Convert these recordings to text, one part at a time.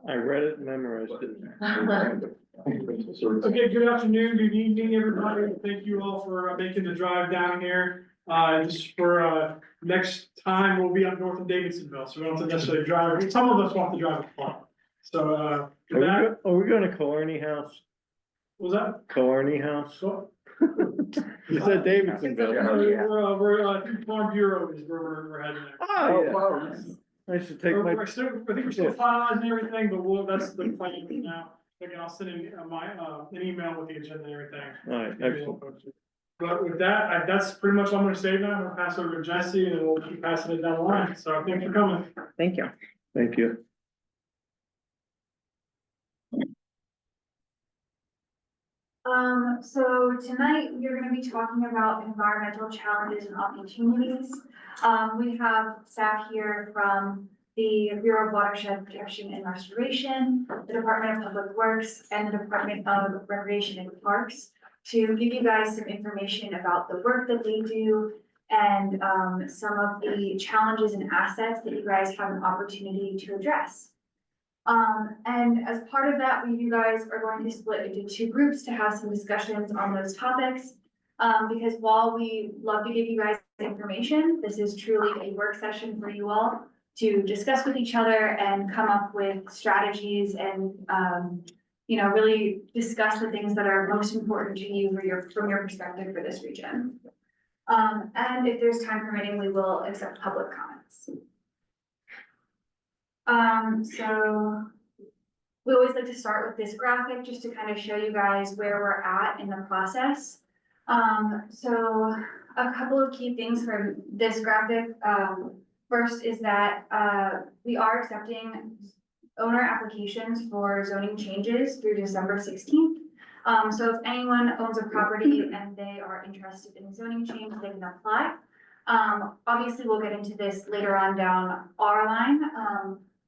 I read it and memorized it. Okay, good afternoon, good evening, everybody. Thank you all for making the drive down here. Just for, next time, we'll be up north of Davidsonville, so we don't have to necessarily drive. Some of us want to drive a car. So, with that, Are we going to Killarney House? was that? Killarney House? So, You said Davidsonville. we're Farm Bureau is where we're heading there. Oh, yeah. I should take my, I think we're still finalizing everything, but that's the plan now. Again, I'll send in an email with the agenda and everything. all right, excellent. But with that, that's pretty much all I'm gonna say now. I'm gonna pass over to Jesse and we'll keep passing it down the line. So thanks for coming. Thank you. Thank you. So tonight you're gonna be talking about environmental challenges and opportunities. We have staff here from the Bureau of Watershed Protection and Restoration, the Department of Public Works, and the Department of Recreation and Parks to give you guys some information about the work that they do and some of the challenges and assets that you guys have an opportunity to address. And as part of that, you guys are going to split into two groups to have some discussions on those topics. Because while we love to give you guys information, this is truly a work session for you all to discuss with each other and come up with strategies and, you know, really discuss the things that are most important to you from your perspective for this region. And if there's time permitting, we will accept public comments. So we always like to start with this graphic just to kind of show you guys where we're at in the process. So a couple of key things from this graphic. First is that we are accepting owner applications for zoning changes through December 16th. So if anyone owns a property and they are interested in zoning change, they can apply. Obviously, we'll get into this later on down our line,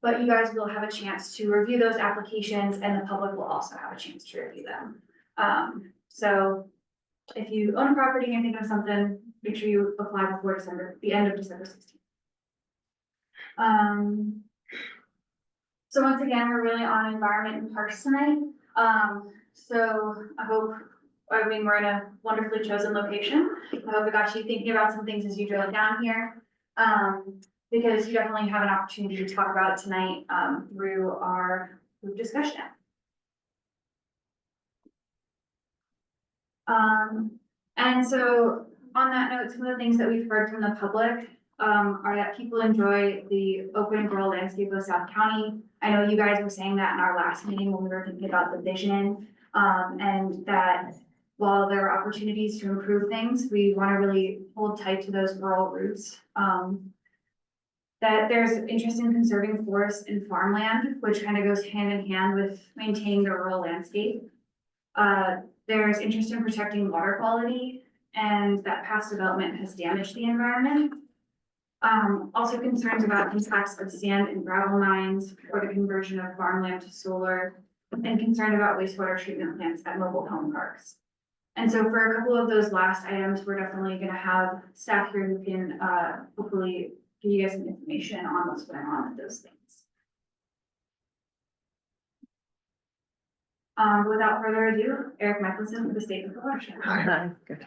but you guys will have a chance to review those applications and the public will also have a chance to review them. So if you own a property and think of something, make sure you apply before the end of December 16th. So once again, we're really on environment and parks tonight. So I mean, we're in a wonderfully chosen location. I hope it got you thinking about some things as you drove down here. Because you definitely have an opportunity to talk about it tonight, through our group discussion. And so on that note, some of the things that we've heard from the public are that people enjoy the open and rural landscape of South County. I know you guys were saying that in our last meeting when we were thinking about the vision, and that while there are opportunities to improve things, we want to really hold tight to those rural roots. That there's interest in conserving forests and farmland, which kind of goes hand in hand with maintaining the rural landscape. There's interest in protecting water quality and that past development has damaged the environment. Also concerns about impacts of sand and gravel mines or the conversion of farmland to solar, and concern about wastewater treatment plants at mobile home parks. And so for a couple of those last items, we're definitely going to have staff here who can hopefully give you guys some information on what's going on with those things. Without further ado, Eric Michelson for the State of the Watershed. Hi. Good.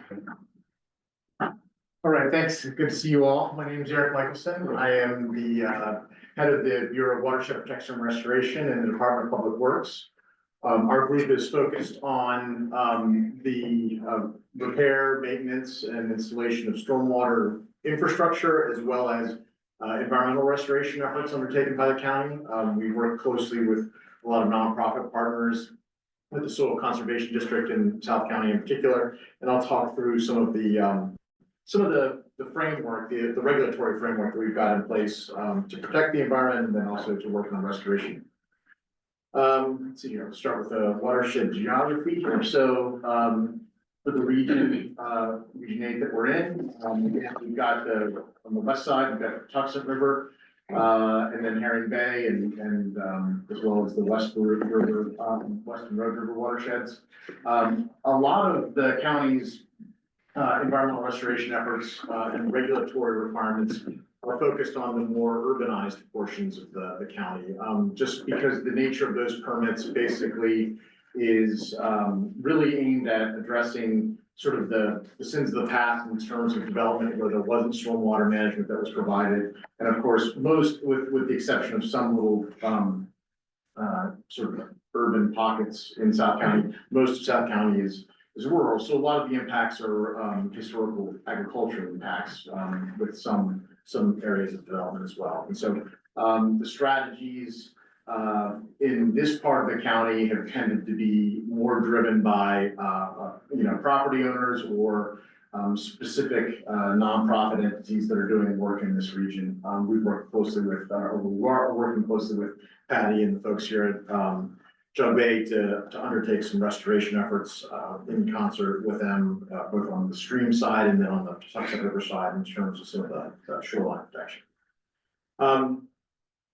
All right, thanks. Good to see you all. My name is Eric Michelson. I am the head of the Bureau of Watershed Protection and Restoration in the Department of Public Works. Our group is focused on the repair, maintenance, and installation of stormwater infrastructure, as well as environmental restoration efforts undertaken by the county. We work closely with a lot of nonprofit partners, with the Soil Conservation District in South County in particular, and I'll talk through some of the framework, the regulatory framework that we've got in place to protect the environment and then also to work on restoration. Let's see here, I'll start with the watershed geography here. So for the region 8 that we're in, we've got on the west side, we've got the Tucson River, and then Herring Bay and as well as the Western Road River watersheds. A lot of the county's environmental restoration efforts and regulatory requirements are focused on the more urbanized portions of the county. Just because the nature of those permits basically is, really aimed at addressing sort of the sins of the past in terms of development where there wasn't stormwater management that was provided. And of course, most, with the exception of some little, sort of urban pockets in South County, most of South County is rural. So a lot of the impacts are, historical agricultural impacts, with some areas of development as well. And so, the strategies, in this part of the county have tended to be more driven by, property owners or specific nonprofit entities that are doing work in this region. We've worked closely with, or we are working closely with Patty and the folks here at Jug Bay to undertake some restoration efforts in concert with them, both on the stream side and then on the Sunset River side in terms of some of the shoreline protection.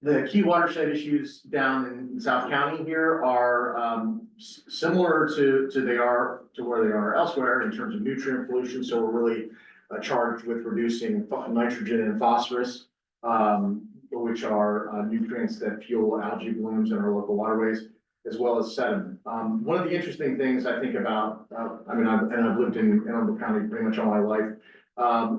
The key watershed issues down in South County here are similar to where they are elsewhere in terms of nutrient pollution. So we're really charged with reducing nitrogen and phosphorus, which are nutrients that fuel algae blooms in our local waterways, as well as sediment. One of the interesting things I think about, I've lived in Arundel County pretty much all my life,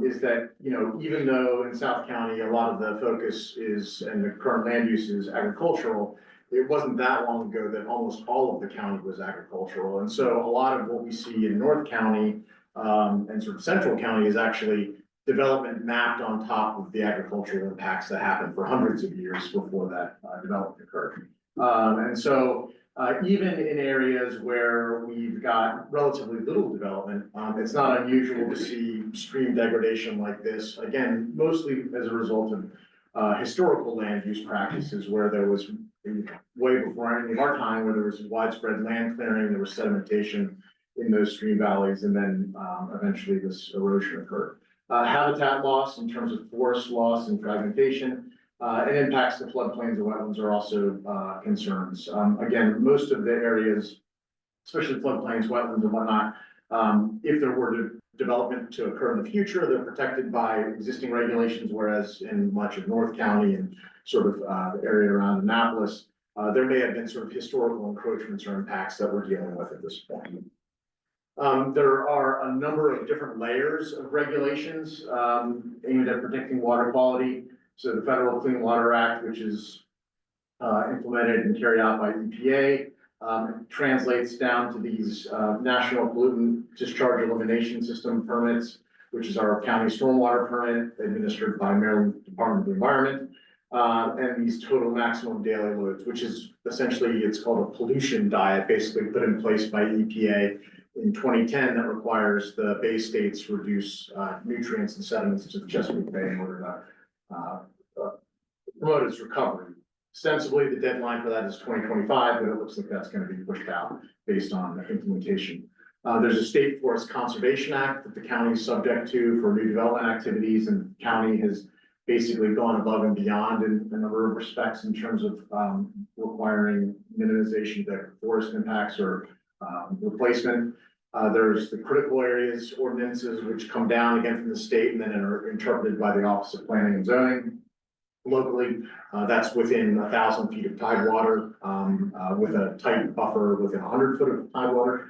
is that, even though in South County, a lot of the focus is, and the current land use is agricultural, it wasn't that long ago that almost all of the county was agricultural. And so a lot of what we see in North County, and sort of Central County is actually development mapped on top of the agricultural impacts that happened for hundreds of years before that development occurred. And so even in areas where we've got relatively little development, it's not unusual to see stream degradation like this. Again, mostly as a result of historical land use practices where there was, way before any of our time, where there was widespread land clearing, there was sedimentation in those stream valleys, and then eventually this erosion occurred. Habitat loss in terms of forest loss and fragmentation, and impacts to floodplains and wetlands are also concerns. Again, most of the areas, especially floodplains, wetlands and whatnot, if there were development to occur in the future, they're protected by existing regulations, whereas in much of North County and sort of the area around Annapolis, there may have been sort of historical encroachments or impacts that we're dealing with at this point. There are a number of different layers of regulations aimed at protecting water quality. So the Federal Clean Water Act, which is implemented and carried out by EPA, translates down to these National Pollutant Discharge Elimination System permits, which is our county stormwater permit administered by Maryland Department of the Environment, and these total maximum daily loads, which is essentially, it's called a pollution diet, basically put in place by EPA in 2010 that requires the Bay States reduce nutrients and sediments to the Chesapeake Bay in order to promote its recovery. Ostensibly, the deadline for that is 2025, but it looks like that's going to be pushed out based on the implementation. There's a State Forest Conservation Act that the county is subject to for new development activities, and the county has basically gone above and beyond in a number of respects in terms of requiring minimization of forest impacts or replacement. There's the critical areas ordinances, which come down again from the state and then are interpreted by the Office of Planning and Zoning locally. That's within 1,000 feet of tidewater, with a tight buffer within 100 foot of tidewater.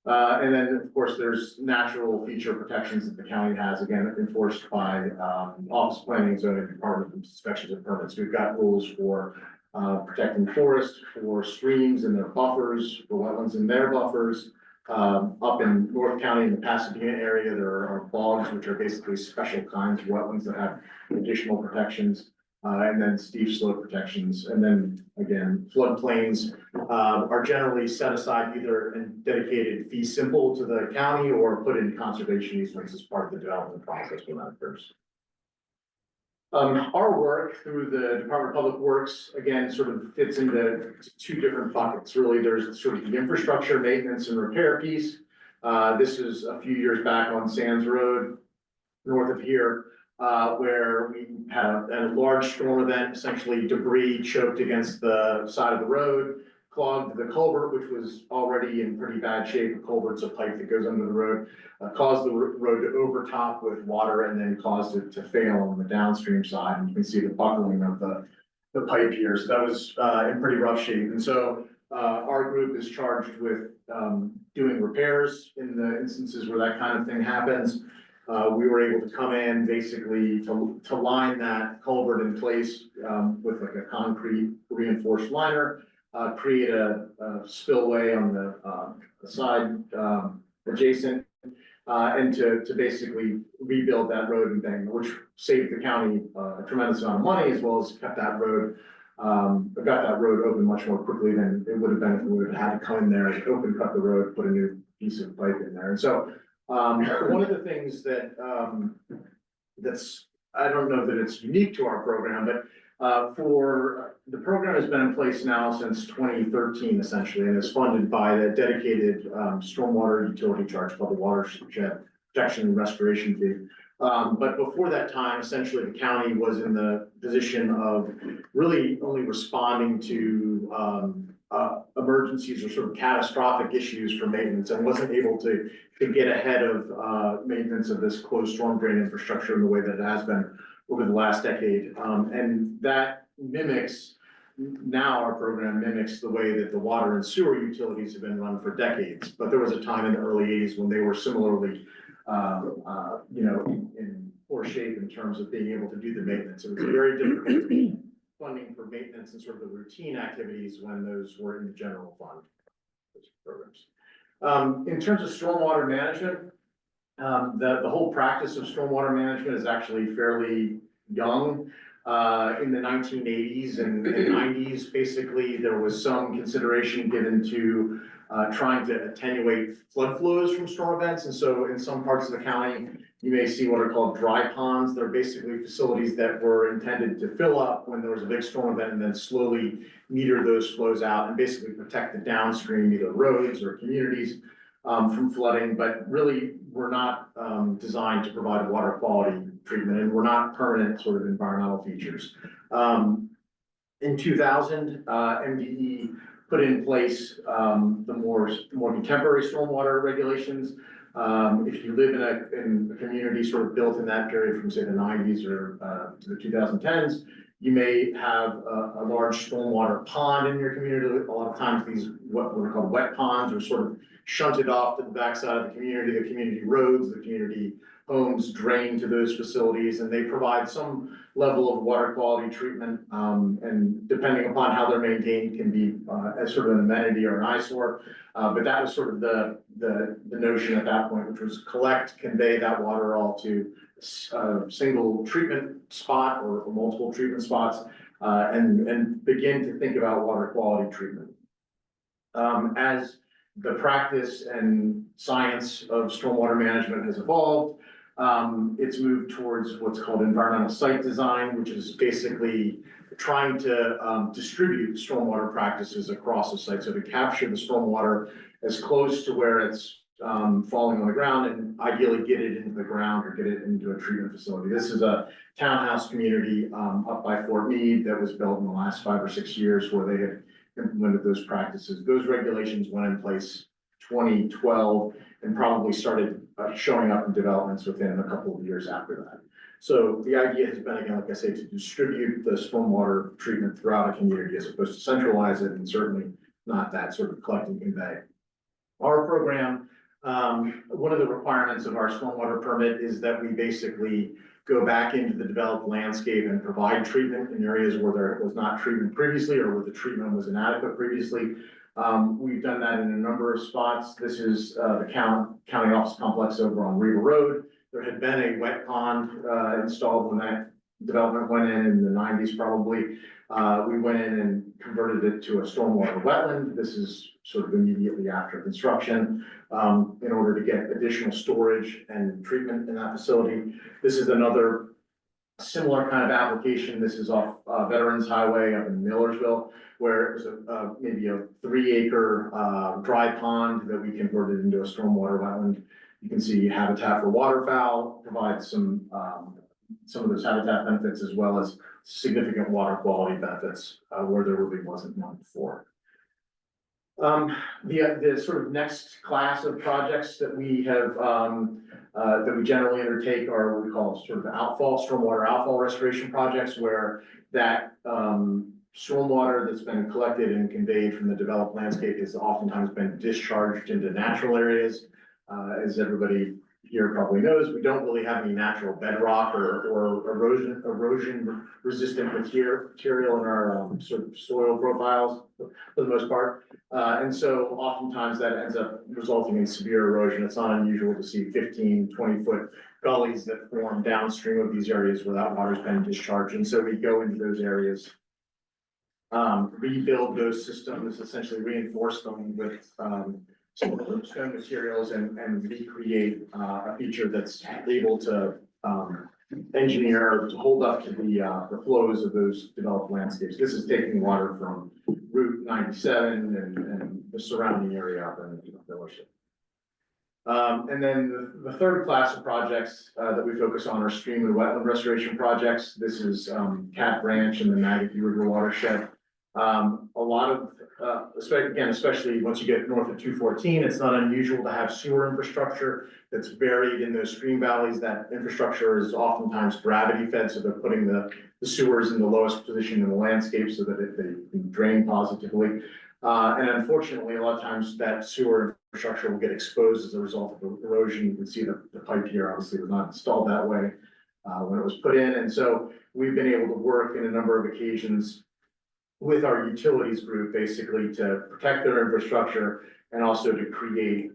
And then, of course, there's natural feature protections that the county has, again, enforced by Office of Planning and Zoning, Department of Inspections and Permits. We've got rules for protecting forest, for streams and their buffers, for wetlands and their buffers. Up in North County in the Pasadena area, there are bogs, which are basically special kinds of wetlands that have additional protections, and then steep slope protections. And then again, floodplains are generally set aside either in dedicated fee simple to the county or put in conservation easements as part of the development process when that occurs. Our work through the Department of Public Works, again, sort of fits into two different buckets. Really, there's sort of the infrastructure maintenance and repair piece. This is a few years back on Sands Road, north of here, where we had a large storm event, essentially debris choked against the side of the road. clogged the culvert, which was already in pretty bad shape. The culvert's a pipe that goes under the road, caused the road to overtop with water and then caused it to fail on the downstream side. And you can see the buckling of the pipe here. So that was in pretty rough shape. And so our group is charged with doing repairs in the instances where that kind of thing happens. We were able to come in basically to line that culvert in place with like a concrete reinforced liner, create a spillway on the side adjacent, and to basically rebuild that road and thing, which saved the county a tremendous amount of money, as well as kept that road, got that road open much more quickly than it would have been if we would have had to come in there, open cut the road, put a new piece of pipe in there. And so one of the things that that's, I don't know that it's unique to our program, but for the program has been in place now since 2013 essentially, and is funded by the dedicated stormwater utility charge called the watershed protection and restoration fee. But before that time, essentially the county was in the position of really only responding to emergencies or sort of catastrophic issues for maintenance, and wasn't able to get ahead of maintenance of this closed storm drain infrastructure in the way that it has been over the last decade. And that mimics, now our program mimics the way that the water and sewer utilities have been run for decades. But there was a time in the early 80s when they were similarly in poor shape in terms of being able to do the maintenance. It was very difficult funding for maintenance and sort of the routine activities when those were in the general fund programs. In terms of stormwater management, the whole practice of stormwater management is actually fairly young. In the 1980s and 90s, basically, there was some consideration given to trying to attenuate flood flows from storm events. And so in some parts of the county, you may see what are called dry ponds. They're basically facilities that were intended to fill up when there was a big storm event and then slowly meter those flows out and basically protect the downstream, either roads or communities from flooding, but really were not designed to provide water quality treatment and were not permanent sort of environmental features. In 2000, MDE put in place the more contemporary stormwater regulations. If you live in a community sort of built in that period from say the 90s or to the 2010s, you may have a large stormwater pond in your community. A lot of times these what are called wet ponds are sort of shunted off to the backside of the community roads, the community homes drain to those facilities, and they provide some level of water quality treatment, and depending upon how they're maintained can be as sort of an amenity or an eyesore. But that was sort of the notion at that point, which was convey that water all to a single treatment spot or multiple treatment spots, and begin to think about water quality treatment. As the practice and science of stormwater management has evolved, it's moved towards what's called environmental site design, which is basically trying to distribute stormwater practices across a site. So to capture the stormwater as close to where it's falling on the ground and ideally get it into the ground or get it into a treatment facility. This is a townhouse community up by Fort Meade that was built in the last 5 or 6 years where they had implemented those practices. Those regulations went in place 2012 and probably started showing up in developments within a couple of years after that. So the idea has been, again, like I say, to distribute the stormwater treatment throughout a community as opposed to centralize it, and certainly not that sort of collect and convey. Our program, one of the requirements of our stormwater permit is that we basically go back into the developed landscape and provide treatment in areas where there was not treatment previously or where the treatment was inadequate previously. We've done that in a number of spots. This is the county office complex over on Riva Road. There had been a wet pond installed when that development went in the 90s probably. We went in and converted it to a stormwater wetland. This is sort of immediately after construction in order to get additional storage and treatment in that facility. This is another similar kind of application. This is off Veterans Highway up in Millersville, where it was maybe a 3-acre dry pond that we converted into a stormwater wetland. You can see habitat for waterfowl provides some of those habitat benefits as well as significant water quality benefits where there really wasn't none before. The sort of next class of projects that we have, that we generally undertake are what we call sort of stormwater outfall restoration projects, where that, stormwater that's been collected and conveyed from the developed landscape has oftentimes been discharged into natural areas. As everybody here probably knows, we don't really have any natural bedrock or erosion resistant material in our, sort of soil profiles for the most part. And so oftentimes that ends up resulting in severe erosion. It's not unusual to see 15, 20-foot gullies that form downstream of these areas where that water's been discharged. And so we go into those areas, rebuild those systems, essentially reinforce them with, stone materials and recreate, a feature that's able to, engineer to hold up to the flows of those developed landscapes. This is taking water from Route 97 and the surrounding area up in Fellowship. And then the third class of projects that we focus on are stream and wetland restoration projects. This is Cat Branch and the Maggie River watershed. A lot of, especially once you get north of 214, it's not unusual to have sewer infrastructure that's buried in those stream valleys. That infrastructure is oftentimes gravity fed, so they're putting the sewers in the lowest position in the landscape so that they can drain positively. And unfortunately, a lot of times that sewer infrastructure will get exposed as a result of erosion. You can see the pipe here obviously was not installed that way when it was put in. And so we've been able to work in a number of occasions with our utilities group, basically to protect their infrastructure and also to create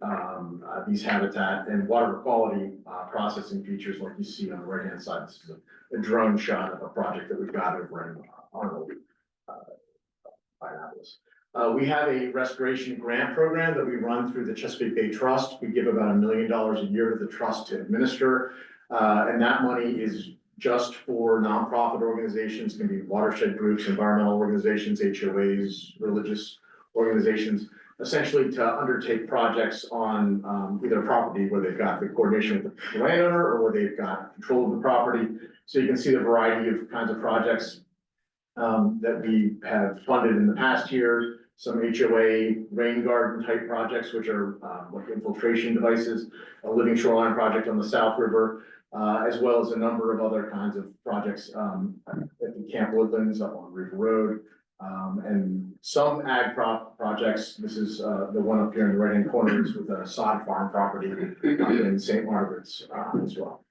these habitat and water quality processing features like you see on the right-hand side. This is a drone shot of a project that we've got over in Arundel, Indianapolis. We have a restoration grant program that we run through the Chesapeake Bay Trust. We give about $1 million a year to the trust to administer, and that money is just for nonprofit organizations, can be watershed groups, environmental organizations, HOAs, religious organizations, essentially to undertake projects on either property where they've got the coordination with the landowner or where they've got control of the property. So you can see the variety of kinds of projects that we have funded in the past year. Some HOA rain garden type projects, which are like infiltration devices, a living shoreline project on the South River, as well as a number of other kinds of projects at the Camp Woodlands up on River Road, and some ag projects. This is the one up here in the right-hand corner is with a sod farm property in St. Margaret's as well.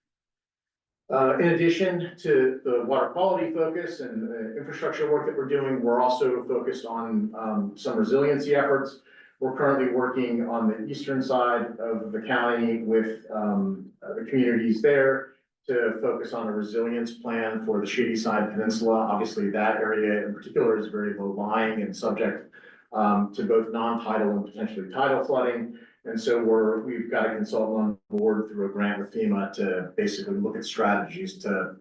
In addition to the water quality focus and infrastructure work that we're doing, we're also focused on some resiliency efforts. We're currently working on the eastern side of the county with the communities there to focus on a resilience plan for the Shadyside Peninsula. Obviously, that area in particular is very low lying and subject to both non-tidal and potentially tidal flooding. And so we've got a consultant on board through a grant with FEMA to basically look at strategies to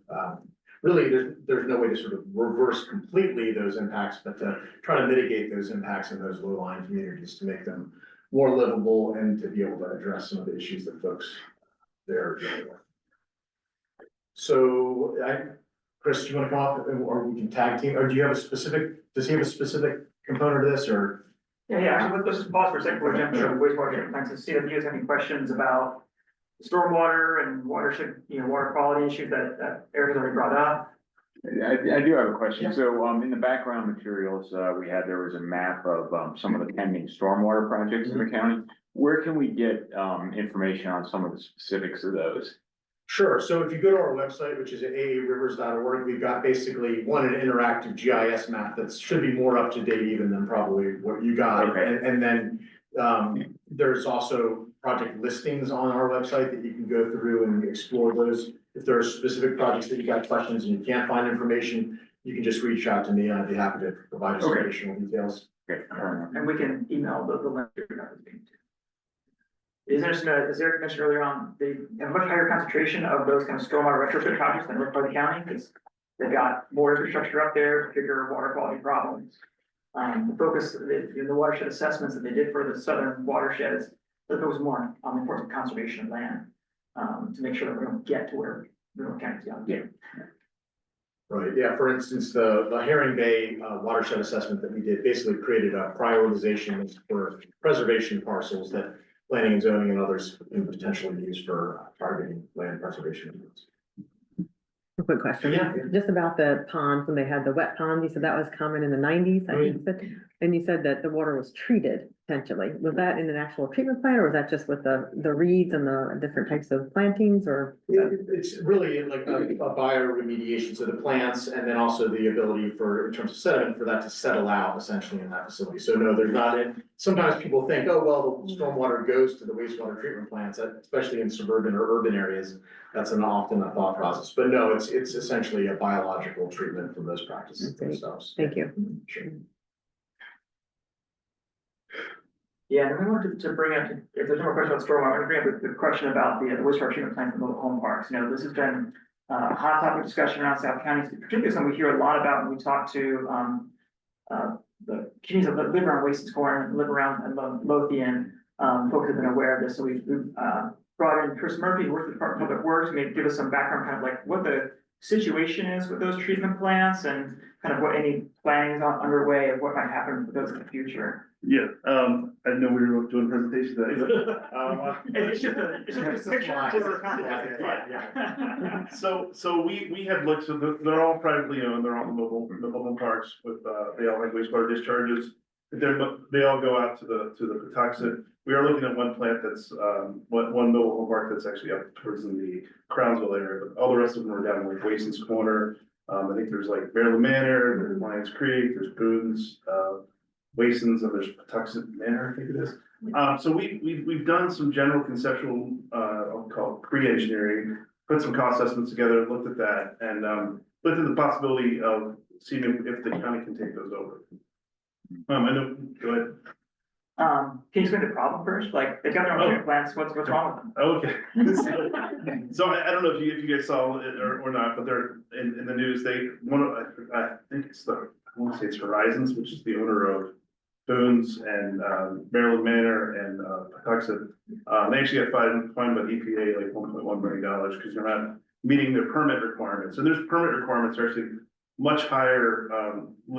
really, there's no way to sort of reverse completely those impacts, but to try to mitigate those impacts in those low-lying communities to make them more livable and to be able to address some of the issues that folks there are dealing with. So, Chris, do you want to come up or we can tag team, or do you have a specific, does he have a specific component of this or? Yeah, let's just pause for a second before we jump to the wastewater treatment plants and see if you guys have any questions about stormwater and watershed, water quality issues that Eric has already brought up. I do have a question. So, in the background materials, there was a map of, some of the pending stormwater projects in the county. Where can we get, information on some of the specifics of those? Sure. So if you go to our website, which is at aarivers.org, we've got basically an interactive GIS map that should be more up to date even than probably what you got. Okay. And then there's also project listings on our website that you can go through and explore those. If there are specific projects that you got questions and you can't find information, you can just reach out to me and I'd be happy to provide you some additional details. Okay. And we can email the link. As Eric mentioned earlier on, they have a much higher concentration of those kind of stormwater retrofit projects than North Dakota County because they've got more infrastructure up there, bigger water quality problems. The focus, the watershed assessments that they did for the southern watersheds, the focus more on the importance of conservation of land to make sure that we don't get to where North County's got to get. Right, yeah, for instance, the Herring Bay watershed assessment that we did basically created a prioritization list for preservation parcels that planning and zoning and others can potentially use for targeting land preservation. A quick question, Yeah. just about the ponds, when they had the wet ponds, you said that was common in the nineties, I think, you said, and you said that the water was treated potentially. Was that in an actual treatment plant, or was that just with the reeds and the different types of plantings, or? It's really like a bioremediation, so the plants and then also the ability for, in terms of sediment, for that to settle out essentially in that facility. So no, there's not sometimes people think, oh, well, the stormwater goes to the wastewater treatment plants, especially in suburban or urban areas. That's often a thought process, but no, it's essentially a biological treatment from those practices Okay. themselves. Thank you. Sure. Yeah, and we wanted to bring up, if there's no more questions about stormwater, I'm gonna bring up the question about the wastewater treatment plant for mobile home parks. You know, this has been a hot topic discussion around South County, particularly something we hear a lot about when we talk to the communities that live around Wasted Corner and live around Lothian. Folks have been aware of this, so we've brought in Chris Murphy, who works with the Department of Public Works, and maybe give us some background, kind of like what the situation is with those treatment plants and kind of what any planning is underway of what might happen with those in the future. Yeah, I know we were doing a presentation today. It's just a picture. Yeah. So we have looked, so they're all privately owned, they're all mobile home parks with, they all have wastewater discharges. They all go out to the Patuxent. We are looking at one plant that's, one mobile home park that's actually up towards in the Crownsville area, but all the rest of them are down in like Wason's Corner. I think there's like Maryland Manor, there's Lions Creek, there's Boone's, Wason's, and there's Patuxent Manor, I think it is. So we've done some general conceptual, I'll call it pre-engineering, put some cost estimates together, looked at that, and looked at the possibility of seeing if the county can take those over. I know, go ahead. Can you explain the problem first? Like, they've got their own treatment plants, what's wrong with them? Okay. So I don't know if you guys saw it or not, but they're in the news, I think it's I want to say it's Horizons, which is the owner of Boone's and Maryland Manor and Patuxent. They actually got fined by the EPA like $1.1 million because they're not meeting their permit requirements. And there's permit requirements are actually much higher,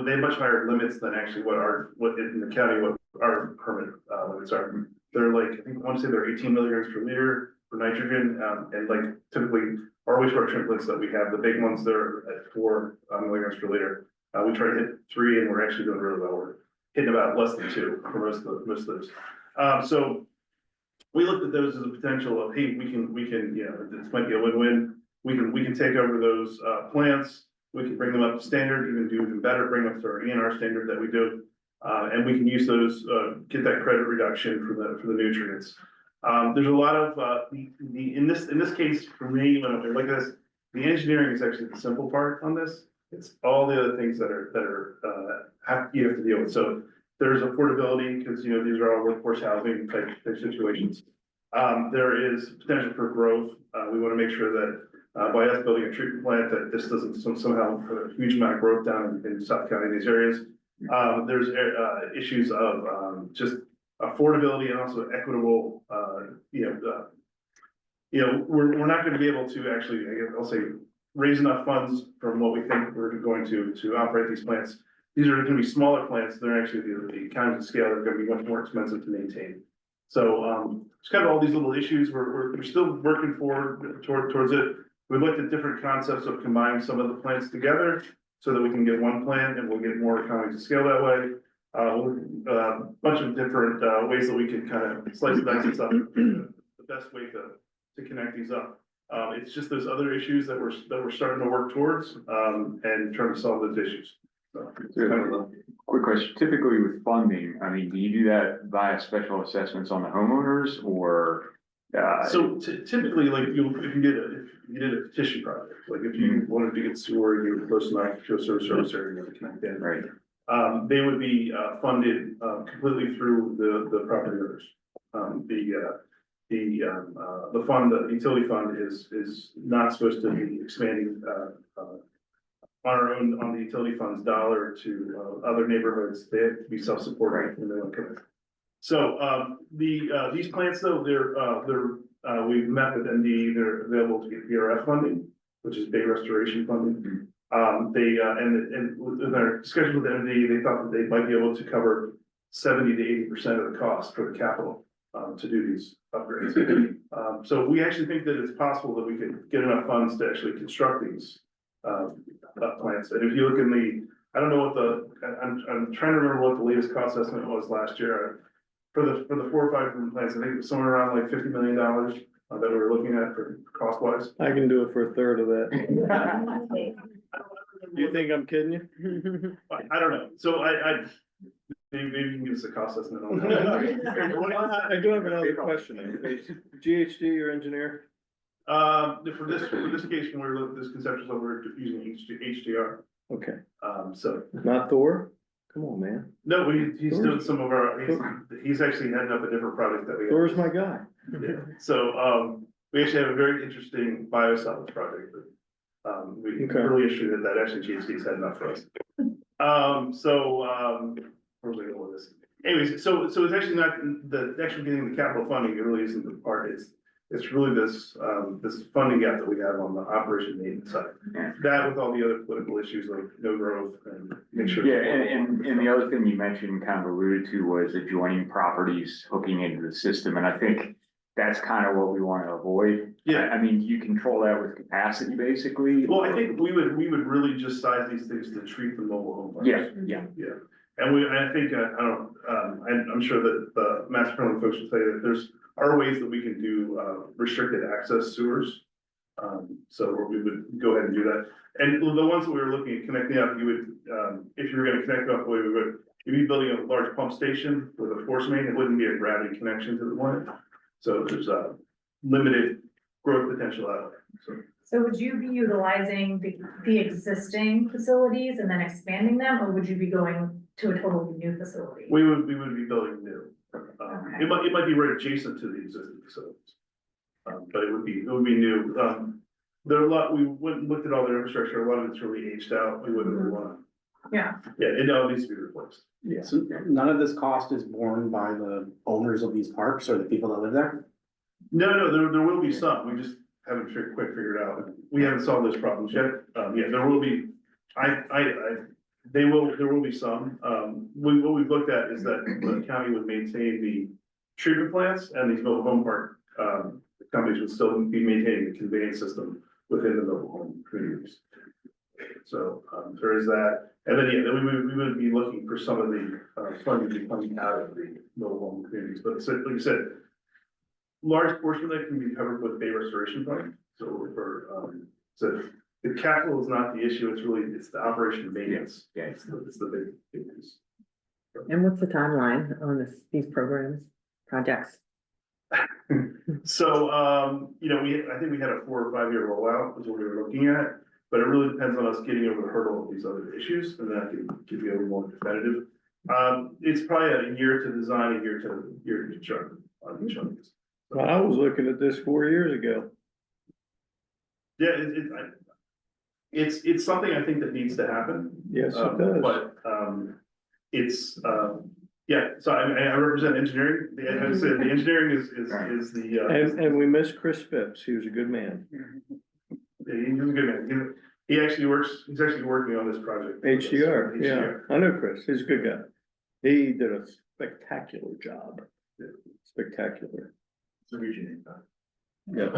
they have much higher limits than actually what in the county, what our permit limits are. They're like, I think I want to say they're 18 milligrams per liter for nitrogen, and like typically our wastewater treatment plants that we have, the big ones, they're at 4 milligrams per liter. We try to hit 3, and we're actually doing really well. We're hitting about less than 2 for most of those. So we looked at those as a potential of, hey, we can, you know, this might be a win-win. We can take over those plants. We can bring them up to standard, even do even better, bring up to our ENR standard that we do. And we can use those, get that credit reduction for the nutrients. There's a lot of, in this case, for me, when I look at this, the engineering is actually the simple part on this. It's all the other things that you have to deal with. So there's affordability, because, you know, these are all workforce housing type situations. There is potential for growth. We want to make sure that by us building a treatment plant, that this doesn't somehow put a huge amount of growth down in South County, in these areas. There's issues of just affordability and also equitable, we're not going to be able to actually, I'll say, raise enough funds from what we think we're going to operate these plants. These are going to be smaller plants. They're actually the economies of scale are going to be much more expensive to maintain. So it's kind of all these little issues. We're still working towards it. We looked at different concepts of combining some of the plants together so that we can get one plant and we'll get more economies of scale that way. A bunch of different ways that we can kind of slice and dice this up. The best way to connect these up. It's just those other issues that we're starting to work towards and trying to solve those issues. So, Quick question, typically with funding, I mean, do you do that via special assessments on the homeowners or? So typically, like if you did a petition project, like if you wanted to get sewer, you were close enough to a service area to connect in. Right. They would be funded completely through the property owners. The fund, the utility fund is not supposed to be expanding on our own, on the utility fund's dollar to other neighborhoods. They have to be self-supporting when they want to come in. So these plants though, we've met with MD, they're available to get VRF funding, which is Bay Restoration funding. And with our discussion with the MD, they thought that they might be able to cover 70 to 80% of the cost for the capital, to do these upgrades. So we actually think that it's possible that we could get enough funds to actually construct these, plants. And if you look in the, I don't know what I'm trying to remember what the latest cost estimate was last year. For the 4 or 5 different plants, I think it was somewhere around like $50 million, that we were looking at for cost wise. I can do it for a third of that. Do you think I'm kidding you? I don't know, so maybe you can give us a cost estimate on that. I do have another question. Is GHD your engineer? For this case, when we're looking at this conceptual, so we're using HDR, Okay, so, not Thor? Come on, man. no, he's doing some of our, he's actually heading up a different project that we. Thor's my guy. Yeah. So, we actually have a very interesting biosolids project that, we Okay. really interested in that actually GHD is heading up for us. Where was I going with this? Anyways, so it's actually not, the actually getting the capital funding, it really isn't the part, it's really this funding gap that we have on the operation maintenance side. That with all the other political issues like no growth and make sure. Yeah, and the other thing you mentioned, kind of alluded to, was adjoining properties hooking into the system, and I think that's kind of what we want to avoid. Yeah. I mean, you control that with capacity, basically. Well, I think we would really just size these things to treat the mobile home parks. Yeah. Yeah, and I think, I'm sure that the master planning folks will say that there's ways that we can do, restricted access sewers. So we would go ahead and do that. And the ones that we were looking at connecting up, you would, if you were gonna connect up, you'd be building a large pump station with a force main, it wouldn't be a gravity connection to the one. So there's a limited growth potential out there, so. So would you be utilizing the existing facilities and then expanding them, or would you be going to a totally new facility? We would be building new. It might be right adjacent to the existing facilities. But it would be new. There are a lot, we went and looked at all their infrastructure, a lot of it's really aged out, we wouldn't really wanna. Yeah. Yeah, it all needs to be replaced. Yeah. So none of this cost is borne by the owners of these parks or the people that live there? No, there will be some, we just haven't quite figured out, we haven't solved those problems yet. Yeah, there will be, there will be some. What we've looked at is that the county would maintain the treatment plants and these mobile home park, companies would still be maintaining the conveyance system within the mobile home communities. So, there is that, and then, yeah, then we would be looking for some of the, funding to be coming out of the mobile home communities, but so, like I said, large portion of that can be covered with Bay Restoration Fund, so so the capital is not the issue, it's the operation and maintenance. Yeah. It's the big piece. And what's the timeline on these programs, projects? So, I think we had a 4 or 5 year rollout is what we were looking at, but it really depends on us getting over the hurdle of these other issues, and then I can give you a little more competitive. It's probably a year to design, a year to construct on each one. Well, I was looking at this 4 years ago. Yeah, it's something I think that needs to happen. Yes, it does. But, yeah, so I represent engineering, I would say the engineering is the. And we miss Chris Phipps. He was a good man. Yeah, he's a good man, he's actually working on this project. HDR, yeah. HDR. I know Chris. He's a good guy. He did a spectacular job. Yeah. Spectacular. It's originating. Yeah.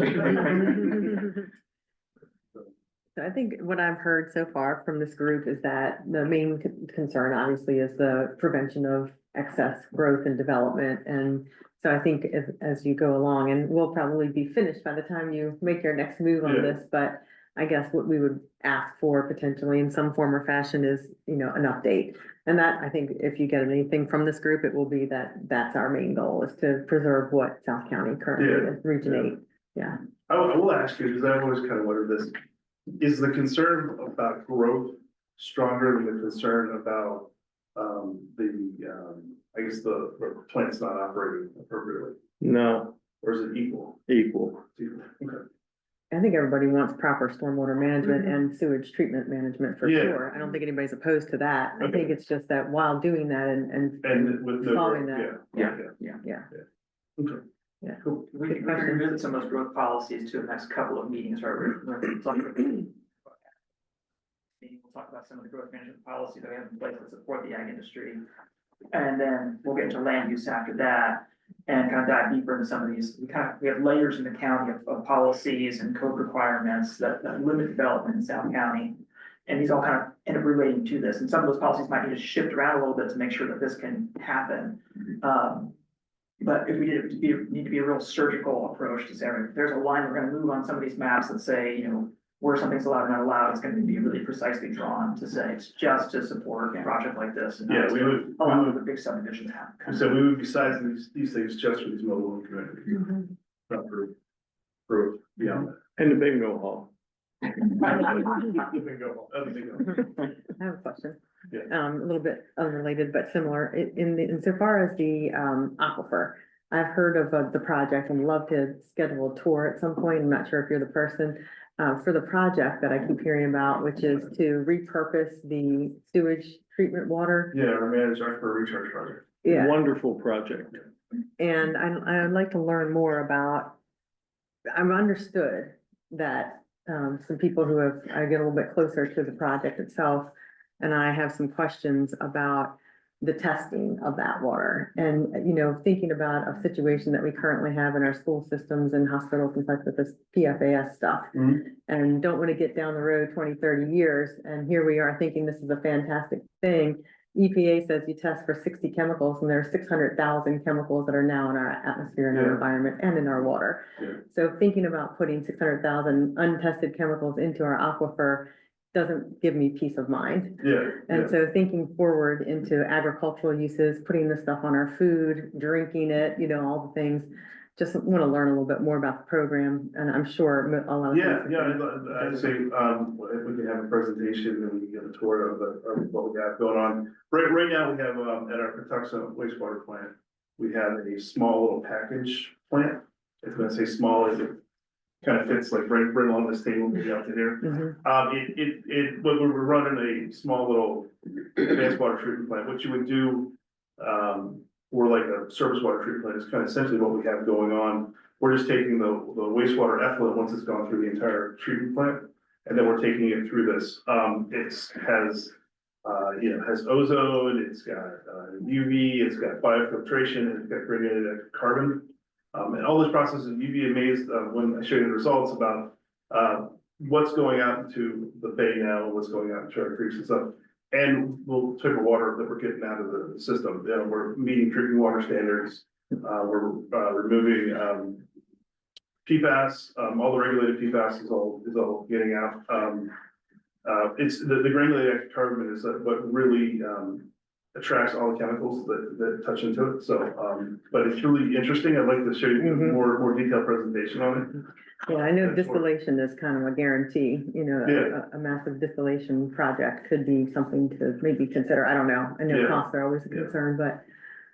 So I think what I've heard so far from this group is that the main concern obviously is the prevention of excess growth and development. And so I think as you go along, and we'll probably be finished by the time you make your next move on Yeah. this, but I guess what we would ask for potentially in some form or fashion is, an update. And that, I think if you get anything from this group, it will be that's our main goal, is to preserve what South County currently is, Region 8. Yeah. I will ask you, because I've always kind of wondered this, is the concern about growth stronger than the concern about, I guess the plant's not operating appropriately, No, or is it equal? equal. It's equal. Okay. I think everybody wants proper stormwater management and sewage treatment management for Yeah. sure. I don't think anybody's opposed to that. I Okay. think it's just that while doing that And with the. Following that. Yeah. Okay. Yeah. Cool. We can revisit some of those growth policies to the next couple of meetings, right? talk about some of the growth management policy that we have in place to support the ag industry. And then we'll get into land use after that and kind of dive deeper into some of these. We have layers in the county of policies and code requirements that limit development in South County. And these all kind of end up relating to this. And some of those policies might need to shift around a little bit to make sure that this can happen. But if we need to be a real surgical approach to say, all right, there's a line we're gonna move on some of these maps that say, you know, where something's allowed or not allowed, it's gonna be really precisely drawn to say it's just to support a project like this. And Yeah, not we to would, allow the big subdivision to happen. so we would be sizing these things just for these mobile home communities, not for beyond that. And the bingo hall. Other bingo. I have a question. Yeah. A little bit unrelated, but similar, insofar as the, aquifer. I've heard of, the project and love to schedule a tour at some point. I'm not sure if you're the person, for the project that I keep hearing about, which is to repurpose the sewage treatment water. Yeah, our manager for a recharge project. Yeah, Wonderful project. and I'd like to learn more about, I've understood that, some people who have, I get a little bit closer to the project itself, and I have some questions about the testing of that water. And, you know, thinking about a situation that we currently have in our school systems and hospitals and such with this PFAS stuff. Mhm. And don't want to get down the road 20, 30 years, and here we are thinking this is a fantastic thing. EPA says you test for 60 chemicals, and there are 600,000 chemicals that are now in our atmosphere and our Yeah. environment and in our water. Yeah. So thinking about putting 600,000 untested chemicals into our aquifer doesn't give me peace of mind. Yeah. And so thinking forward into agricultural uses, putting this stuff on our food, drinking it, you know, all the things. Just want to learn a little bit more about the program, and I'm sure a lot of. Yeah, I'd say, if we can have a presentation and we can get a tour of what we got going on. Right now, we have, at our Patuxent wastewater plant, we have a small little package plant. It's gonna say small, it kind of fits like right along this table, maybe out to here. Mhm. But we're running a small little advanced water treatment plant. What you would do, or like a surface water treatment plant is kind of essentially what we have going on. We're just taking the wastewater effluent once it's gone through the entire treatment plant, and then we're taking it through this. Has ozone, it's got UV, it's got biofiltration, it's got granulated carbon. And all this process, and you'd be amazed when I show you the results about what's going out into the bay now, and what's going out into our creeks and stuff. And the type of water that we're getting out of the system. You know, we're meeting drinking water standards. We're removing PFAS, all the regulated PFAS is all getting out. It's the granulated carbon is what really attracts all the chemicals that touch into it. So, but it's really interesting. I'd like to show you Mhm. more detailed presentation on it. Yeah, I know That's what- distillation is kind of a guarantee, you know, Yeah. a massive distillation project could be something to maybe consider. I don't know. I know Yeah. costs are always a Yeah. concern, but,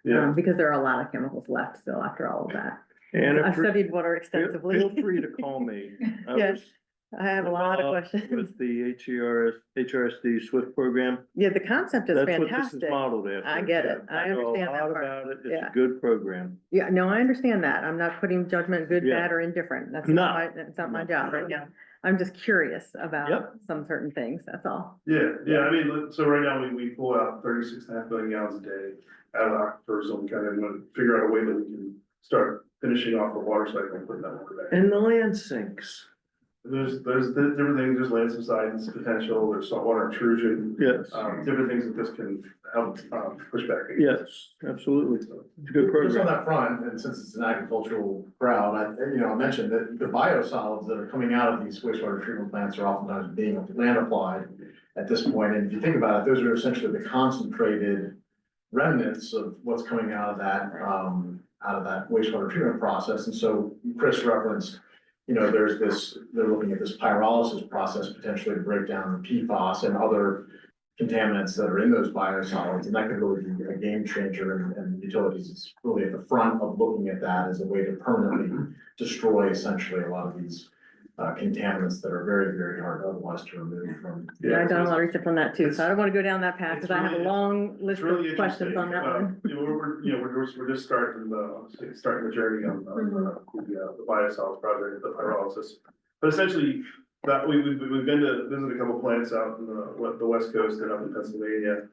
Yeah, because there are a lot of chemicals left still after all of that. And I've if you're- studied water extensively. feel free to call me. I Yes, was I have a lot of involved questions. With the HRSD SWIFT program. Yeah, the concept is That's what this is fantastic. modeled after. I get it. I know understand a that lot part. about it. It's Yeah. a good program. Yeah, no, I understand that. I'm not putting judgment, good, Yeah. bad, or indifferent. That's No. that's not my job right now. I'm just curious about Yep. some certain things, that's all. yeah. I mean, so right now we pull out 36.5 million gallons a day out of the aquifers, and we kind of want to figure out a way that we can start finishing off the water cycle and putting that water back. And the land sinks. There's the different things, there's land subsidence potential, there's saltwater intrusion, Yes, different things that this can help, push back. against. yes, absolutely. It's a good Just on program. that front, and since it's an agricultural crowd, I mentioned that the biosolids that are coming out of these wastewater treatment plants are oftentimes being land applied at this point. And if you think about it, those are essentially the concentrated remnants of what's coming out of that wastewater treatment process. And so Chris referenced, there's they're looking at this pyrolysis process potentially to break down the PFAS and other contaminants that are in those biosolids, and that could really be a game changer, and utilities is really at the front of looking at that as a way to permanently destroy essentially a lot of these contaminants that are very, very hard otherwise to remove from. Yeah, I've done a lot of research on that too, so I don't want to go down that path, It's because I have a really- long It's list really of questions on that one. We're just starting the journey on the biosolids project, the pyrolysis. But essentially, we've been to visit a couple plants out in the west coast and up in Pennsylvania.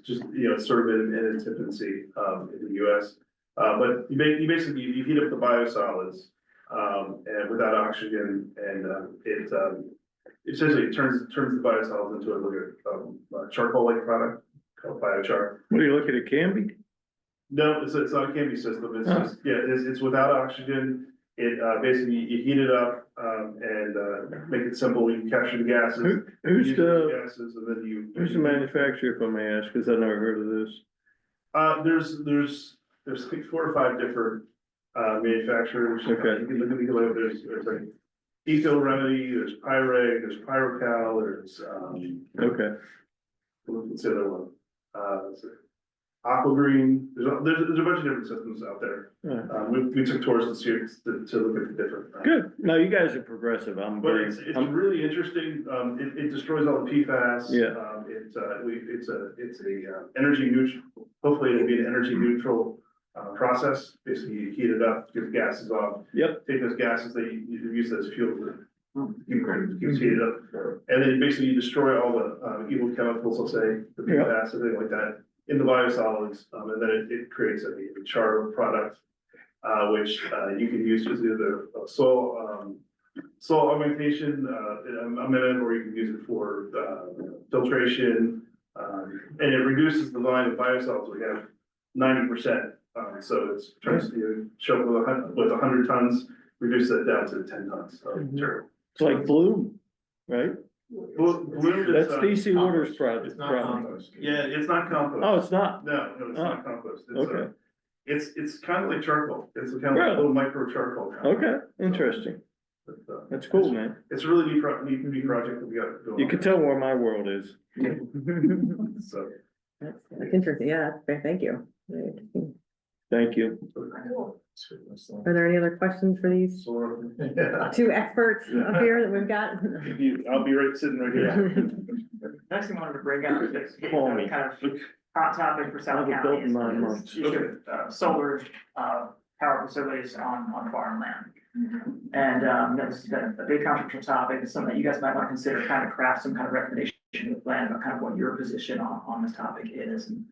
Just, sort of in its infancy, in the US. But you basically, you heat up the biosolids, and without oxygen, and, it, essentially turns the biosolids into a charcoal-like product called biochar. What are you looking at, Canby? No, it's not a Canby system, it's Oh. just, it's without oxygen. It, basically, you heat it up, and, make it simple, you capture the gases. Who's use those the, gases, and then you. who's the manufacturer, if I may ask, because I never heard of this? There's like 4 or 5 different, manufacturers. Okay. You can look at, there's like Eco Remedy, there's Pyreg, there's Pyrocal, there's, Okay, what's the other one? Aqua Green, there's a bunch of different systems out there. yeah. We took tours this year to look at the different. Good, no, you guys are progressive, I'm But very, it's I'm, really interesting, it destroys all the PFAS. Yeah. It's a energy neutral, hopefully it'll be an energy neutral, process. Basically, you heat it up, get the gases off. Yep. Take those gases that you use as fuel, keeps heated up. And then basically you destroy all the, evil chemicals, let's say, the PFAS, everything like that, in the biosolids, and then it creates a char product, which, you can use as either soil augmentation, amendment, or you can use it for, filtration. And it reduces the volume of biosolids. We have 90%, so it's turns to show up with 100 tons, reduce that down to 10 tons of material. it's like Bloom, right? Bloom is, That's DC Waters project. It's not problem. compost. yeah, it's not compost. Oh, it's not, No, it's not compost. It's, okay, it's kind of like charcoal. It's kind of like Really? a little micro charcoal. okay, interesting, But, that's cool, man. It's a really neat project that we got going. You can tell where my world is. So. That's interesting, yeah, that's great, thank you. Very interesting. Thank you. Are there any other questions for these Yeah. 2 experts up here that we've got? I'll be sitting right here. Next thing I wanted to bring up is Call me. kind of hot topic for I South haven't built County in 9 is months. the issue of, solar, power facilities on farmland. And, this has been a big controversial topic. It's something that you guys might want to consider, kind of craft some kind of recommendation to the plan about kind of what your position on this topic is. And,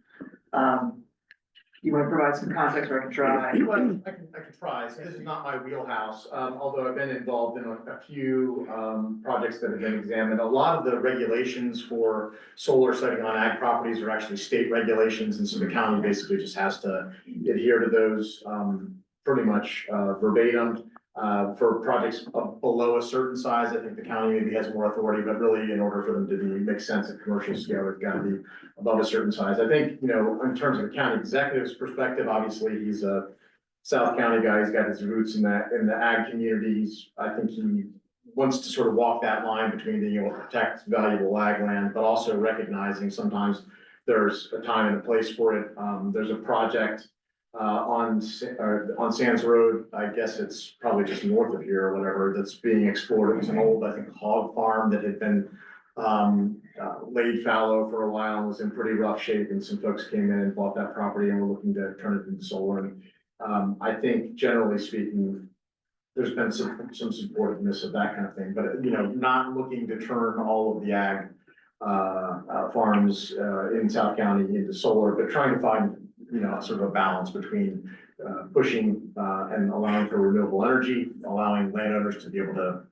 you want to provide some context or I can try? Well, I can try. So this is not my wheelhouse, although I've been involved in a few, projects that have been examined. A lot of the regulations for solar setting on ag properties are actually state regulations, and so the county basically just has to adhere to those, pretty much, verbatim. For projects below a certain size, I think the county maybe has more authority, but really in order for them to make sense at commercial scale, they've got to be above a certain size. I think, in terms of a county executive's perspective, obviously, he's a South County guy. He's got his roots in the ag communities. I think he wants to sort of walk that line between being able to protect valuable ag land, but also recognizing sometimes there's a time and a place for it. There's a project on Sands Road, I guess it's probably just north of here or whatever, that's being explored. It was an old, I think, hog farm that had been laid fallow for a while and was in pretty rough shape, and some folks came in and bought that property and were looking to turn it into solar. And I think generally speaking, there's been some supportiveness of that kind of thing, but not looking to turn all of the ag farms in South County into solar, but trying to find sort of a balance between pushing and allowing for renewable energy, allowing landowners to be able to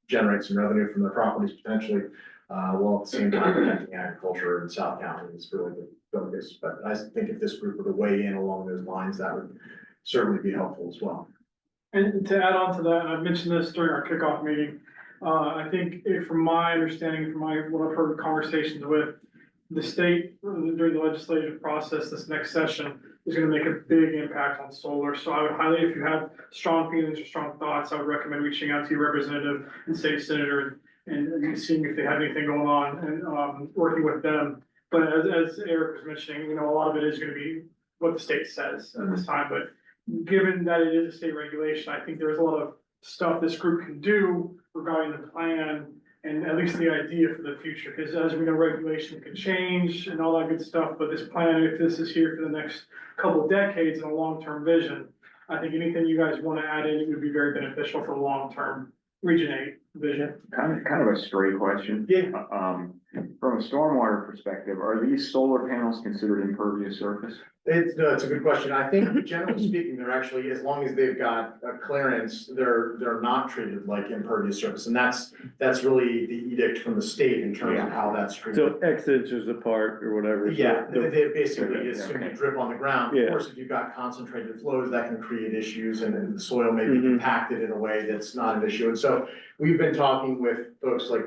generate some revenue from their properties potentially, while at the same time protecting agriculture in South County is really the focus. But I think if this group were to weigh in along those lines, that would certainly be helpful as well. And to add on to that, and I've mentioned this during our kickoff meeting, I think from my understanding, what I've heard of conversations with the state during the legislative process, this next session is gonna make a big impact on solar. So I would highly, if you have strong feelings or strong thoughts, I would recommend reaching out to your representative and state senator and seeing if they have anything going on and, working with them. But as Eric was mentioning, a lot of it is gonna be what the state says at this time, but given that it is a state regulation, I think there's a lot of stuff this group can do regarding the plan and at least the idea for the future, because as we know, regulation can change and all that good stuff, but this plan, if this is here for the next couple of decades and a long-term vision, I think anything you guys want to add in, it would be very beneficial for the long term. Region 8 vision. Kind of a stray question. Yeah. From a stormwater perspective, are these solar panels considered impervious surface? No, it's a good question. I think generally speaking, they're actually, as long as they've got a clearance, they're not treated like impervious surface. And that's really the edict from the state in terms of how that's treated. So X inches apart or whatever. so Yeah, the- they basically, it's gonna be drip on the ground. Of Yeah. course, if you've got concentrated flows, that can create issues and the soil may be Mhm. compacted in a way that's not an issue. And so we've been talking with folks like,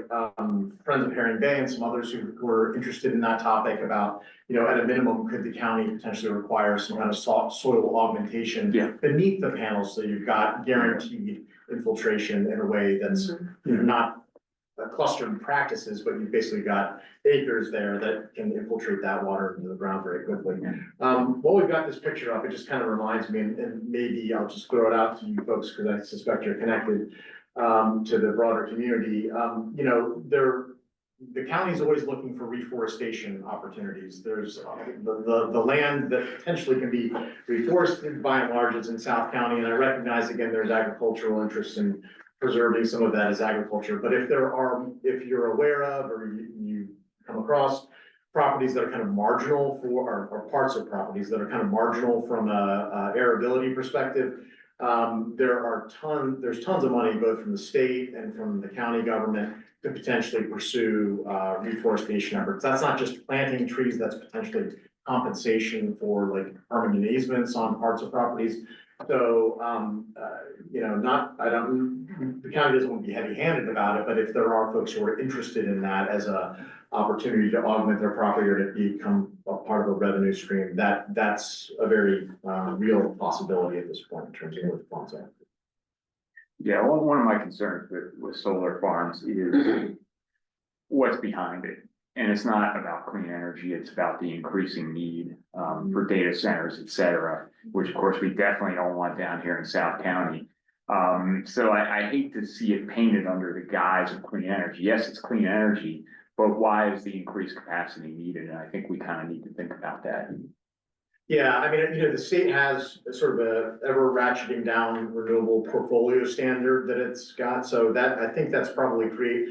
Friends of Herring Bay and some others who are interested in that topic about, at a minimum, could the county potentially require some kind of soil augmentation Yeah. beneath the panels, so you've got guaranteed infiltration in a way that's, not clustered practices, but you've basically got acres there that can infiltrate that water into the ground very quickly. While we've got this picture up, it just kind of reminds me, and maybe I'll just throw it out to you folks, because I suspect you're connected to the broader community. The county's always looking for reforestation opportunities. There's the land that potentially can be reforested by and large is in South County, and I recognize again, there's agricultural interest in preserving some of that as agriculture. But if you're aware of, or you come across properties that are kind of marginal or parts of properties that are kind of marginal from a arability perspective, there's tons of money both from the state and from the county government to potentially pursue reforestation efforts. That's not just planting trees, that's potentially compensation for like permanent easements on parts of properties. So, the county doesn't want to be heavy-handed about it, but if there are folks who are interested in that as a opportunity to augment their property or to become a part of a revenue stream, that's a very real possibility at this point in terms of what the funds are. Yeah, one of my concerns with solar farms is what's behind it. And it's not about clean energy, it's about the increasing need for data centers, et cetera, which of course we definitely don't want down here in South County. So I hate to see it painted under the guise of clean energy. Yes, it's clean energy, but why is the increased capacity needed? And I think we kind of need to think about that. Yeah, I mean, the state has sort of a ever ratcheting down renewable portfolio standard that it's got. So that, I think that's probably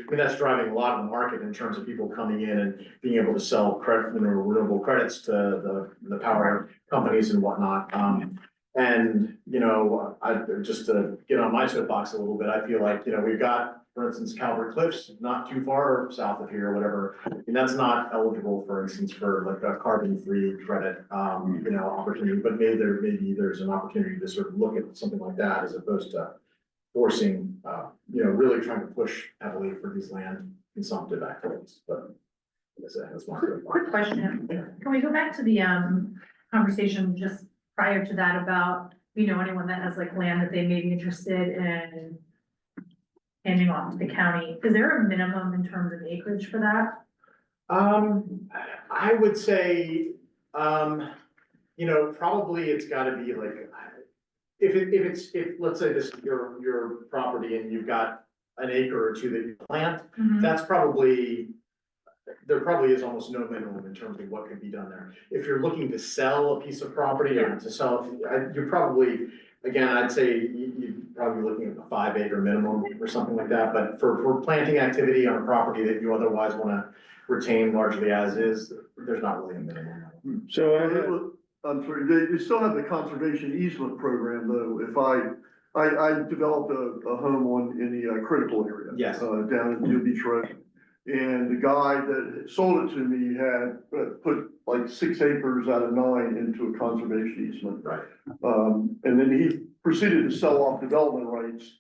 that's driving a lot of the market in terms of people coming in and being able to sell renewable credits to the power companies and whatnot. Just to get on my soapbox a little bit, I feel like, we've got, for instance, Calvert Cliffs, not too far south of here or whatever. And that's not eligible, for instance, for like a carbon-free credit, opportunity, but maybe there's an opportunity to sort of look at something like that as opposed to forcing, really trying to push heavily for these land consumptive activities, but. That's my Quick question, can we go back to the conversation just prior to that about, anyone that has like land that they may be interested in handing off to the county, is there a minimum in terms of acreage for that? I would say, probably it's gotta be like, if let's say this is your property and you've got an acre or two that you plant, that's probably, there probably is almost no minimum in terms of what could be done there. If you're looking to sell a piece of property or to sell, you're probably, again, I'd say you'd probably be looking at a 5 acre minimum or something like that. But for planting activity on a property that you otherwise want to retain largely as is, there's not really a minimum. So I'm sorry, you still have the conservation easement program though. If I developed a home in the critical area. Yes. Down in New Beach Road. And the guy that sold it to me had put like 6 acres out of 9 into a conservation easement. Right. And then he proceeded to sell off development rights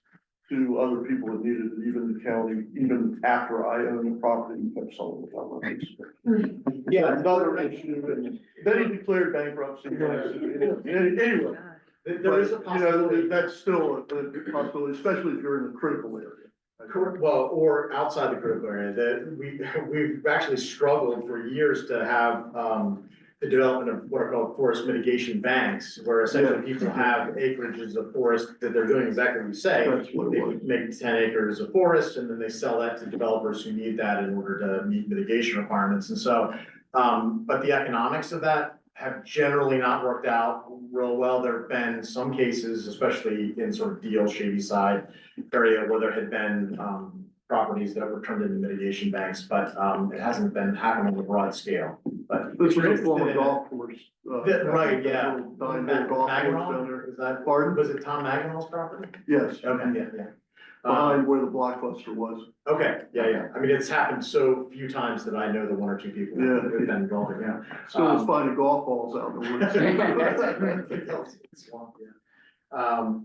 to other people that needed it, even the county, even after I owned the property, he kept selling the development. Yeah, another issue, and then he declared bankruptcy. Anyway. There is a possibility. That's still a possibility, especially if you're in a critical area. Correct, well, or outside the critical area, that we've actually struggled for years to have, the development of what are called forest mitigation banks, where essentially people have acreages of forest that they're doing exactly what you say. They make 10 acres of forest and then they sell that to developers who need that in order to meet mitigation requirements. And so, but the economics of that have generally not worked out real well. There have been some cases, especially in sort of DL Shady Side area where there had been, properties that were turned into mitigation banks, but, it hasn't been happening on a broad scale, but. This was if a you're former interested in it- golf course. Right, yeah. Nine-hole golf course down Maginot, there. is that, Pardon? was it Tom Maginot's property? Yes, Okay, yeah, yeah. behind where the Blockbuster was. Okay, yeah, yeah. I mean, it's happened so few times that I know the one or two people Yeah. who've been involved in it. Still was finding golf balls out in the woods.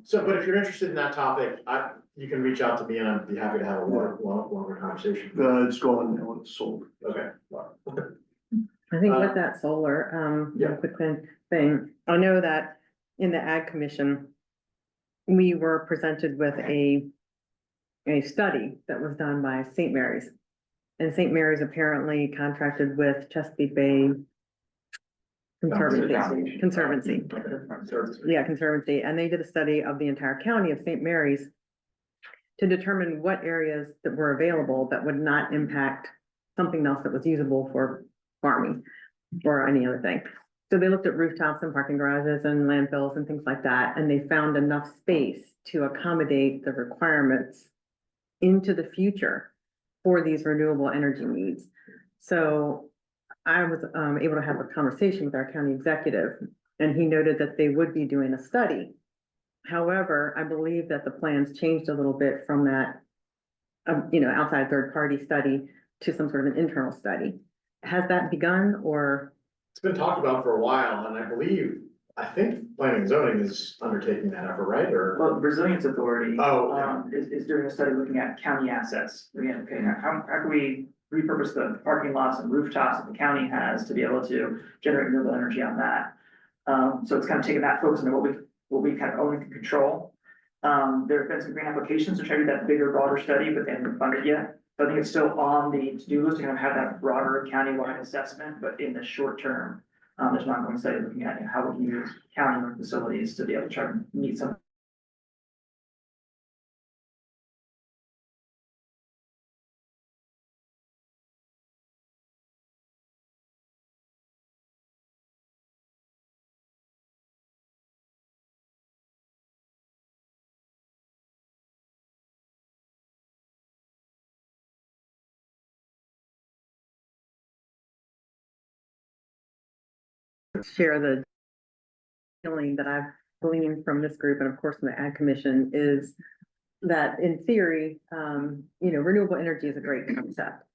So, but if you're interested in that topic, you can reach out to me and I'd be happy to have a longer conversation. It's gone now, it's sold. Okay. I think with that solar, yeah. quick thing, I know that in the Ag Commission, we were presented with a study that was done by St. Mary's. And St. Mary's apparently contracted with Chesapeake Bay Conservancy. Yeah, Conservancy, and they did a study of the entire county of St. Mary's to determine what areas that were available that would not impact something else that was usable for farming or any other thing. So they looked at rooftops and parking garages and landfills and things like that, and they found enough space to accommodate the requirements into the future for these renewable energy needs. So I was able to have a conversation with our county executive, and he noted that they would be doing a study. However, I believe that the plans changed a little bit from that, outside third-party study to some sort of an internal study. Has that begun, or? It's been talked about for a while, and I think planning and zoning is undertaking that effort, right, or? Well, the Resilience Authority. Oh, yeah. Is doing a study looking at county assets. Again, okay, now how can we repurpose the parking lots and rooftops that the county has to be able to generate renewable energy on that? So it's kind of taking that focus into what we kind of own and can control. There have been some grant applications to try to do that bigger, broader study, but they haven't been funded yet. So I think it's still on the to-do list to kind of have that broader countywide assessment, but in the short term, there's an ongoing study looking at how we can use county facilities to be able to try to meet some. Share the feeling that I've gleaned from this group, and of course from the Ag Commission, is that in theory, renewable energy is a great concept.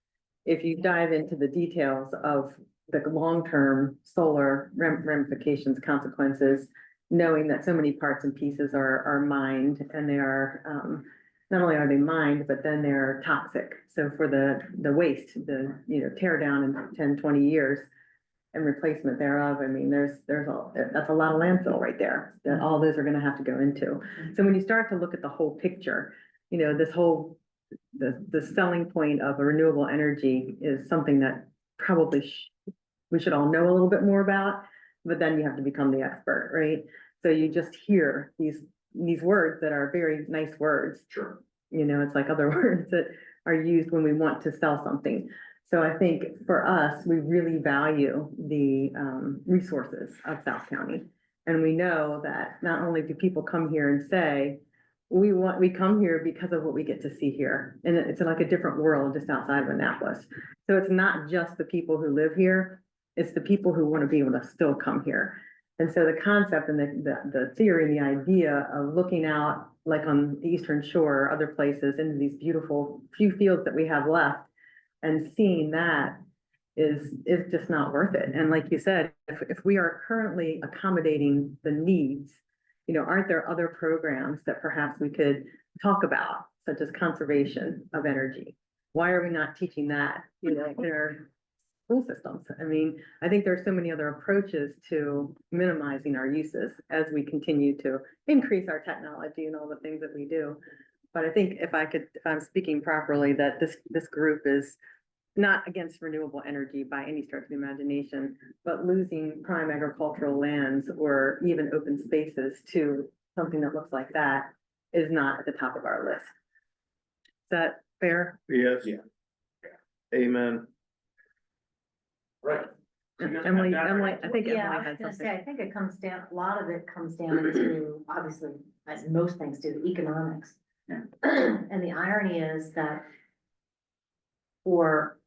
If you dive into the details of the long-term solar ramifications, consequences, knowing that so many parts and pieces are mined, and they are, not only are they mined, but then they're toxic. So for the waste, tear down in 10, 20 years, and replacement thereof, I mean, that's a lot of landfill right there, that all those are gonna have to go into. So when you start to look at the whole picture, this whole, the selling point of a renewable energy is something that probably we should all know a little bit more about, but then you have to become the expert, right? So you just hear these words that are very nice words. Sure. It's like other words that are used when we want to sell something. So I think for us, we really value the resources of South County. And we know that not only do people come here and say, we come here because of what we get to see here. And it's like a different world just outside of Annapolis. So it's not just the people who live here, it's the people who want to be able to still come here. And so the concept and the theory and the idea of looking out, like on the Eastern Shore or other places, into these beautiful few fields that we have left, and seeing that is just not worth it. And like you said, if we are currently accommodating the needs, aren't there other programs that perhaps we could talk about, such as conservation of energy? Why are we not teaching that, in our school systems? I mean, I think there are so many other approaches to minimizing our uses as we continue to increase our technology and all the things that we do. But I think if I'm speaking properly, that this group is not against renewable energy by any stretch of the imagination, but losing prime agricultural lands or even open spaces to something that looks like that is not at the top of our list. Is that fair? Yes. Yeah. Amen. Right. Emily, I think Yeah, Emily I was had gonna say, something. I think it comes down, a lot of it comes down to, obviously, as most things do, economics. Yeah. And the irony is that for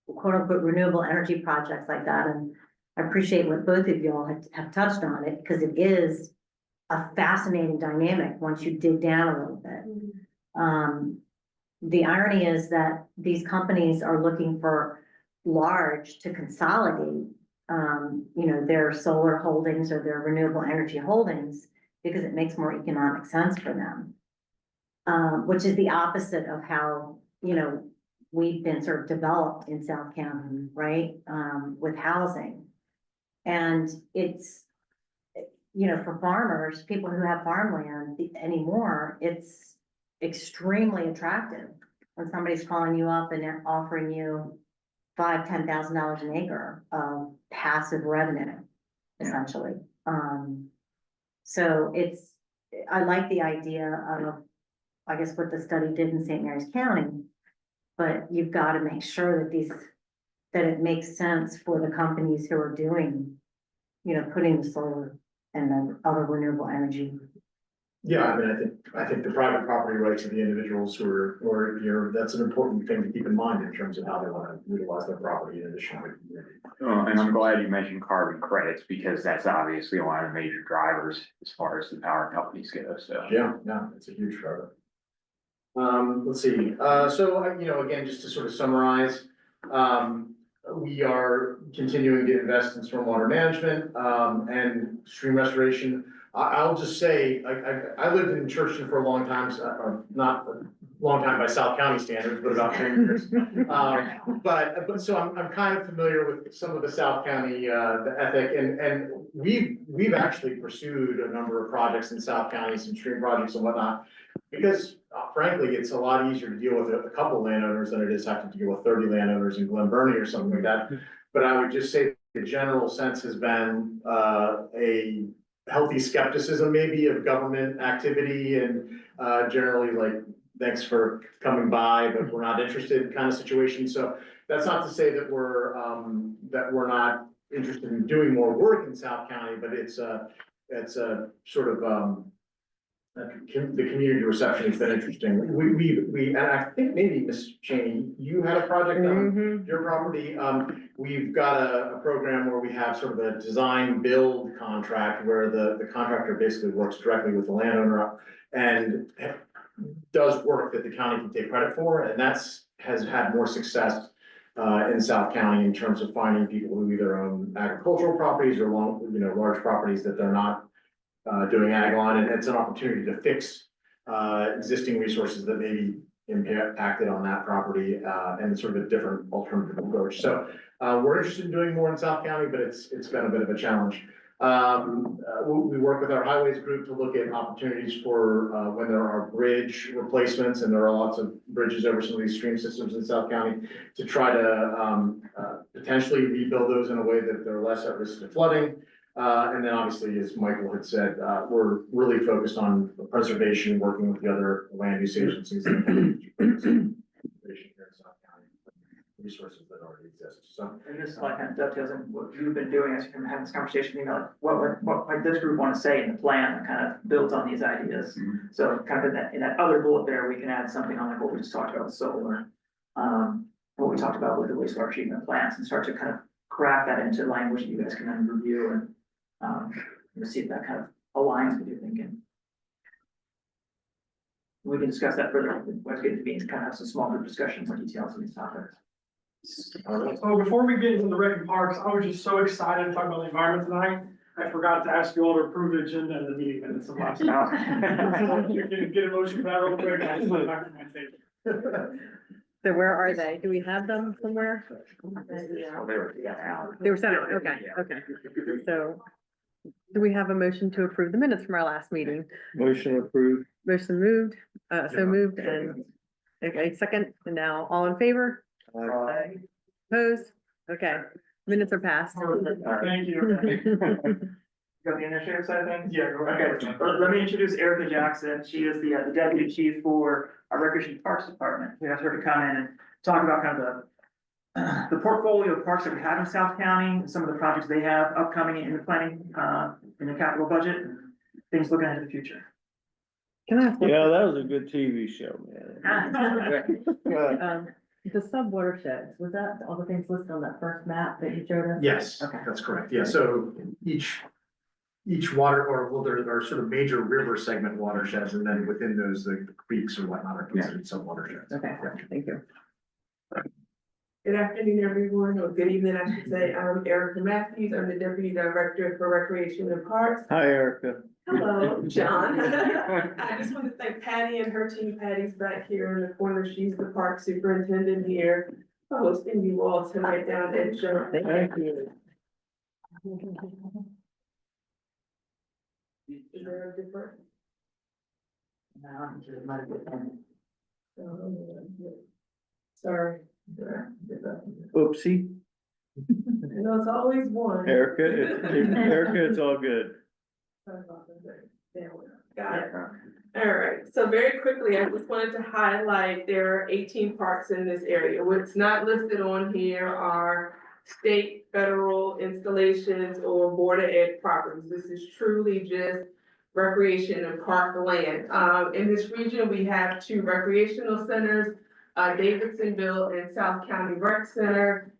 quote unquote renewable energy projects like that, and I appreciate what both of y'all have touched on it, because it is a fascinating dynamic once you dig down a little bit. The irony is that these companies are looking for large to consolidate, their solar holdings or their renewable energy holdings, because it makes more economic sense for them. Which is the opposite of how, we've been sort of developed in South County, right, with housing. And it's, for farmers, people who have farmland anymore, it's extremely attractive when somebody's calling you up and they're offering you $5,000-10,000 an acre of passive revenue, essentially. So I like the idea of, I guess, what the study did in St. Mary's County, but you've got to make sure that it makes sense for the companies who are doing, putting the solar and the other renewable energy. Yeah, I mean, I think the private property rights of the individuals who are here, that's an important thing to keep in mind in terms of how they want to utilize their property in addition to the community. And I'm glad you mentioned carbon credits, because that's obviously one of the major drivers as far as the power companies go, so. Yeah, it's a huge driver. Let's see, so, again, just to sort of summarize, we are continuing to invest in stormwater management, and stream restoration. I'll just say, I lived in Churchton for a long time, or not a long time by South County standards, but about 10 years. But so I'm kind of familiar with some of the South County, the ethic, and we've actually pursued a number of projects in South County, some stream projects and whatnot, because frankly, it's a lot easier to deal with a couple landowners than it is having to deal with 30 landowners in Glen Burnie or something like that. But I would just say the general sense has been a healthy skepticism maybe of government activity and generally like, thanks for coming by, but we're not interested kind of situation. So that's not to say that we're not interested in doing more work in South County, but it's a sort of the community reception has been interesting. We and I think maybe Ms. Cheney, you had a project on your property. We've got a program where we have sort of a design build contract where the contractor basically works directly with the landowner and does work that the county can take credit for, and has had more success in South County in terms of finding people who either own agricultural properties or large properties that they're not doing ag on, and it's an opportunity to fix existing resources that may be impacted on that property, and sort of a different alternative approach. So we're interested in doing more in South County, but it's been a bit of a challenge. We work with our highways group to look at opportunities for when there are bridge replacements, and there are lots of bridges over some of these stream systems in South County, to try to potentially rebuild those in a way that they're less at risk of flooding. And then obviously, as Michael had said, we're really focused on preservation, working with the other land use agencies. Resources that already exist, so. And this like kind of dovetails in what you've been doing as you've been having this conversation, like what might this group want to say in the plan that kind of builds on these ideas. So kind of in that other bullet there, we can add something on like what we just talked about with solar. What we talked about with the wastewater treatment plants, and start to kind of craft that into language that you guys can then review and see if that kind of aligns with your thinking. We can discuss that further when we get to meetings, kind of have some small group discussions on details on these topics. So before we get into the rec and parks, I was just so excited to talk about the environment tonight. I forgot to ask you all to approve the agenda and the meeting minutes of last night. Get a motion for that real quick. I'll just back to my table. So where are they? Do we have them somewhere? They were sent out, okay. So, do we have a motion to approve the minutes from our last meeting? Motion approved. Motion moved, so moved, and, okay, second, and now all in favor? Opposed? Okay, minutes are passed. Thank you. Go the initiative side of things? Yeah, go ahead. Okay, let me introduce Erica Jackson. She is the deputy chief for our Recreation Parks Department. We asked her to come in and talk about kind of the portfolio of parks that we have in South County, some of the projects they have upcoming in the planning, in the capital budget, things looking ahead to the future. Can I ask? one- Yeah, that was a good TV show, man. The sub watersheds, was that all the things listed on that first map that you showed us? Yes, Okay. that's correct. Yeah, so each water, or well, there are sort of major river segment watersheds, and then within those, the creeks or whatnot are considered sub watersheds. Okay, thank you. Good afternoon, everyone, or good evening, I should say. I'm Erica Matthews. I'm the Deputy Director for Recreation and Parks. Hi, Erica. Hello, John. I just want to thank Patty and her team. Patty's back here in the corner. She's the park superintendent here, hosting you all tonight down at John. Thank you. Is there a different? Sorry. Oopsie. You know, it's always one. Erica, Erica, it's all good. Sorry about that. There we go. Got it. All right, so very quickly, I just wanted to highlight, there are 18 parks in this area. What's not listed on here are state, federal installations or Board of Ed properties. This is truly just recreation and park land. In this region, we have 2 recreational centers, Davidsonville and South County Rec Center.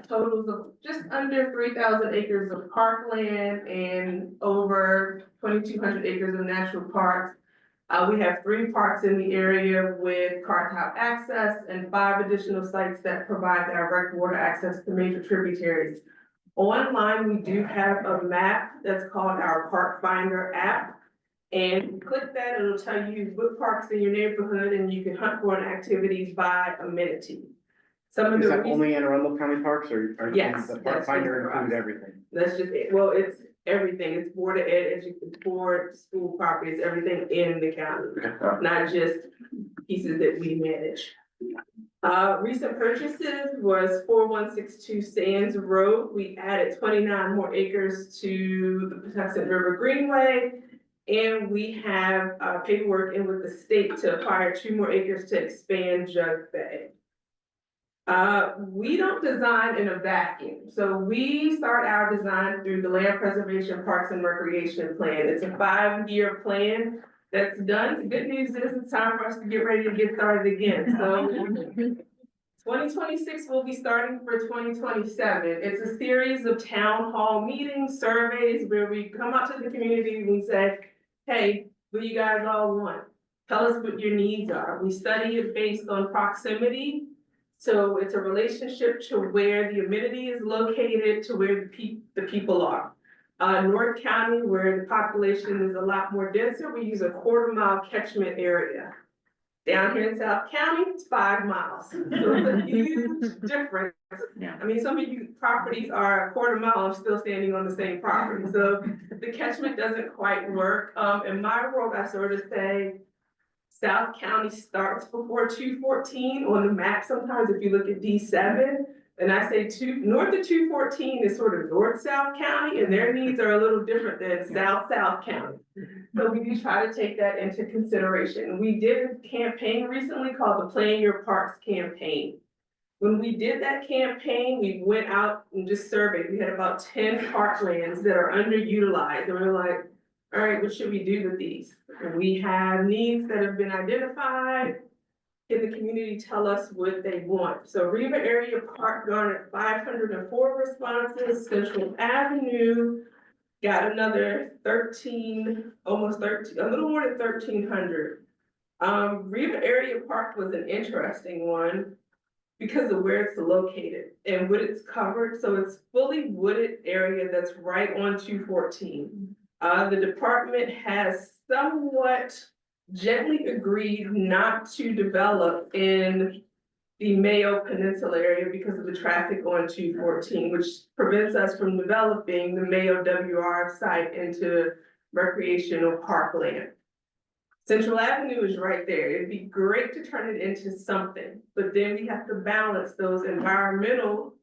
Totals of just under 3,000 acres of parkland and over 2,200 acres of natural parks. We have 3 parks in the area with car top access and 5 additional sites that provide direct water access to major tributaries. Online, we do have a map that's called our Park Finder app. And if you click that, it'll tell you what parks in your neighborhood, and you can hunt for activities by amenity. Some of Is the that only in Arundel County parks or? Yes, The that's park just finder for us. include everything? That's just it. Well, it's everything. It's Board of Ed, board, school properties, everything in the county, not just pieces that we manage. Recent purchases was 4162 Sands Road. We added 29 more acres to the Patuxent River Greenway. And we have paperwork in with the state to acquire 2 more acres to expand Jug Bay. We don't design in a vacuum. So we start our design through the Land Preservation Parks and Recreation Plan. It's a 5-year plan that's done. The good news is it's time for us to get ready to get started again. So 2026 will be starting for 2027. It's a series of town hall meetings, surveys, where we come out to the community and we say, hey, what do you guys all want? Tell us what your needs are. We study it based on proximity. So it's a relationship to where the amenity is located to where the people are. North County, where the population is a lot more denser, we use a 1/4-mile catchment area. Down here in South County, it's 5 miles. So it's a huge difference. Yeah. I mean, some of you properties are 1/4 mile, I'm still standing on the same property. So the catchment doesn't quite work. In my world, I sort of say, South County starts before 214 on the map. Sometimes if you look at D7, and I say north of 214 is sort of North-South County, and their needs are a little different than South-South County. So we do try to take that into consideration. We did a campaign recently called the Plan Your Parks campaign. When we did that campaign, we went out and just surveyed. We had about 10 parklands that are underutilized. And we're like, all right, what should we do with these? And we have needs that have been identified. Can the community tell us what they want? So Riva Area Park garnered 504 responses. Central Avenue got another 13, almost 13, a little more than 1,300. Riva Area Park was an interesting one because of where it's located and what it's covered. So it's fully wooded area that's right on 214. The department has somewhat gently agreed not to develop in the Mayo Peninsula area because of the traffic on 214, which prevents us from developing the Mayo WR site into recreational parkland. Central Avenue is right there. It'd be great to turn it into something, but then we have to balance those environmental,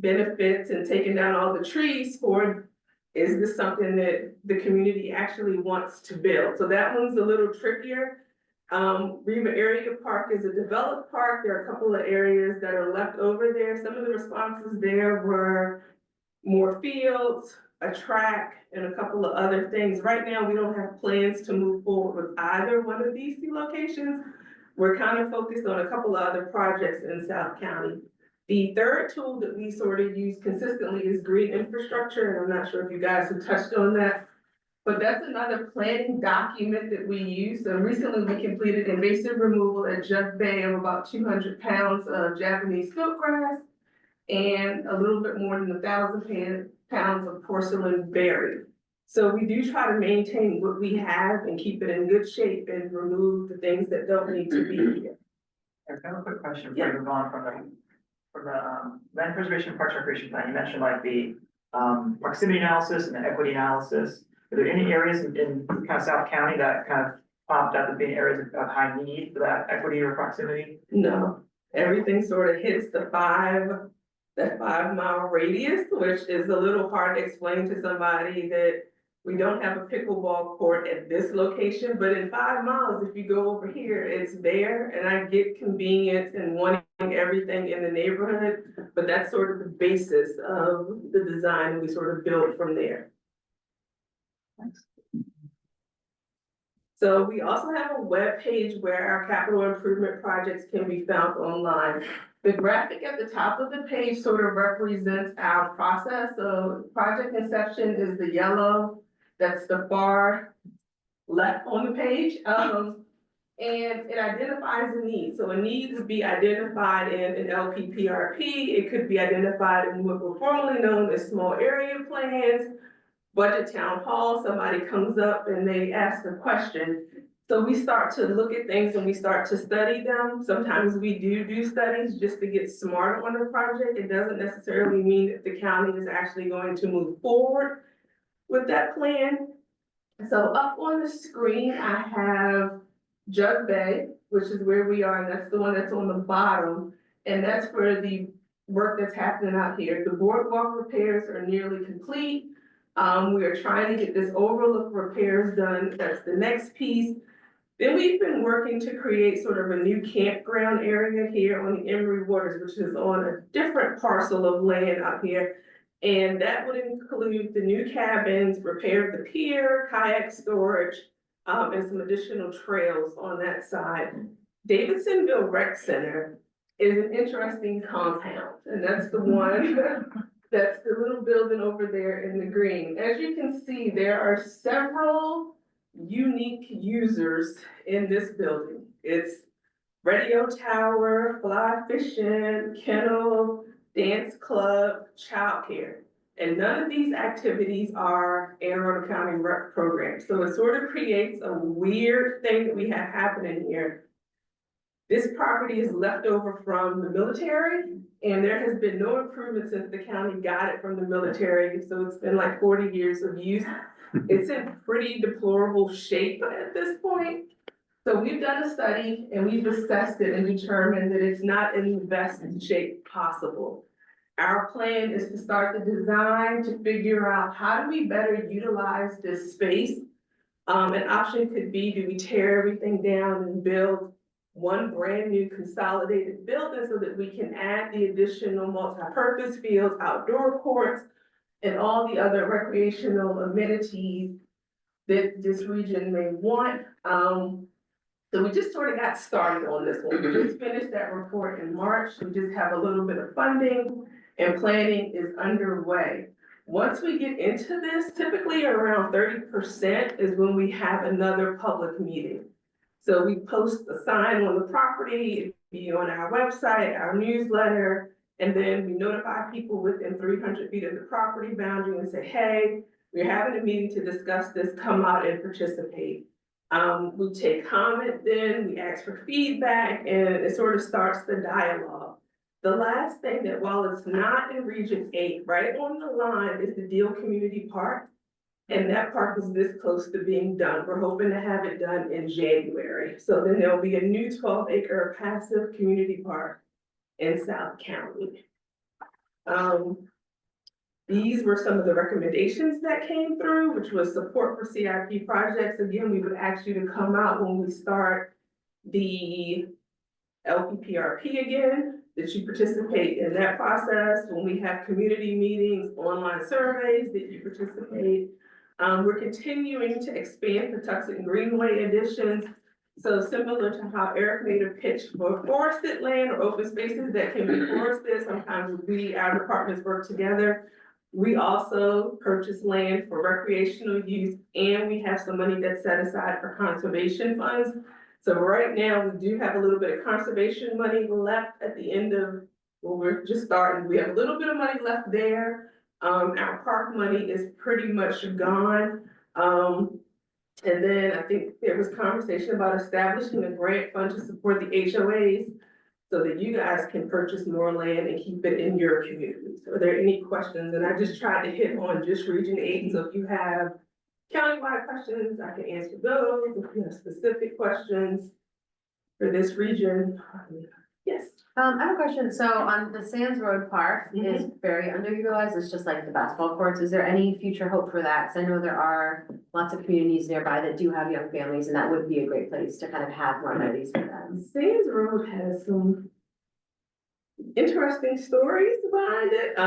benefits and taking down all the trees for, is this something that the community actually wants to build? So that one's a little trickier. Riva Area Park is a developed park. There are a couple of areas that are left over there. Some of the responses there were more fields, a track, and a couple of other things. Right now, we don't have plans to move forward with either one of these two locations. We're kind of focused on a couple of other projects in South County. The third tool that we sort of use consistently is green infrastructure, and I'm not sure if you guys have touched on that. But that's another planning document that we use. So recently we completed invasive removal at Jeff Bay of about 200 pounds of Japanese silkgrass and a little bit more than 1,000 pounds of porcelain berry. So we do try to maintain what we have and keep it in good shape and remove the things that don't need to be here. I have a quick question before we move on from the land preservation parks recreation plan. You mentioned like the proximity analysis and the equity analysis. Are there any areas in kind of South County that kind of popped up as being areas of high need for that equity or proximity? No, everything sort of hits that 5 mile radius, which is a little hard to explain to somebody that we don't have a pickleball court at this location, but in 5 miles, if you go over here, it's there. And I get convenience and wanting everything in the neighborhood, but that's sort of the basis of the design, and we sort of build from there. Thanks. So we also have a web page where our capital improvement projects can be found online. The graphic at the top of the page sort of represents our process. So project inception is the yellow, that's the far left on the page. And it identifies a need. So a need would be identified in an LPPRP. It could be identified in what were formerly known as small area plans. Budget town hall, somebody comes up and they ask a question. So we start to look at things and we start to study them. Sometimes we do studies just to get smarter on the project. It doesn't necessarily mean that the county is actually going to move forward with that plan. So up on the screen, I have Jug Bay, which is where we are, and that's the one that's on the bottom. And that's for the work that's happening out here. The boardwalk repairs are nearly complete. We are trying to get this overlook repairs done. That's the next piece. Then we've been working to create sort of a new campground area here on the Emery Waters, which is on a different parcel of land out here. And that would include the new cabins, repair the pier, kayak storage, and some additional trails on that side. Davidsonville Rec Center is an interesting compound, and that's the one that's the little building over there in the green. As you can see, there are several unique users in this building. It's radio tower, fly fishing, kennel, dance club, childcare. And none of these activities are Anne Arundel County Rec programs. So it sort of creates a weird thing that we have happening here. This property is left over from the military, and there has been no improvement since the county got it from the military. So it's been like 40 years of use. It's in pretty deplorable shape at this point. So we've done a study and we've assessed it and determined that it's not in the best shape possible. Our plan is to start the design to figure out how do we better utilize this space. An option could be, do we tear everything down and build one brand new consolidated building so that we can add the additional multi-purpose fields, outdoor courts, and all the other recreational amenities that this region may want. So we just sort of got started on this one. We just finished that report in March. We just have a little bit of funding and planning is underway. Once we get into this, typically around 30% is when we have another public meeting. So we post a sign on the property, it'd be on our website, our newsletter, and then we notify people within 300 feet of the property boundary and say, hey, we're having a meeting to discuss this, come out and participate. We take comment then, we ask for feedback, and it sort of starts the dialogue. The last thing that while it's not in Region 8, right on the line is the Deal Community Park. And that park is this close to being done. We're hoping to have it done in January. So then there'll be a new 12-acre passive community park in South County. These were some of the recommendations that came through, which was support for CIP projects. Again, we would ask you to come out when we start the LPPRP again, that you participate in that process. When we have community meetings, online surveys, that you participate. We're continuing to expand Patuxent Greenway additions. So similar to how Eric made a pitch for forested land or open spaces that can be forested, sometimes our departments work together. We also purchase land for recreational use, and we have some money that's set aside for conservation funds. So right now, we do have a little bit of conservation money left at the end of, well, we're just starting, we have a little bit of money left there. Our park money is pretty much gone. And then I think there was conversation about establishing a grant fund to support the HOAs so that you guys can purchase more land and keep it in your communities. Are there any questions? And I just tried to hit on just Region 8, so if you have countywide questions, I can answer those. If you have specific questions for this region, yes. I have a question. So on the Sands Road Park is very underutilized. It's just like the basketball courts. Is there any future hope for that? Cause I know there are lots of communities nearby that do have young families, and that would be a great place to kind of have more amenities for them. Sands Road has some interesting stories behind it.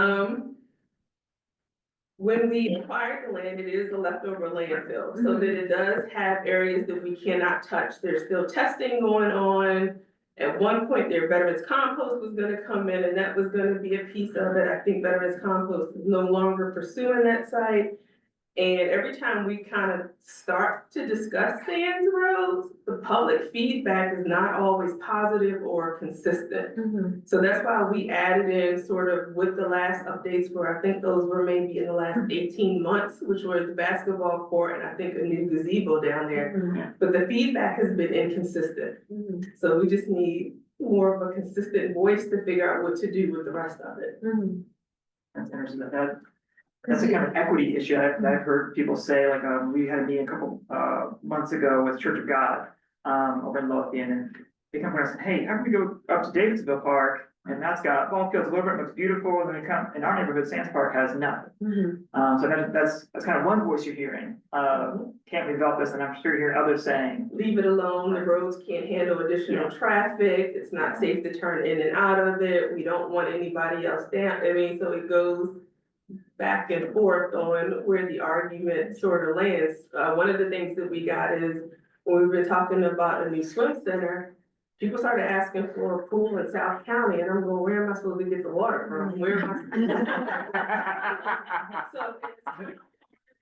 When we acquired the land, it is a leftover landfill, so that it does have areas that we cannot touch. There's still testing going on. At one point, their Veterans Compost was gonna come in, and that was gonna be a piece of it. I think Veterans Compost is no longer pursuing that site. And every time we kind of start to discuss Sands Roads, the public feedback is not always positive or consistent. So that's why we added in sort of with the last updates, where I think those were maybe in the last 18 months, which were the basketball court and I think a new gazebo down there. But the feedback has been inconsistent. So we just need more of a consistent voice to figure out what to do with the rest of it. That's interesting. That's a kind of equity issue I've heard people say, like, we had a meeting a couple, months ago with Church of God, over in Lothian, and they come around and say, hey, how can we go up to Davidsville Park? And that's got ball fields over it, looks beautiful, and then we come, in our neighborhood, Sands Park has nothing. So that's kind of one voice you're hearing, can't we develop this, and I'm sure you're hearing others saying, leave it alone, the roads can't handle additional traffic, it's not safe to turn in and out of it, we don't want anybody else down, I mean, so it goes back and forth on where the argument sort of lands. One of the things that we got is, when we've been talking about a new swim center, people started asking for a pool in South County, and I'm going, where am I supposed to get the water from? Where am I?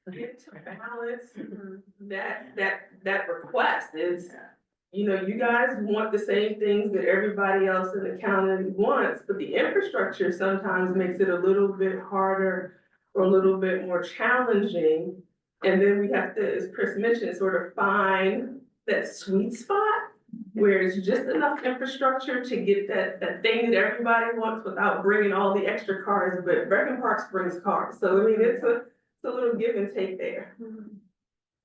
So it's to balance that request is, you know, you guys want the same things that everybody else in the county wants, but the infrastructure sometimes makes it a little bit harder or a little bit more challenging. And then we have to, as Chris mentioned, sort of find that sweet spot where it's just enough infrastructure to get that thing that everybody wants without bringing all the extra cars, but Brecken Parks brings cars. So I mean, it's a little give and take there.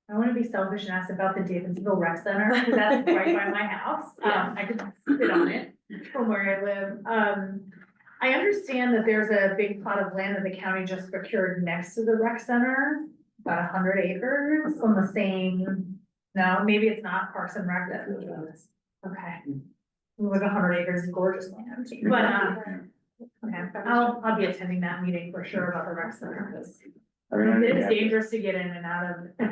I want to be selfish and ask about the Davidsville Rec Center, because that's right by my house. I could sit on it from where I live. I understand that there's a big plot of land that the county just procured next to the rec center, about 100 acres on the same, no, maybe it's not Parks and Rec. Okay. Like 100 acres is gorgeous land, but, okay, I'll be attending that meeting for sure about the rec center, because it's dangerous to get in and out of. A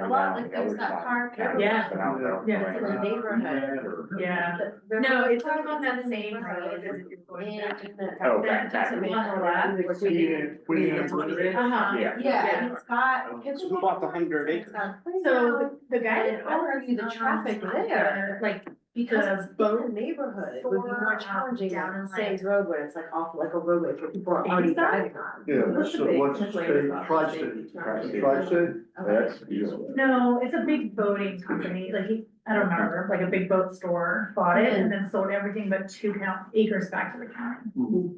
lot like there's that park. Yeah. Yeah. In the neighborhood. Yeah. No, it's not on that same road as if you're going back. Oh, back. Yeah, and it's got. Who bought the 100 acres? So the guy that I'd argue the traffic there, like, because because it's in the neighborhood, it would be more challenging down down in, Sands Road where it's like off like a roadway for people are already driving on. Yeah, What's the so big what's it complaint say, about Tri-State, safety? Tri-State? That's beautiful. no, it's a big boating company, like, I don't remember, like a big boat store bought it and then sold everything but 2 acres back to the county.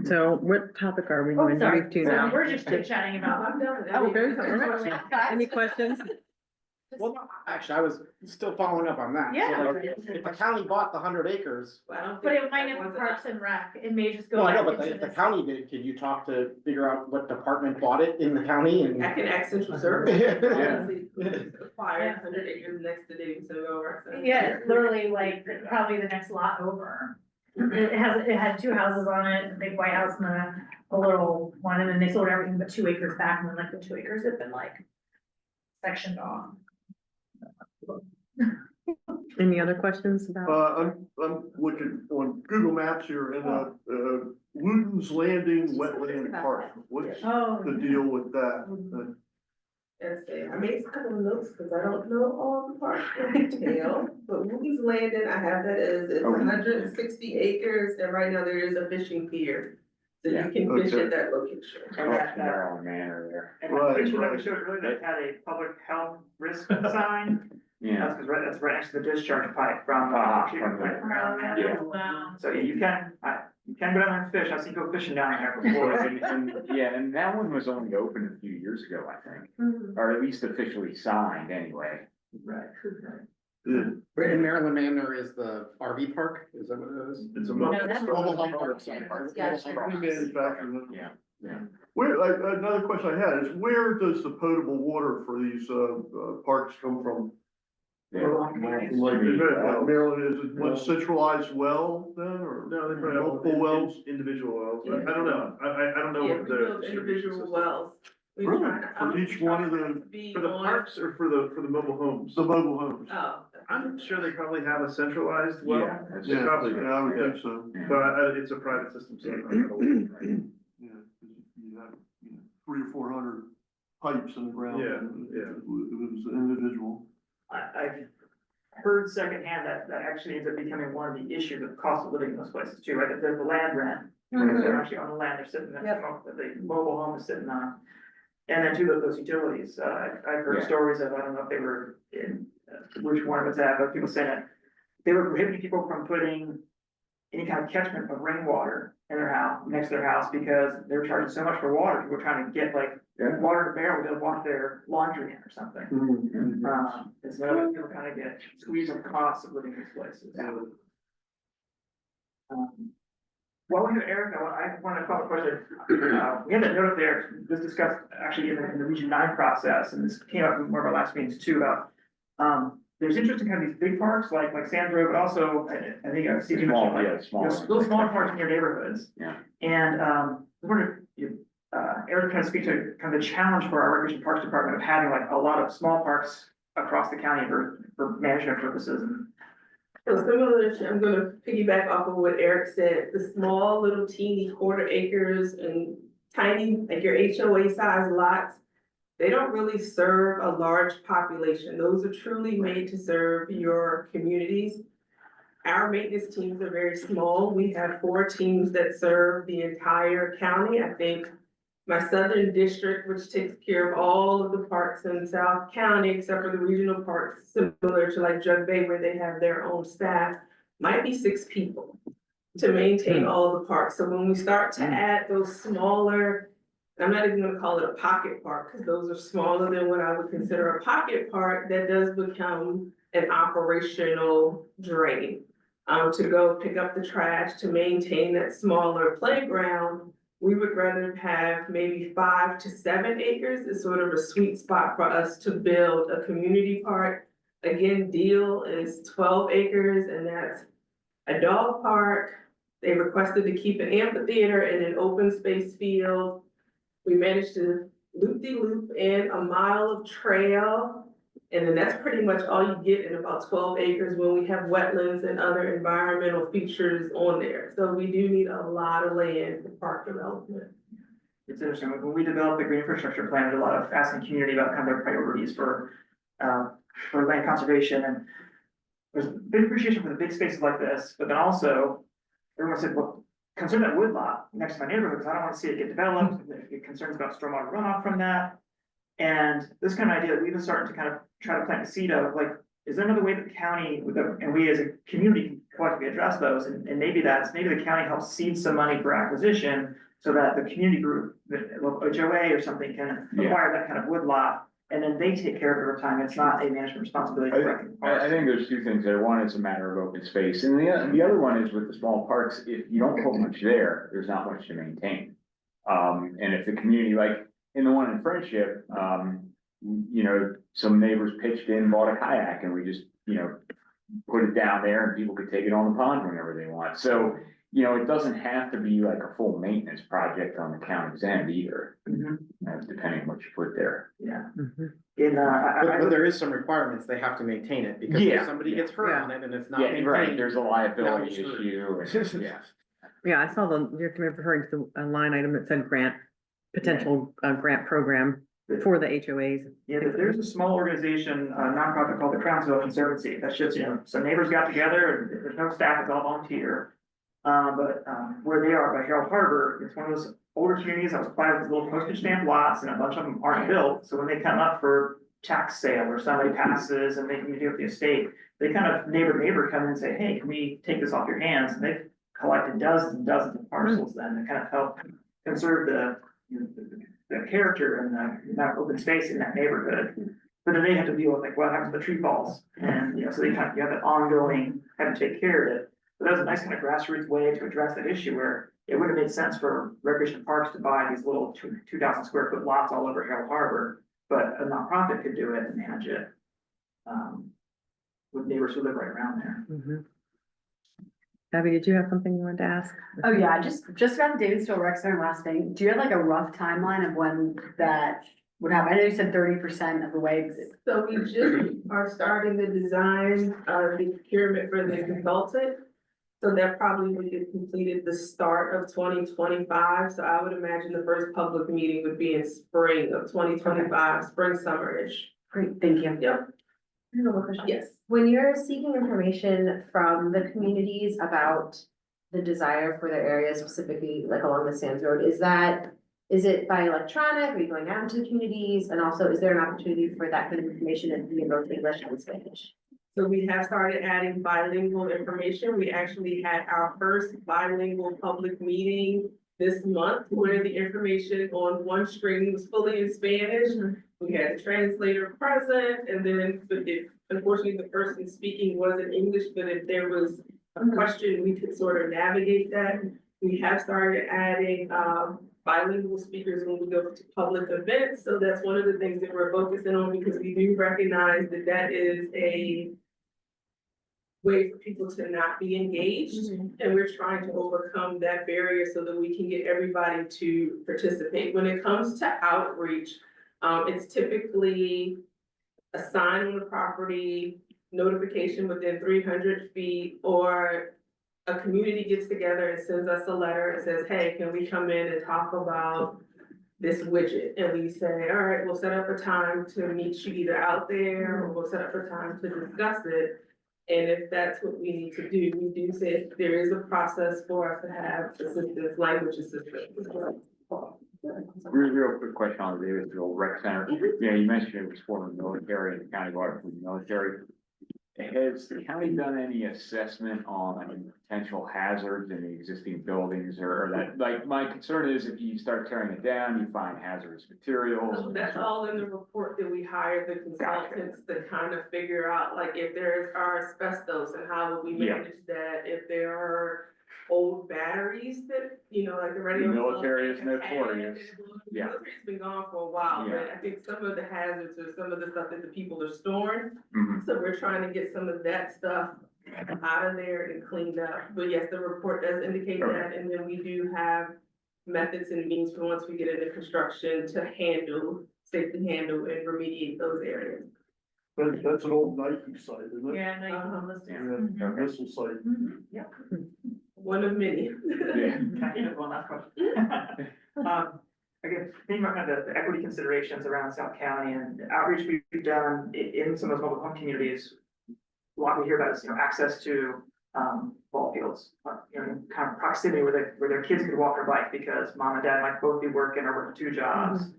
So what topic are we Oh, going to sorry, move to so now? we're just chit chatting about. Oh, very good. Any questions? Well, no, actually, I was still following up on that. So, Yeah. like, if the county bought the 100 acres, Well, I don't But think it might that not was be enough. Parks and Rec, it may just go. well, I know, back but into if the this. county did, can you talk to figure out what department bought it in the county and? I can ask Central Service. Yeah. Honestly, acquire 100 acres next to Davidsonville or something. Yeah, it's literally like probably the next lot over. It had 2 houses on it, a big white house and a little one, and then they sold everything but 2 acres back, and then like the 2 acres had been like sectioned off. Any other questions about? I'm looking on Google Maps here in Luton's Landing Wetland Park. What's Oh. the deal with that? I made a couple of notes because I don't know all the parts in detail, but Woody's Landing, I have that as, it's Okay. 160 acres, and right now there is a fishing pier. So you Yeah. can fish Okay. at that location. And that, Maryland Manor there. and that Right, picture that we right. showed earlier that had a public health risk sign, Yeah. that's right next to the discharge pipe from. From the- Yeah. Wow. So yeah, you can go down there and fish, I've seen people fishing down there before. And that one was only open a few years ago, I think, or at least officially signed anyway. Right. Right, in Maryland Manor is the RV park, is that what it is? It's a. No, that's- Mobile home park. Yeah. Manufacturing. Yeah, yeah. Where, another question I had is where does the potable water for these, parks come from? Like Maryland, is it one centralized well then, or? No, they probably have multiple wells? individual wells, I don't know, I don't know Yeah, what we the built distribution individual system. wells. We Really? try to- For each one of the- Be For the on- parks or for the mobile homes? The mobile homes? Oh. I'm sure they probably have a centralized well. Yeah, that's- They probably do, Yeah, I would yeah. think so. But it's a private system, so I don't know. Yeah, 'cause you have, 300 or 400 pipes in the ground. Yeah, yeah. If it was an individual. I've heard secondhand that actually ends up becoming one of the issues of cost of living in those places too, right? That there's the land rent. Where they're actually on the land, they're sitting, Yep. the mobile home is sitting on. And then too, those utilities, I've heard Yeah. stories of, I don't know if they were in, which one it was at, but people saying that they were prohibiting people from putting any kind of catchment of rainwater in their house, next to their house, because they were charging so much for water, people were trying to get like Yeah. water to bear, where they'll wash their laundry in or something. And so people kind of get squeezed on the costs of living in these places. While we have Eric, I want to call a question. We had that note up there, this discussed actually in the Region 9 process, and this came up in one of our last meetings too, about, there's interest in kind of these big parks like Sands Road, but also, I think I've seen. Small, like, yeah, small. little smaller parks in your neighborhoods. Yeah. And, I wonder if, Eric kind of speak to kind of the challenge for our Recreation Parks Department of having like a lot of small parks across the county for management purposes and. So similar, I'm gonna piggyback off of what Eric said, the small little teeny quarter acres and tiny, like your HOA size lots. They don't really serve a large population. Those are truly made to serve your communities. Our maintenance teams are very small. We have 4 teams that serve the entire county. I think my southern district, which takes care of all of the parks in South County, except for the regional parks, similar to like Jug Bay, where they have their own staff, might be 6 people to maintain all of the parks. So when we start to add those smaller, I'm not even gonna call it a pocket park, because those are smaller than what I would consider a pocket park, that does become an operational drain. To go pick up the trash, to maintain that smaller playground, we would rather have maybe 5 to 7 acres is sort of a sweet spot for us to build a community park. Again, Deal is 12 acres, and that's a dog park. They requested to keep an amphitheater and an open space field. We managed to loop-de-loop in a mile of trail. And then that's pretty much all you get in about 12 acres when we have wetlands and other environmental features on there. So we do need a lot of land for park development. It's interesting, when we developed the green infrastructure plan, there's a lot of asking community about kind of their priorities for land conservation, and there's big appreciation for the big spaces like this, but then also, everyone said, well, consider that woodlot next to my neighborhood, because I don't want to see it get developed, there's concerns about stormwater runoff from that. And this kind of idea, we've been starting to kind of try to plant the seed of, like, is there another way that the county, and we as a community can collectively address those, and maybe the county helps seed some money for acquisition, so that the community group, the local HOA or something can acquire that kind of woodlot and then they take care of it over time. It's not a management responsibility. for I think there's two things there. One is a matter of open space, and the other one is with the small parks, if you don't put much there, there's not much to maintain. And if the community, like in the one in Friendship, you know, some neighbors pitched in, bought a kayak, and we just, you know, put it down there and people could take it on the pond whenever they want. So, you know, it doesn't have to be like a full maintenance project on the county's end either, depending on what you put there. Yeah. Mhm. In, But there is some requirements, they have to maintain it, because if Yeah. somebody gets hurt Yeah. on it and it's not Yeah, right, maintained. there's a liability Now we're issue. and- Yeah. Yeah, I saw you're referring to a line item that said grant, potential grant program for the HOAs. Yeah, there's a small organization, nonprofit called the Crownsville Conservancy. That's just, you know, some neighbors got together and there's no staff, it's all volunteer. Where they are by Harold Harbor, it's one of those older communities that was planted with little postage stamp lots and a bunch of them aren't built. So when they come up for tax sale or somebody passes and they can do with the estate, they kind of neighbor to neighbor come in and say, hey, can we take this off your hands? And they've collected dozens and dozens of parcels then to kind of help conserve the, you know, the character and that open space in that neighborhood. But then they have to deal with like what happens if the tree falls, and you know, so they kind of, you have that ongoing, have to take care of it. But that was a nice kind of grassroots way to address that issue where it would have made sense for recreation parks to buy these little 2,000 square foot lots all over Harold Harbor, but a nonprofit could do it and manage it. With neighbors who live right around there. Mhm. Abby, did you have something you wanted to ask? Oh, yeah, just about the Davidsville Rec Center last thing. Do you have like a rough timeline of when that would happen? I know you said 30% of the way. So we just are starting the design, the procurement for the consultant. So that probably would get completed the start of 2025. So I would imagine the first public meeting would be in spring of 2025, spring, summer-ish. Great, thank you. Yep. I have a question. Yes. When you're seeking information from the communities about the desire for their area specifically, like along the Sands Road, is it by electronic? Are you going out into the communities? And also, is there an opportunity for that kind of information in both English and Spanish? So we have started adding bilingual information. We actually had our first bilingual public meeting this month where the information on one screen was fully in Spanish. We had a translator present, and then unfortunately the person speaking was in English, but if there was a question, we could sort of navigate that. We have started adding bilingual speakers when we go to public events. So that's one of the things that we're focusing on, because we do recognize that that is a way for people to not be engaged. And we're trying to overcome that barrier so that we can get everybody to participate. When it comes to outreach, it's typically a sign on the property, notification within 300 feet, or a community gets together and sends us a letter and says, hey, can we come in and talk about this widget? And we say, all right, we'll set up a time to meet you either out there, or we'll set up a time to discuss it. And if that's what we need to do, we do say there is a process for us to have assistance, language assistance as well. Real quick question on the Davidsville Rec Center. Yeah, you mentioned it was former military and the county water for the military. Has the county done any assessment on potential hazards in the existing buildings, or that, like, my concern is if you start tearing it down, you find hazardous materials. So that's all in the report that we hired the consultants to kind of figure out, like, if there are asbestos and how would we manage that, if there are old batteries that, you know, like the radio. The military is notorious. The Yeah. military's been gone for a while, but I think some of the hazards are some of the stuff that the people are storing. So we're trying to get some of that stuff out of there and cleaned up. But yes, the report does indicate that, and then we do have methods and means for once we get into construction to safely handle and remediate those areas. That's an old Nike site, isn't it? Yeah, no, you can list it. Yeah, missile site. Yep. One of many. Can I add one last question? Again, thinking about kind of the equity considerations around South County and the outreach we've done in some of those mobile home communities. A lot we hear about is, you know, access to ball fields, you know, kind of proximity where their kids could walk or bike because mom and dad might both be working or working 2 jobs.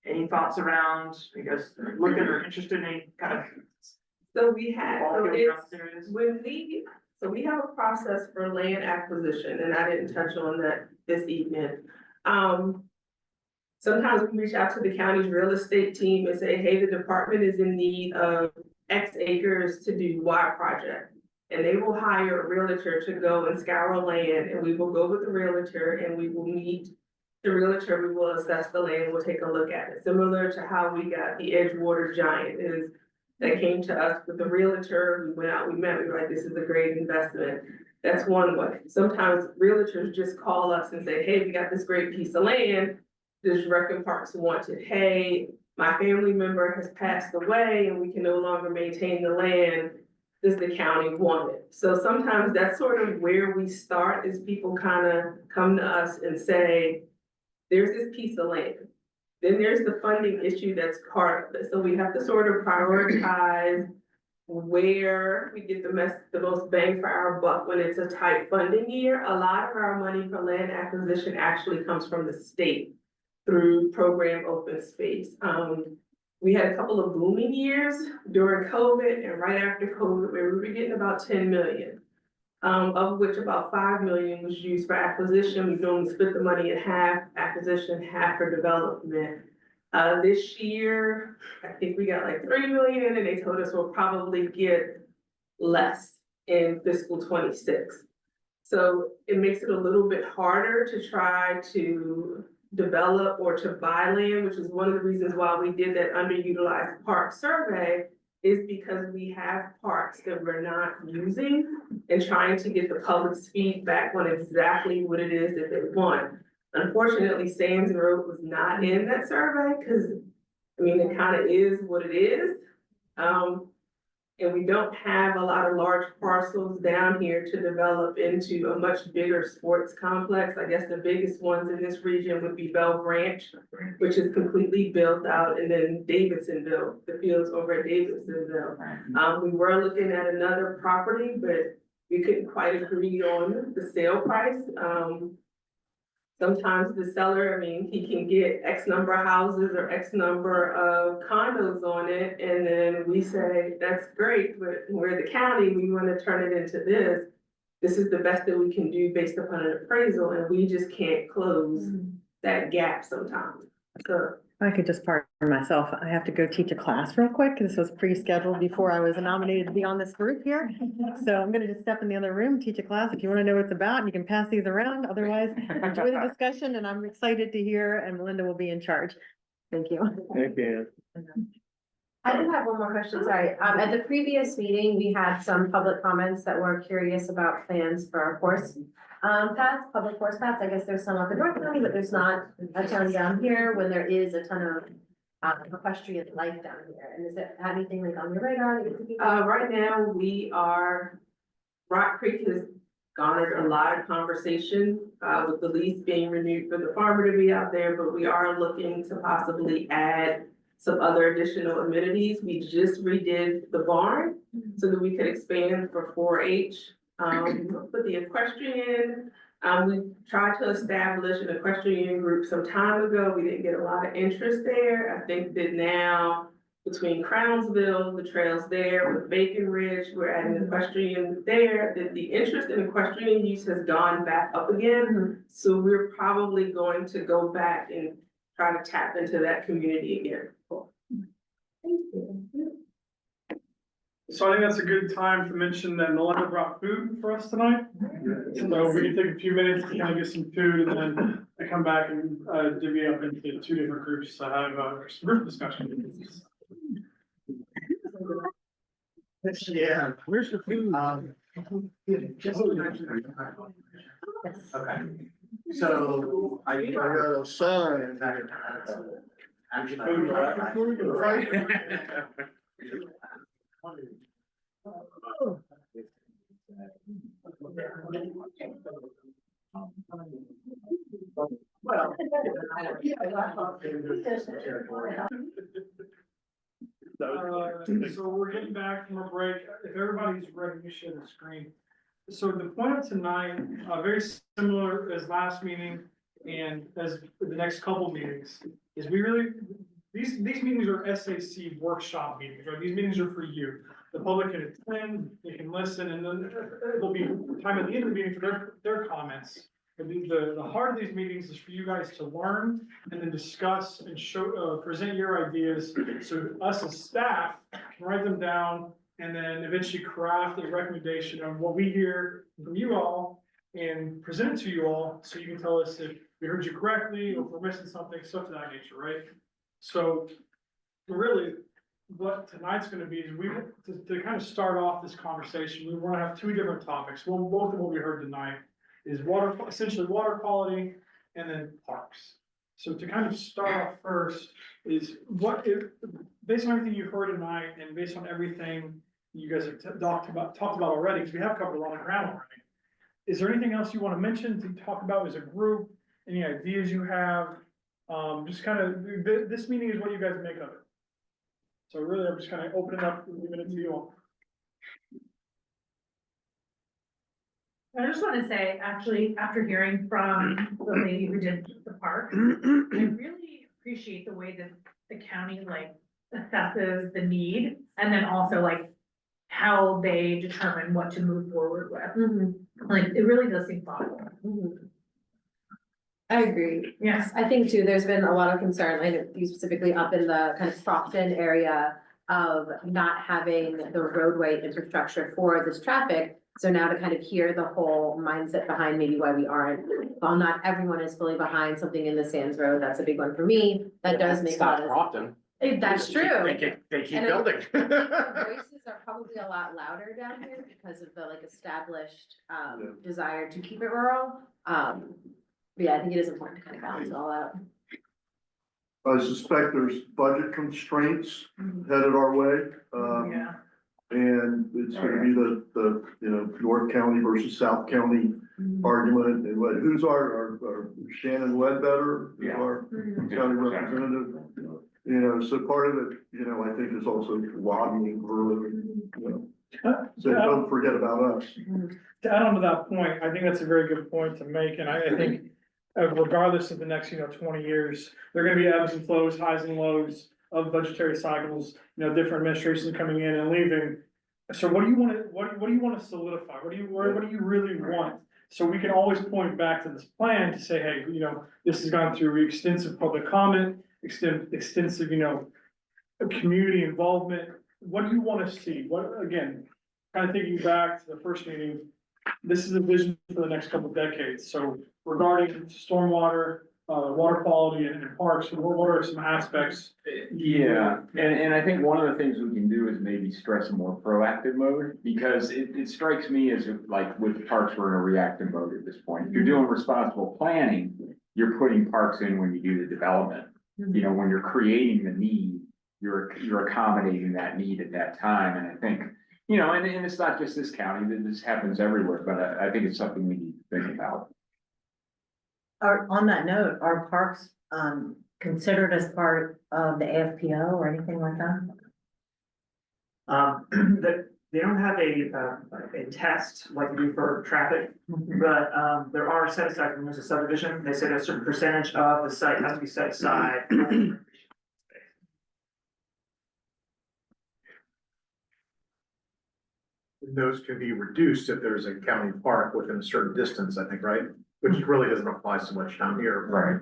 Any thoughts around, you guys looking or interested in any kind of? So we have, ball so fields around this area? so we have a process for land acquisition, and I didn't touch on that this evening. sometimes we reach out to the county's real estate team and say, hey, the department is in need of X acres to do Y project. And they will hire a realtor to go and scour land, and we will go with the realtor and we will meet the realtor, we will assess the land, we'll take a look at it. Similar to how we got the Edgewater Giant is, that came to us with the realtor, we went out, we met, we were like, this is a great investment. That's one way. Sometimes realtors just call us and say, hey, we got this great piece of land. Does Rec and Parks want it? Hey, my family member has passed away and we can no longer maintain the land. Does the county want it? So sometimes that's sort of where we start, is people kind of come to us and say, there's this piece of land. Then there's the funding issue that's part of it. So we have to sort of prioritize where we get the most bang for our buck when it's a tight funding year. A lot of our money for land acquisition actually comes from the state through program open space. We had a couple of booming years during COVID, and right after COVID, we were getting about 10 million. Of which about 5 million was used for acquisition. We normally split the money in half acquisition, half for development. This year, I think we got like 3 million, and they told us we'll probably get less in fiscal 26. So it makes it a little bit harder to try to develop or to buy land, which is one of the reasons why we did that underutilized park survey, is because we have parks that we're not using and trying to get the public's feedback on exactly what it is that they want. Unfortunately, Sands Road was not in that survey because, I mean, it kind of is what it is. And we don't have a lot of large parcels down here to develop into a much bigger sports complex. I guess the biggest ones in this region would be Bell Branch, which is completely built out, and then Davidsonville, the fields over at Davidsonville. We were looking at another property, but we couldn't quite agree on the sale price. Sometimes the seller, I mean, he can get X number of houses or X number of condos on it, and then we say, that's great, but we're the county, we want to turn it into this. This is the best that we can do based upon an appraisal, and we just can't close that gap sometimes. So I could just pardon myself. I have to go teach a class real quick. This was pre-scheduled before I was nominated to be on this group here. So I'm gonna just step in the other room, teach a class. If you want to know what it's about, you can pass these around. Otherwise, enjoy the discussion, and I'm excited to hear, and Melinda will be in charge. Thank you. Thank you. I do have one more question, sorry. At the previous meeting, we had some public comments that were curious about plans for our horse paths, public horse paths. I guess there's some up in North County, but there's not a ton down here when there is a ton of equestrian life down here. And is there anything like on your radar? right now, Rock Creek has garnered a lot of conversation, with the lease being renewed for the farmer to be out there, but we are looking to possibly add some other additional amenities. We just redid the barn so that we could expand for 4-H. Put the equestrian, we tried to establish an equestrian group some time ago. We didn't get a lot of interest there. I think that now between Crownsville, the trails there, with Bacon Ridge, we're adding equestrian there, that the interest in equestrian use has gone back up again. So we're probably going to go back and try to tap into that community again. Thank you. So I think that's a good time to mention that Melinda brought food for us tonight. So we can take a few minutes to kind of get some food, and then I come back and divvy up into 2 different groups to have a group discussion. Yeah, where's the food? Okay, so I got a son. So we're getting back from a break. If everybody's ready, you share the screen. So the point of tonight, very similar as last meeting and as the next couple meetings, is these meetings are SAC workshop meetings, right? These meetings are for you. The public can attend, they can listen, and then there'll be time at the end of the meeting for their comments But the heart of these meetings is for you guys to learn and then discuss and show, present your ideas. So us as staff can write them down and then eventually craft a recommendation of what we hear from you all and present it to you all, so you can tell us if we heard you correctly, or if we're missing something, stuff of that nature, right? So really, what tonight's gonna be is to kind of start off this conversation, we wanna have two different topics. Well, both of what we heard tonight is essentially water quality and then parks. So to kind of start off first is based on everything you've heard tonight and based on everything you guys have talked about already, because we have covered a lot of ground already. Is there anything else you want to mention to talk about as a group? Any ideas you have? Just kind of, this meeting is what you guys make of it. So really, I'm just kind of opening up, leaving it to you all. I just want to say, actually, after hearing from the lady who did the park, I really appreciate the way that the county like assesses the need and then also like how they determine what to move forward with. Like, it really does seem thoughtful. I agree. Yes. I think too, there's been a lot of concern, like you specifically up in the kind of Crofton area of not having the roadway infrastructure for this traffic. So now to kind of hear the whole mindset behind maybe why we aren't, while not everyone is fully behind something in the Sands Road, that's a big one for me. That does make a lot of. Crofton. That's true. They keep And building. The voices are probably a lot louder down here because of the like established desire to keep it rural. But yeah, I think it is important to kind of balance it all out. I suspect there's budget constraints headed our way. Yeah. And it's gonna be the, you know, North County versus South County argument, and who's our Shannon Ledbetter, is our county representative. You know, so part of it, you know, I think is also lobbying for, you know, so don't forget about us. To add on to that point, I think that's a very good point to make, and I think regardless of the next, 20 years, there are gonna be ebbs and flows, highs and lows of budgetary cycles, different administrations coming in and leaving. So what do you wanna solidify? What do you really want? So we can always point back to this plan to say, hey, this has gone through extensive public comment, extensive, community involvement. What do you wanna see? Again, kind of thinking back to the first meeting, this is a vision for the next couple of decades. So regarding stormwater, water quality and parks, what are some aspects? Yeah, and I think one of the things we can do is maybe stress a more proactive mode, because it strikes me as if, like with parks, we're in a reactive mode at this point. If you're doing responsible planning, you're putting parks in when you do the development. When you're creating the need, you're accommodating that need at that time, and I think, and it's not just this county, this happens everywhere, but I think it's something we need to think about. On that note, are parks, considered as part of the AFPO or anything like that? They don't have a test like you do for traffic, but, there are set aside, when there's a subdivision, they said a certain percentage of the site has to be set aside. Those can be reduced if there's a county park within a certain distance, I think, right? Which really doesn't apply so much down here. Right.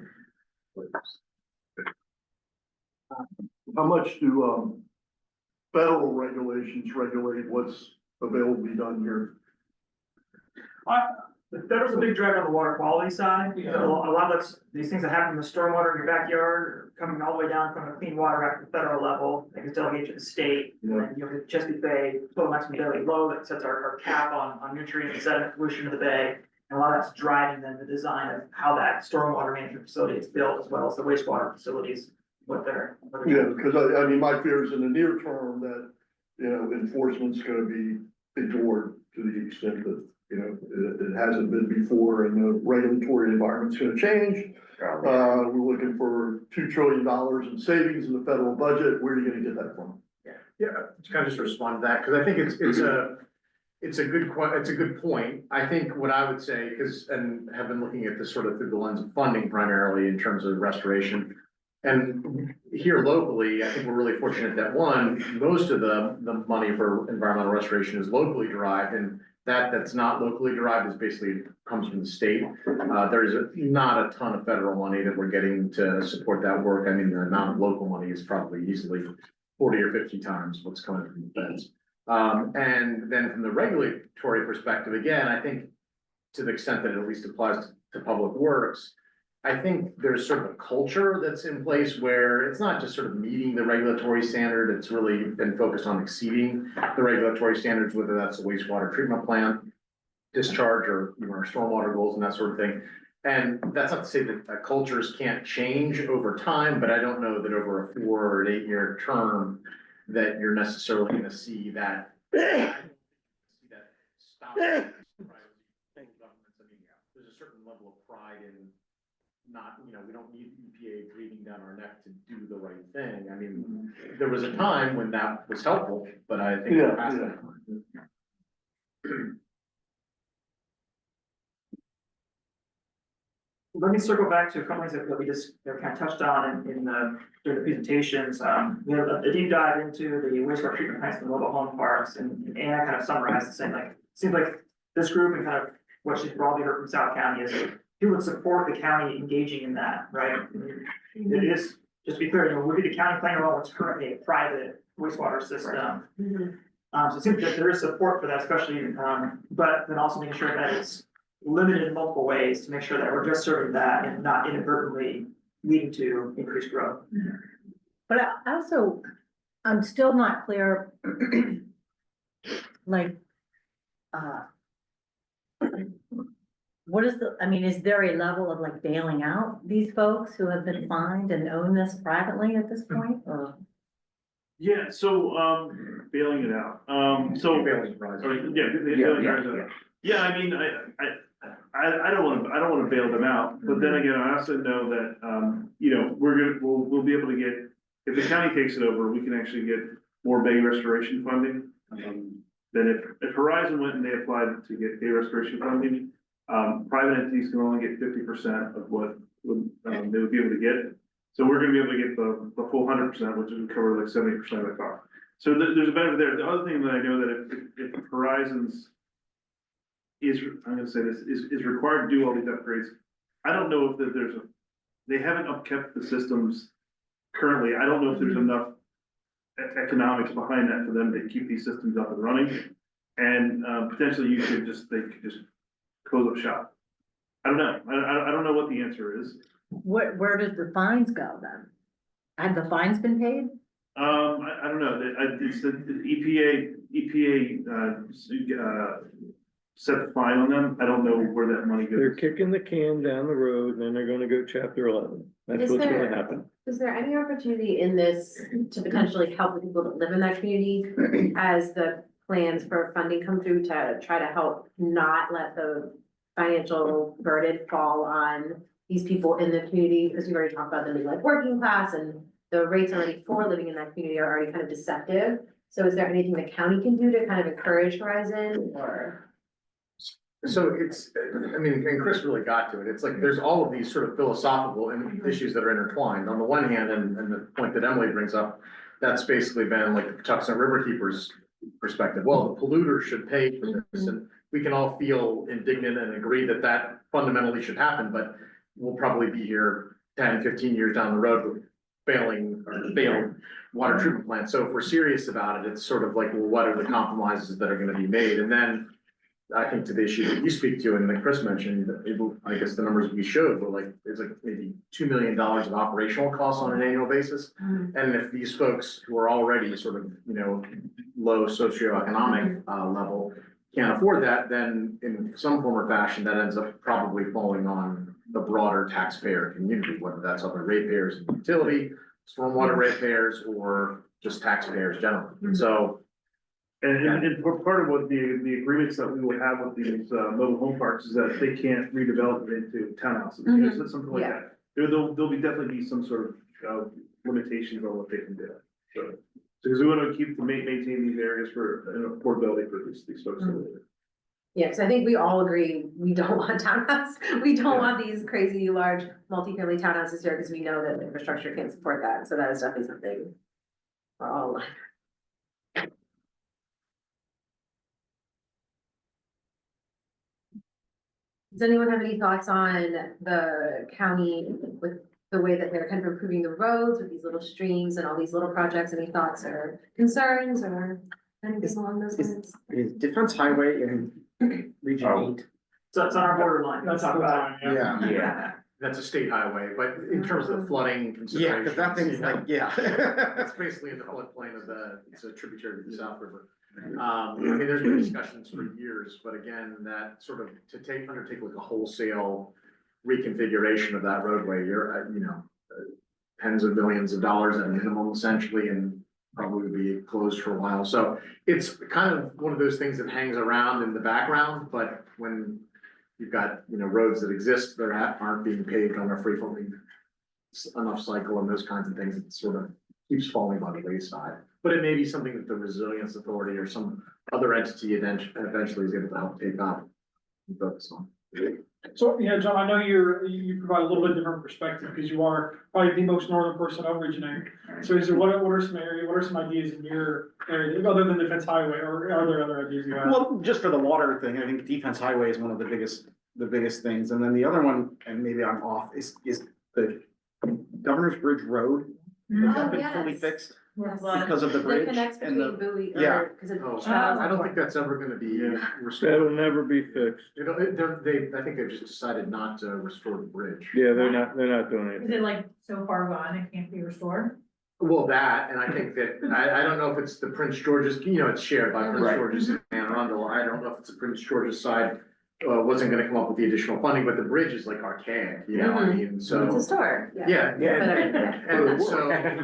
How much do, federal regulations regulate what's available to be done here? There's a big drag on the water quality side, because a lot of these things that happen in the stormwater in your backyard are coming all the way down from the clean water at the federal level, they can delegate to the state. And you have Chesapeake Bay, total maximum daily low that sets our cap on nutrient and sediment pollution of the bay. And a lot of that's driving then the design of how that stormwater management facility is built, as well as the wastewater facilities, what they're. Yeah, because I mean, my fear is in the near term that, enforcement's gonna be ignored to the extent that, it hasn't been before, and the regulatory environment's gonna change. We're looking for $2 trillion in savings in the federal budget. Where are you gonna get that from? Yeah, to kind of just respond to that, because I think it's a good point. I think what I would say, and have been looking at this sort of through the lens of funding primarily in terms of restoration. And here locally, I think we're really fortunate that most of the money for environmental restoration is locally derived, and That's not locally derived is basically comes from the state. Not a ton of federal money that we're getting to support that work. I mean, the amount of local money is probably easily 40 or 50 times what's coming from the feds. And then from the regulatory perspective, again, I think to the extent that it at least applies to public works, I think there's sort of a culture that's in place where it's not just sort of meeting the regulatory standard, it's really been focused on exceeding the regulatory standards, whether that's a wastewater treatment plant, discharge, or, you know, our stormwater goals and that sort of thing. And that's not to say that cultures can't change over time, but I don't know that over a 4 or 8 year term that you're necessarily gonna see that. Stop. There's a certain level of pride in not, you know, we don't need EPA breathing down our neck to do the right thing. I mean, there was a time when that was helpful, but I think we're past that time. Let me circle back to a couple things that we just kind of touched on during the presentations. We had a deep dive into the wastewater treatment plants and mobile home parks, and Anna kind of summarized and saying, like, seems like this group and kind of what she's broadly heard from South County is who would support the county engaging in that, right? It is, just to be clear, you know, would be the county playing a role what's currently a private wastewater system. So it seems that there is support for that, especially, but then also making sure that it's limited in multiple ways to make sure that we're just serving that and not inadvertently leading to increased growth. But I also, I'm still not clear, like, what is I mean, is there a level of like bailing out these folks who have been fined and own this privately at this point, or? Yeah, so, bailing it out, so. Bailing prize. Yeah, I mean, I don't wanna bail them out, but then again, I also know that, you know, we'll be able to get, if the county takes it over, we can actually get more bay restoration funding. Then if Horizon went and they applied to get bay restoration funding, private entities can only get 50% of what they would be able to get. So we're gonna be able to get the full 100%, which would cover like 70% of the cost. So there's a benefit there. The other thing that I know that if Horizon's I'm gonna say this, is required to do all these upgrades, I don't know if they haven't upkept the systems currently. I don't know if there's enough economics behind that for them to keep these systems up and running. And potentially they could just close up shop. I don't know. I don't know what the answer is. Where did the fines go then? Have the fines been paid? I don't know. It's the EPA set the fine on them. I don't know where that money goes. They're kicking the can down the road, and then they're gonna go chapter 11. That's what's gonna happen. Is there any opportunity in this to potentially help the people that live in that community as the plans for funding come through to try to help not let the financial burden fall on these people in the community? Because we've already talked about them being like working class, and the rates already for living in that community are already kind of deceptive. So is there anything the county can do to kind of encourage Horizon, or? So it's, I mean, and Chris really got to it. It's like, there's all of these sort of philosophical issues that are intertwined. On the one hand, and the point that Emily brings up, that's basically been like the Patuxent River Keepers perspective. Well, the polluter should pay for this, and we can all feel indignant and agree that that fundamentally should happen, but we'll probably be here 10, 15 years down the road with failed water treatment plants. So if we're serious about it, it's sort of like, well, what are the compromises that are gonna be made? And then I think to the issue that you speak to and that Chris mentioned, I guess the numbers we showed were like, it's like maybe $2 million of operational costs on an annual basis. And if these folks who are already sort of, you know, low socioeconomic level can't afford that, then in some form or fashion, that ends up probably falling on the broader taxpayer community, whether that's other ratepayers and utility, stormwater ratepayers, or just taxpayers generally. So. And part of what the agreements that we would have with these mobile home parks is that they can't redevelop it into townhouses, you know, something like that. There'll definitely be some sort of limitations on what they can do. So, because we want to keep maintain these areas for affordability for these folks. Yeah, because I think we all agree, we don't want townhouses. We don't want these crazy large multi-family townhouses here, because we know that the infrastructure can't support that. So that is definitely something we're all like. Does anyone have any thoughts on the county with the way that they're kind of improving the roads with these little streams and all these little projects? Any thoughts or concerns or anything along those lines? Is Defense Highway in Region Oh. 8? So it's on our borderline. That's not fine, yeah. Yeah. That's a state highway, but in terms of the flooding Yeah, considerations. because that thing's like, yeah. It's basically in the floodplain of it's a tributary to the South River. I mean, there's been discussions for years, but again, that sort of undertake like a wholesale reconfiguration of that roadway, you're, tens of millions of dollars at a minimum essentially, and probably would be closed for a while. So it's kind of one of those things that hangs around in the background, but when you've got, roads that exist that aren't being paved on a frequently enough cycle and those kinds of things, it sort of keeps falling by the wayside. But it may be something that the Resilience Authority or some other entity eventually is able to help take up and focus on. So, John, I know you provide a little bit different perspective because you are probably the most northern person of Region 8. So what are some ideas in your area, other than Defense Highway, or are there other ideas you have? Well, just for the water thing, I think Defense Highway is one of the biggest things. And then the other one, and maybe I'm off, is the Governor's Bridge Road. Has that been fully fixed because of the bridge? That connects and between the Bowie, yeah. or, because it. I don't think that's ever gonna be restored. That'll never be fixed. I think they've just decided not to restore the bridge. Yeah, they're not doing Is it. it like so far gone, it can't be restored? Well, that, and I think that, I don't know if it's the Prince George's, it's shared by Prince Right. George's and Arundel. I don't know if it's the Prince George's side, wasn't gonna come up with the additional funding, but the bridge is like archaic, I mean, so. It's historic, yeah. Yeah, Yeah. and so. Yeah.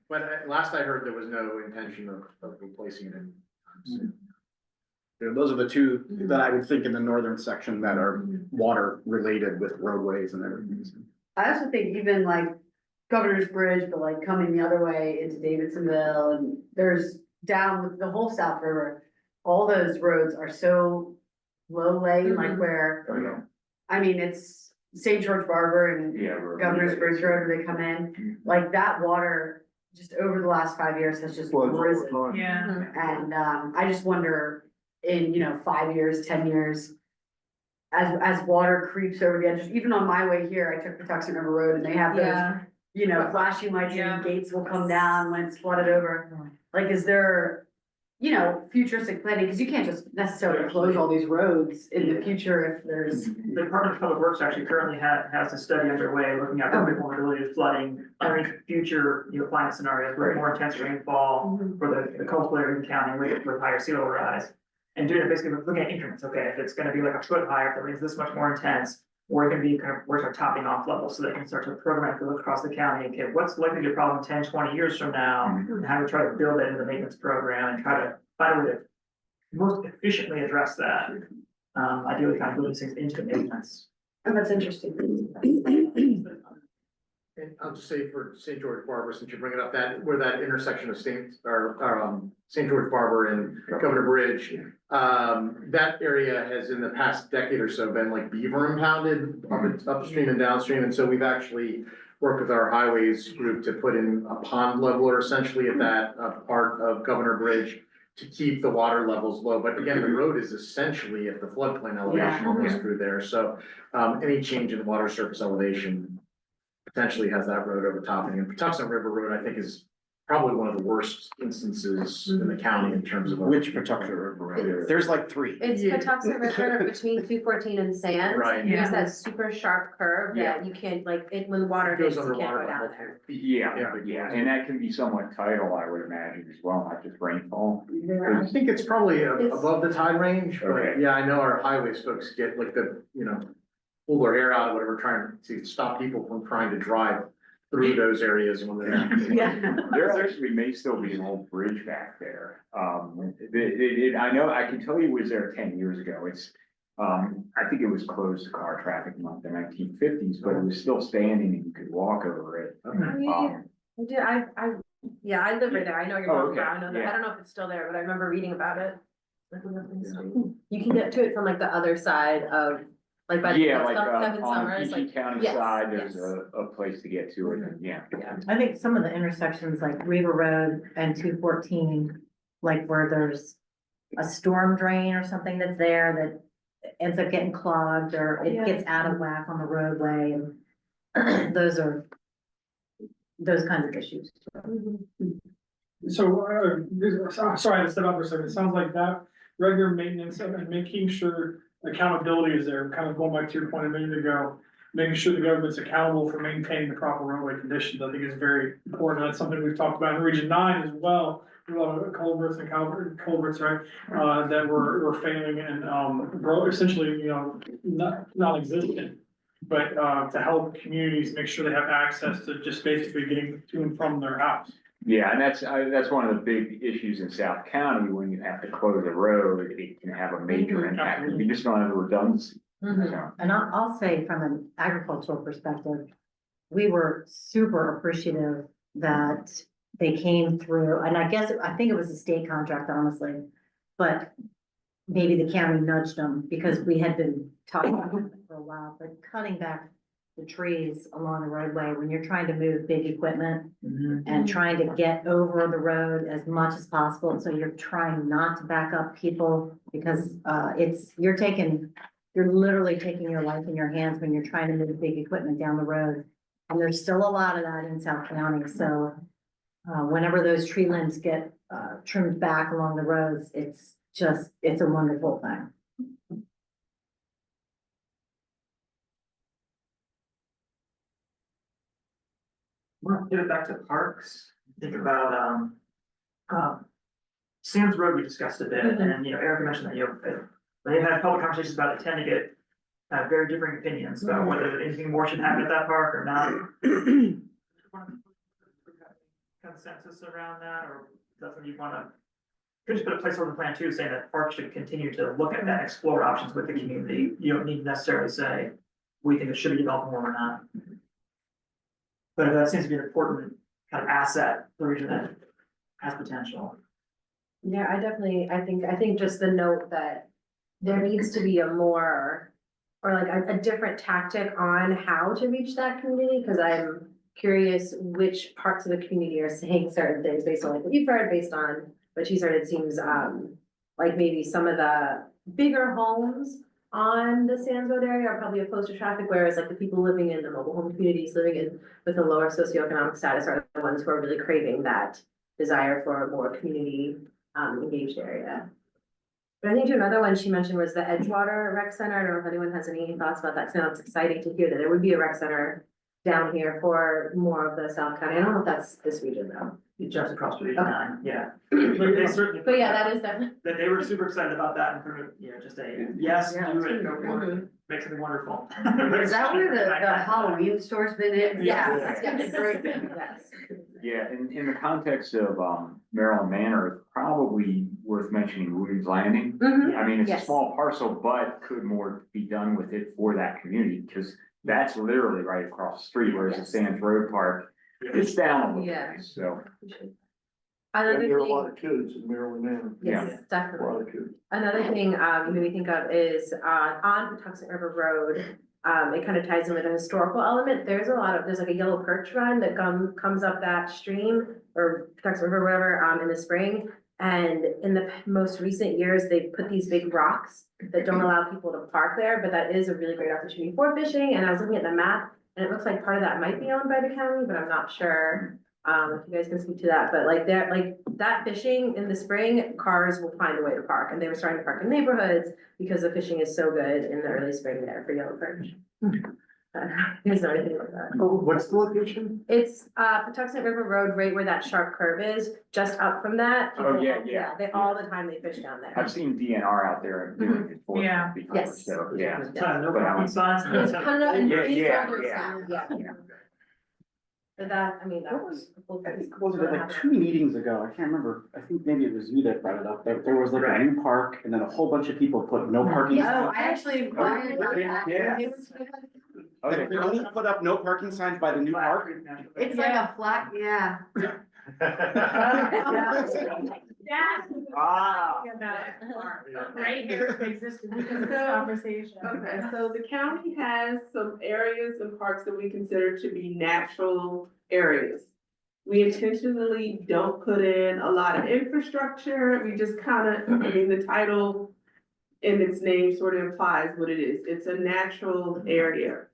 But last I heard, there was no intention of replacing it anytime soon. Yeah, those are the two that I would think in the northern section that are water related with roadways and everything. I also think even like Governor's Bridge, but like coming the other way into Davidsonville, and there's down with the whole South River, all those roads are so low laid, like where, I mean, it's St. George Barber and Yeah. Governor's Bridge Road, where they come in, like that water just over the last 5 years has just risen. Yeah. And, I just wonder in, 5 years, 10 years, as water creeps over the edges, even on my way here, I took the Tucson River Road and they have those, flashing lights and gates will come down when it's flooded over. Like, is there, futuristic planning, because you can't just necessarily close all these roads in the future if there's. The Department of Public Works actually currently has a study underway looking at the vulnerability of flooding during future, climate scenarios where more intense rainfall for the coastal area of the county with higher sea level rise. And doing it basically looking at increments, okay, if it's gonna be like a foot higher, if the rain's this much more intense, we're gonna be where's our topping off level, so they can start to programmatically look across the county, okay, what's likely to be a problem 10, 20 years from now? And how to try to build that into the maintenance program and try to find a way to most efficiently address that. Ideally kind of building things into the maintenance. Oh, that's interesting. And I'll just say for St. George Barber, since you bring it up, where that intersection of St. George Barber and Governor Bridge, that area has in the past decade or so been like beaver impounded upstream and downstream. And so we've actually worked with our highways group to put in a pond leveler essentially at that part of Governor Bridge to keep the water levels low. But again, the road is essentially at the floodplain elevation almost through there. So any change in water surface elevation potentially has that road overtopping. And Patuxent River Road, I think, is probably one of the worst instances in the county in terms of. Which Patuxent River Road? There's like 3. It's Patuxent River between 214 and Sands. Right. There's that super sharp curve that you can't, like, when the water hits, you can't go down there. Yeah, and that can be somewhat tidal, I would imagine, as well, not just rainfall. I think it's probably above the tide range, but Okay. yeah, I know our highways folks get like pull their hair out or whatever, trying to stop people from trying to drive through those areas when they're. There actually may still be an old bridge back there. I know, I can tell you it was there 10 years ago. It's, I think it was closed to car traffic in like the 1950s, but it was still standing and you could walk over it. I live right there, I know you're talking about, I know that, yeah. I don't know if it's still there, but I remember reading about it. You can get to it from like the other side of, like by the Yeah, like Seven on Summers, PG like. County yes, side, there's yes. a place to get to it, and yeah. I think some of the intersections like Weaver Road and 214, like where there's a storm drain or something that's there that ends up getting clogged or it gets out of whack on the roadway and those kinds of issues. So, sorry to step up for a second, it sounds like that regular maintenance and making sure accountability is there, kind of going back to your point a minute ago. Making sure the government's accountable for maintaining the proper roadway conditions, I think is very important, that's something we've talked about in Region 9 as well. A lot of culverts and culverts, right, that were failing and, essentially, you know, non-existent. But, to help communities make sure they have access to just basically getting to and from their house. Yeah, and that's one of the big issues in South County, when you have to close a road, it can have a major impact, you just don't have the redundancy. So, And I'll say from an agricultural perspective, we were super appreciative that they came through, and I think it was a state contract, honestly. But maybe the county nudged them because we had been talking about it for a while, but cutting back the trees along the roadway when you're trying to move big equipment and trying to get over the road as much as possible. So you're trying not to back up people because you're literally taking your life in your hands when you're trying to move big equipment down the road. And there's still a lot of that in South County. So whenever those tree limbs get trimmed back along the roads, it's a wonderful thing. I want to pivot back to parks, think about, Sam's Road, we discussed a bit, and, Erica mentioned that, they've had public conversations about it, tend to get very differing opinions about whether anything more should happen at that park or not. Consensus around that, or doesn't you wanna, could just put a placeholder in the plan too, saying that parks should continue to look at that, explore options with the community. You don't need to necessarily say, we think it should be developed more or not. But that seems to be an important kind of asset, the region that has potential. Yeah, I think just the note that there needs to be a more, or like a different tactic on how to reach that community, because I'm curious which parts of the community are saying certain things based on like what you've heard, based on what she's heard. It seems like maybe some of the bigger homes on the Sands Road area are probably opposed to traffic, whereas like the people living in the mobile home communities, living in with a lower socioeconomic status, are the ones who are really craving that desire for a more community engaged area. But I think too, another one she mentioned was the Edgewater Rec Center. I don't know if anyone has any thoughts about that, because it's exciting to hear that there would be a rec center down here for more of the South County. I don't know if that's this region though. Just across the region, Okay. yeah. But they certainly. But yeah, that is definitely. That they were super excited about that and kind of, just a, yes, Yeah, do it's it, good. go for it, make something wonderful. Is that where the Halloween store's been in? Yes, Yeah. yes, very good, yes. yeah, in the context of, Maryland Manor, it's probably worth mentioning Williams Landing. I mean, it's a Yes. small parcel, but could more be done with it for that community, because that's literally right across the street, whereas the Sands Road Park, it's down a little Yeah. bit, so. Another And there are a lot thing, of kids in Maryland Manor. yes, A lot definitely. of kids. Another thing, you made me think of is, on Patuxent River Road, it kind of ties in with a historical element. There's like a yellow perch run that comes up that stream, or Patuxent River, whatever, in the spring. And in the most recent years, they've put these big rocks that don't allow people to park there, but that is a really great opportunity for fishing. And I was looking at the map, and it looks like part of that might be owned by the county, but I'm not sure. If you guys can speak to that, but like that fishing in the spring, cars will find a way to park, and they were starting to park in neighborhoods because the fishing is so good in the early spring there for yellow perch. You guys know anything about that? Oh, what's the location? It's Patuxent River Road, right where that sharp curve is, just up from that. Oh, people- yeah. They all the time they fish down there. I've seen DNR out there doing it for Yeah. before, Yes. so, yeah. No But, parking signs. It's kind of, and Yeah, it's yeah, older yeah. style, yeah. But that, I mean, that What was. I think, was it like 2 meetings ago? I can't remember. I think maybe it was you that brought it up. There was like a new park and then a whole bunch of people put no parking. Oh, I actually inquired about that. Yeah. Okay. They only put up no parking signs by the new park. It's like a flat, yeah. Ah. Right here existed because of this conversation. Okay, so the county has some areas and parks that we consider to be natural areas. We intentionally don't put in a lot of infrastructure. We just kind of, I mean, the title in its name sort of implies what it is. It's a natural area.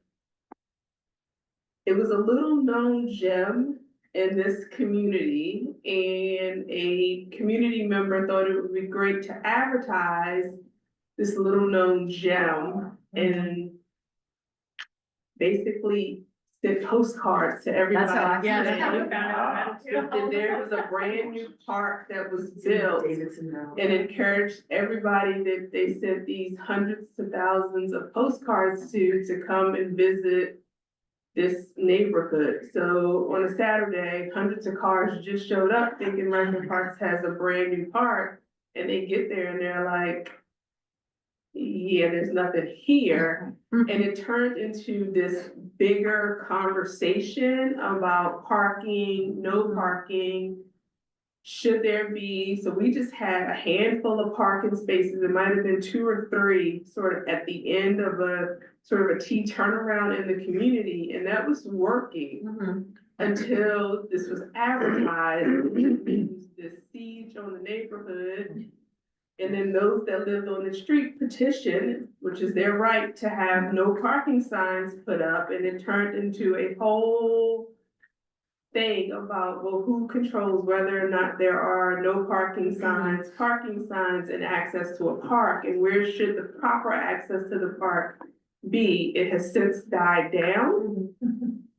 It was a little known gem in this community, and a community member thought it would be great to advertise this little known gem and basically sent postcards to everybody. That's how I Yeah, found out. we found out about it. And there was a brand new park that was built and encouraged everybody that they sent these hundreds of thousands of postcards to come and visit this neighborhood. So on a Saturday, hundreds of cars just showed up thinking Randall Parks has a brand new park. And they get there and they're like, yeah, there's nothing here. And it turned into this bigger conversation about parking, no parking. Should there be, so we just had a handful of parking spaces. It might have been 2 or 3 sort of at the end of a sort of a T turnaround in the community. And that was working until this was advertised, this siege on the neighborhood. And then those that lived on the street petitioned, which is their right to have no parking signs put up, and it turned into a whole thing about, well, who controls whether or not there are no parking signs, and access to a park, and where should the proper access to the park be? It has since died down.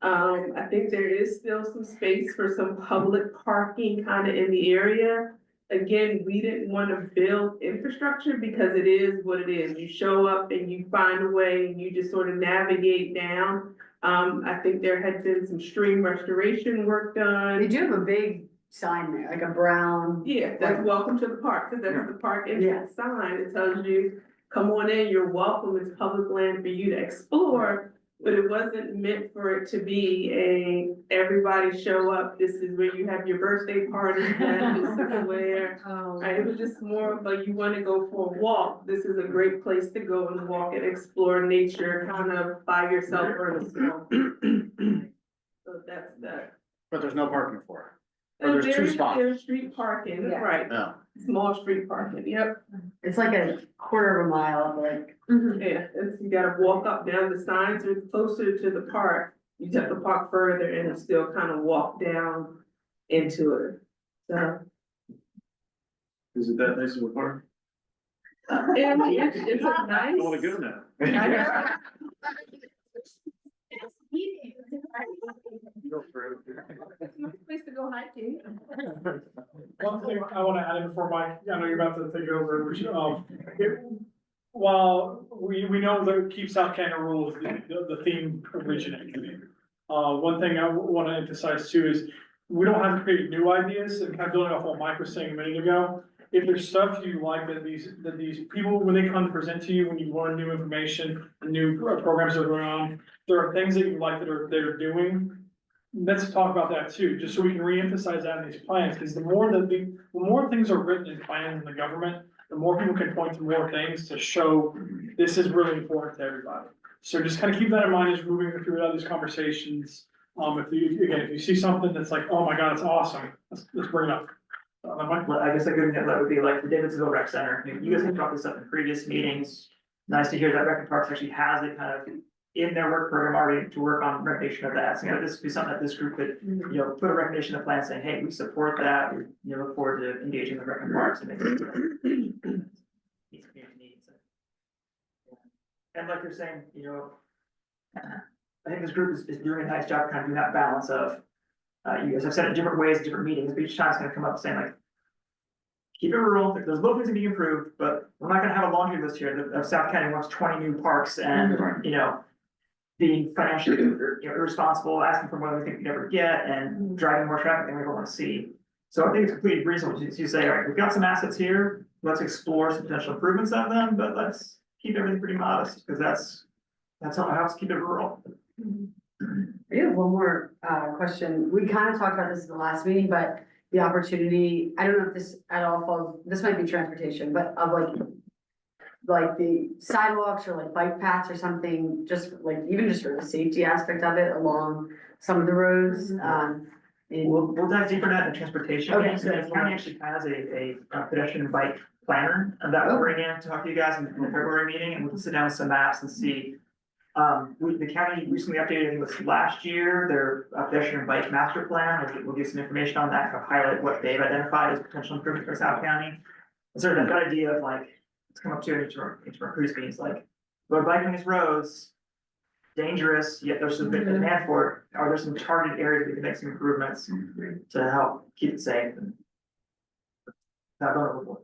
I think there is still some space for some public parking kind of in the area. Again, we didn't want to build infrastructure because it is what it is. You show up and you find a way and you just sort of navigate down. I think there had been some stream restoration work done. They do have a big sign there, like a brown. Yeah, that's welcome to the park, because that's the park entrance sign. It tells you, come on in, you're welcome. It's public land for you to explore. But it wasn't meant for it to be everybody show up, this is where you have your birthday party, and this is where. It was just more of a, you wanna go for a walk, this is a great place to go and walk and explore nature, kind of by yourself or in a small group. So that's that. But there's no parking for it. Or there's 2 spots. There's street parking, Yeah. right, No. small street parking, yep. It's like a quarter of a mile of like. Yeah, you gotta walk up down, the signs are closer to the park, you just have to park further and still kind of walk down into it, so. Is it that nice of a park? It's a nice. I wanna go now. I know. Place to go hiking. One thing I wanna add in before Mike, I know you're about to take over, which, while we know that Keep South Canton rules, the theme of Region Activity. One thing I wanna emphasize too is, we don't have to create new ideas, and kind of building off what Mike was saying a minute ago. If there's stuff you like that these people, when they come to present to you, when you learn new information, new programs that are going on, there are things that you like that they're doing. Let's talk about that too, just so we can reemphasize that in these plans, because the more things are written in plans in the government, the more people can point to more things to show this is really important to everybody. So just kind of keep that in mind as we're moving through these conversations. If you see something that's like, oh my God, it's awesome, let's bring it up. Mike? Well, I guess a good example that would be like the Davidsonville Rec Center. You guys have brought this up in previous meetings. Nice to hear that Rec and Parks actually has it kind of in their work program already to work on renovation of that. So, this would be something that this group could, put a recommendation in the plan saying, hey, we support that. We, look forward to engaging with Rec and Parks and making it meet community needs. And like you're saying, I think this group is doing a nice job of kind of doing that balance of, you guys have said it in different ways, in different meetings, but each time it's gonna come up saying like, keep it rural, there's little things that can be improved, but we're not gonna have a laundry list here of South County wants 20 new parks and, being financially, irresponsible, asking for more than we think we never get, and driving more traffic than we ever wanna see. So I think it's completely reasonable to say, all right, we've got some assets here, let's explore some potential improvements of them, but let's keep everything pretty modest, because that's how it helps keep it rural. I do have one more question. We kind of talked about this in the last meeting, but the opportunity, I don't know if this at all falls, this might be transportation, but of like the sidewalks or like bike paths or something, just like even just for the safety aspect of it along some of the roads. We'll dive deeper into that in transportation. Okay. So the county actually has a pedestrian and bike planner that we'll bring in to talk to you guys in the February meeting, and we can sit down with some maps and see. The county recently updated this last year, their pedestrian and bike master plan, which we'll give some information on that, to highlight what they've identified as potential improvement for South County. And sort of that idea of like, let's come up to each of our cruise meetings, like, road biking these roads, dangerous, yet there's some big demand for it. Are there some targeted areas we can make some improvements to help keep it safe and not going overboard?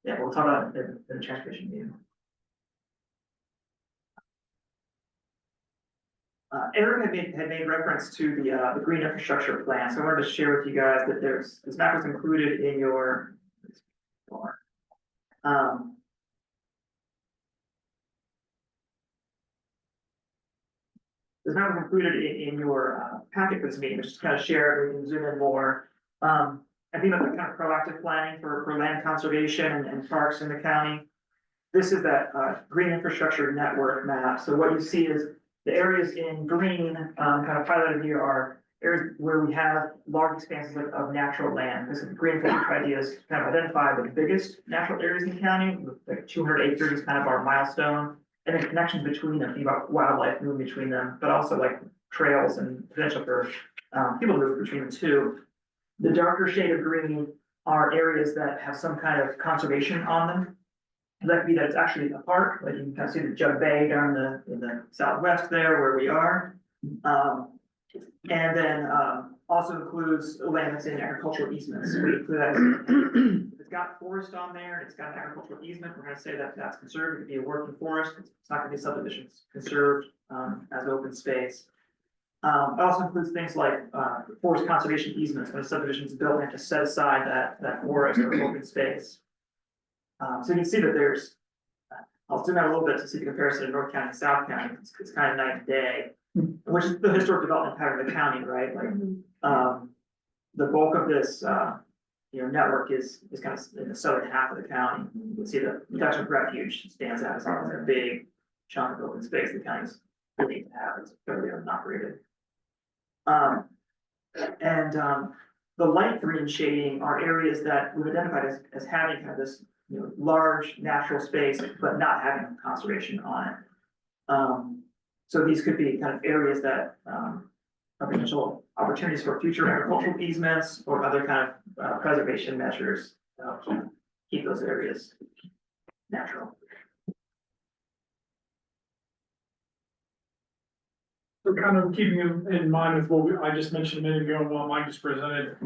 Yeah, we'll talk about it in the transportation meeting. Eric had made reference to the green infrastructure plan, so I wanted to share with you guys that this map was included in your. This map was included in your packet for this meeting, which is kind of shared, we can zoom in more. I think about the kind of proactive planning for land conservation and parks in the county. This is that green infrastructure network map, so what you see is the areas in green, kind of highlighted here, are areas where we have large expanses of natural land. This green infrastructure idea is kind of identify the biggest natural areas in the county, like 200 acres is kind of our milestone. And the connections between them, think about wildlife moving between them, but also like trails and potential for people to move between the two. The darker shade of green are areas that have some kind of conservation on them. That could be that it's actually a park, like you can kind of see the Jug Bay down in the southwest there where we are. And then also includes land that's in agricultural easements. We include that if it's got forest on there and it's got an agricultural easement, we're gonna say that that's conserved. It could be a working forest. It's not gonna be subdivisions, conserved as open space. It also includes things like forest conservation easements, when a subdivision is built, they have to set aside that forest or open space. So you can see that there's, I'll zoom out a little bit to see the comparison in North County and South County. It's kind of night and day, which is the historic development pattern of the county, right? Like, the bulk of this, network is kind of in the southern half of the county. You can see the Dutchess Refuge stands out as a big chunk of open space the county's really need to have. It's fairly unoperated. The light green shading are areas that we've identified as having kind of this, large natural space, but not having conservation on it. So these could be kind of areas that are potential opportunities for future agricultural easements or other kind of preservation measures to help keep those areas natural. So kind of keeping in mind with what I just mentioned a minute ago and what Mike just presented,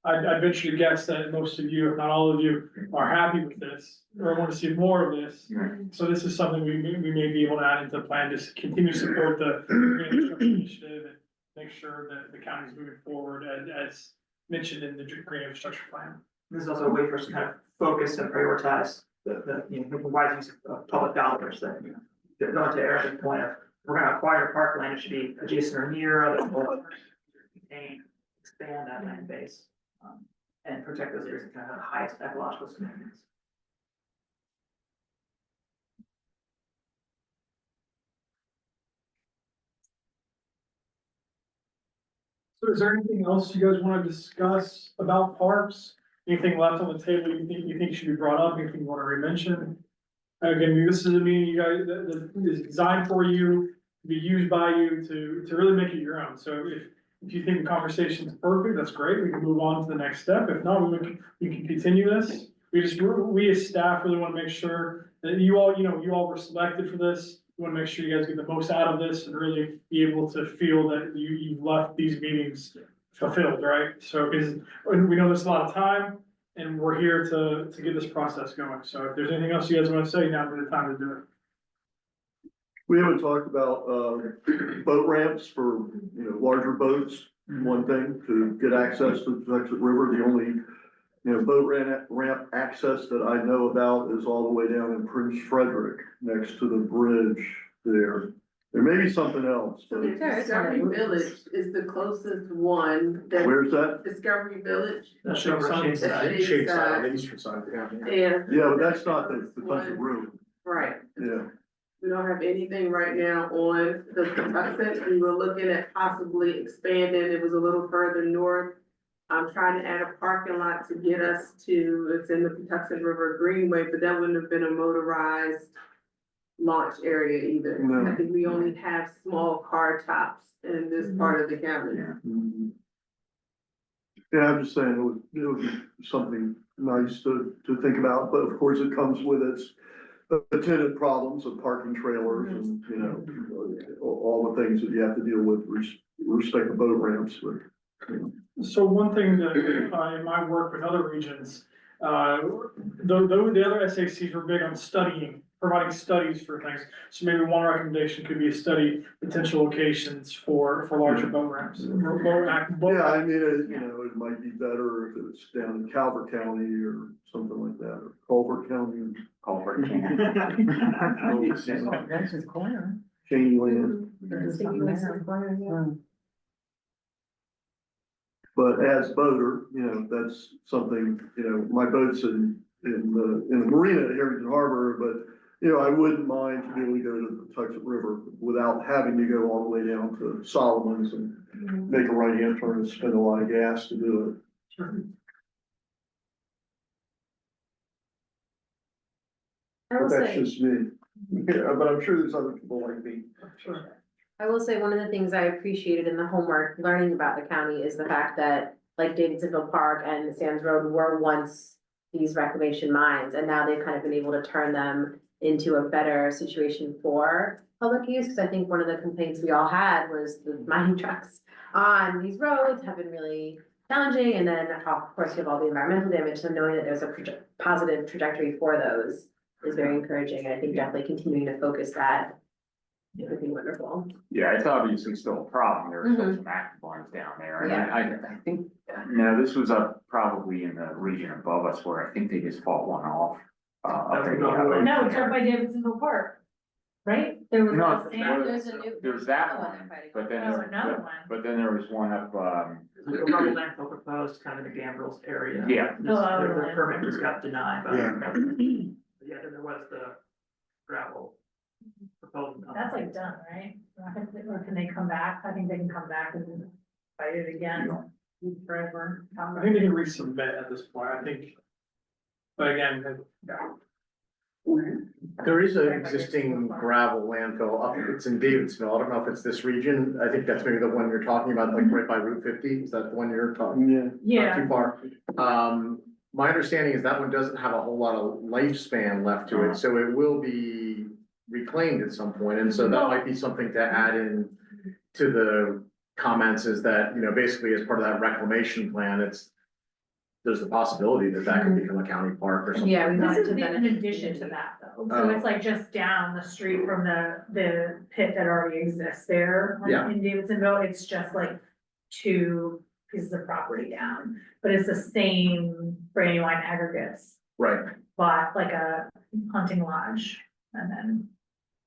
I'd venture to guess that most of you, if not all of you, are happy with this or want to see more of this. So this is something we may be able to add into the plan, just continue to support the green infrastructure initiative and make sure that the county is moving forward as mentioned in the green infrastructure plan. This is also a way for us to kind of focus and prioritize the wise use of public dollars that, going to Eric's point of, we're gonna acquire parkland, it should be adjacent or near other contain, expand that land base, and protect those areas that kind of have the highest ecological significance. So is there anything else you guys want to discuss about parks? Anything left on the table you think should be brought up, anything you want to re-mention? Again, this is a meeting you guys, that is designed for you, to be used by you to really make it your own. So if you think the conversation is perfect, that's great. We can move on to the next step. If not, we can continue this. We as staff really want to make sure that you all were selected for this. We want to make sure you guys get the most out of this and really be able to feel that you've left these meetings fulfilled, right? So, because we know there's a lot of time and we're here to get this process going. So if there's anything else you guys want to say, now's the time to do it. We haven't talked about, boat ramps for, larger boats, one thing, to get access to the Dutchess River. The only, boat ramp access that I know about is all the way down in Prince Frederick, next to the bridge there. There may be something else, but. Discovery Village is the closest one. Where's that? Discovery Village. That's Shake Side. Shake side, the eastern side, yeah. Yeah. Yeah, but that's not the Dutchess River. Right. Yeah. We don't have anything right now on the Patuxent. We were looking at possibly expanding. It was a little further north. I'm trying to add a parking lot to get us to, it's in the Patuxent River Greenway, but that wouldn't have been a motorized launch area either. No. I think we only have small car tops in this part of the county. Yeah, I'm just saying, it would be something nice to think about, but of course it comes with its attendant problems of parking trailers and, you know, all the things that you have to deal with, respect the boat ramps, but. So one thing that, in my work with other regions, the other SACs were big on studying, providing studies for things. So maybe one recommendation could be a study potential locations for larger boat ramps. Yeah, I mean, you know, it might be better if it's down in Calvert County or something like that, or Culver County. Culvert can. That's his corner. Cheney Land. But as boater, you know, that's something, you know, my boat's in the marina at Harrington Harbor, but, you know, I wouldn't mind to be able to go to the Patuxent River without having to go all the way down to Solomon's and make a right-hand turn and spend a lot of gas to do it. I will But that's say, just me. Yeah, but I'm sure there's other people like me. I will say one of the things I appreciated in the homework, learning about the county is the fact that like Davidsonville Park and Sands Road were once these reclamation mines, and now they've kind of been able to turn them into a better situation for public use, because I think one of the complaints we all had was the mining trucks on these roads have been really challenging, and then of course you have all the environmental damage, so knowing that there's a positive trajectory for those is very encouraging, and I think definitely continuing to focus that would be wonderful. Yeah, it's obviously still a problem. There are still some active ones down there. And I think, no, this was up probably in the region above us where I think they just fought one off. Up in the No, it's up by Davidsonville Park, right? There was No, a sand. there's that one, but then, Oh, another one. but then there was one up, The rubber landfill proposed kind of in the Gambrels area. Yeah. Their permit just got denied, but. Yeah, then there was the gravel proposal. That's like done, right? Or can they come back? I think they can come back and fight it again forever. I think they can resubmit at this point, I think. But again, There is an existing gravel landfill up, it's in Davidsonville, I don't know if it's this region, I think that's maybe the one you're talking about, like right by Route 50, is that the one you're talking? Yeah. Not too far. My understanding is that one doesn't have a whole lot of lifespan left to it, so it will be reclaimed at some point, and so that might be something to add in to the comments is that, you know, basically as part of that reclamation plan, there's the possibility that that could become a county park or something. Yeah, we This wanted is to in benefit. addition to that though, so it's like just down the street from the pit that already exists there. Yeah. In Davidsonville, it's just like 2 pieces of property down, but it's the same Brandywine aggregates. Right. Bought like a hunting lodge and then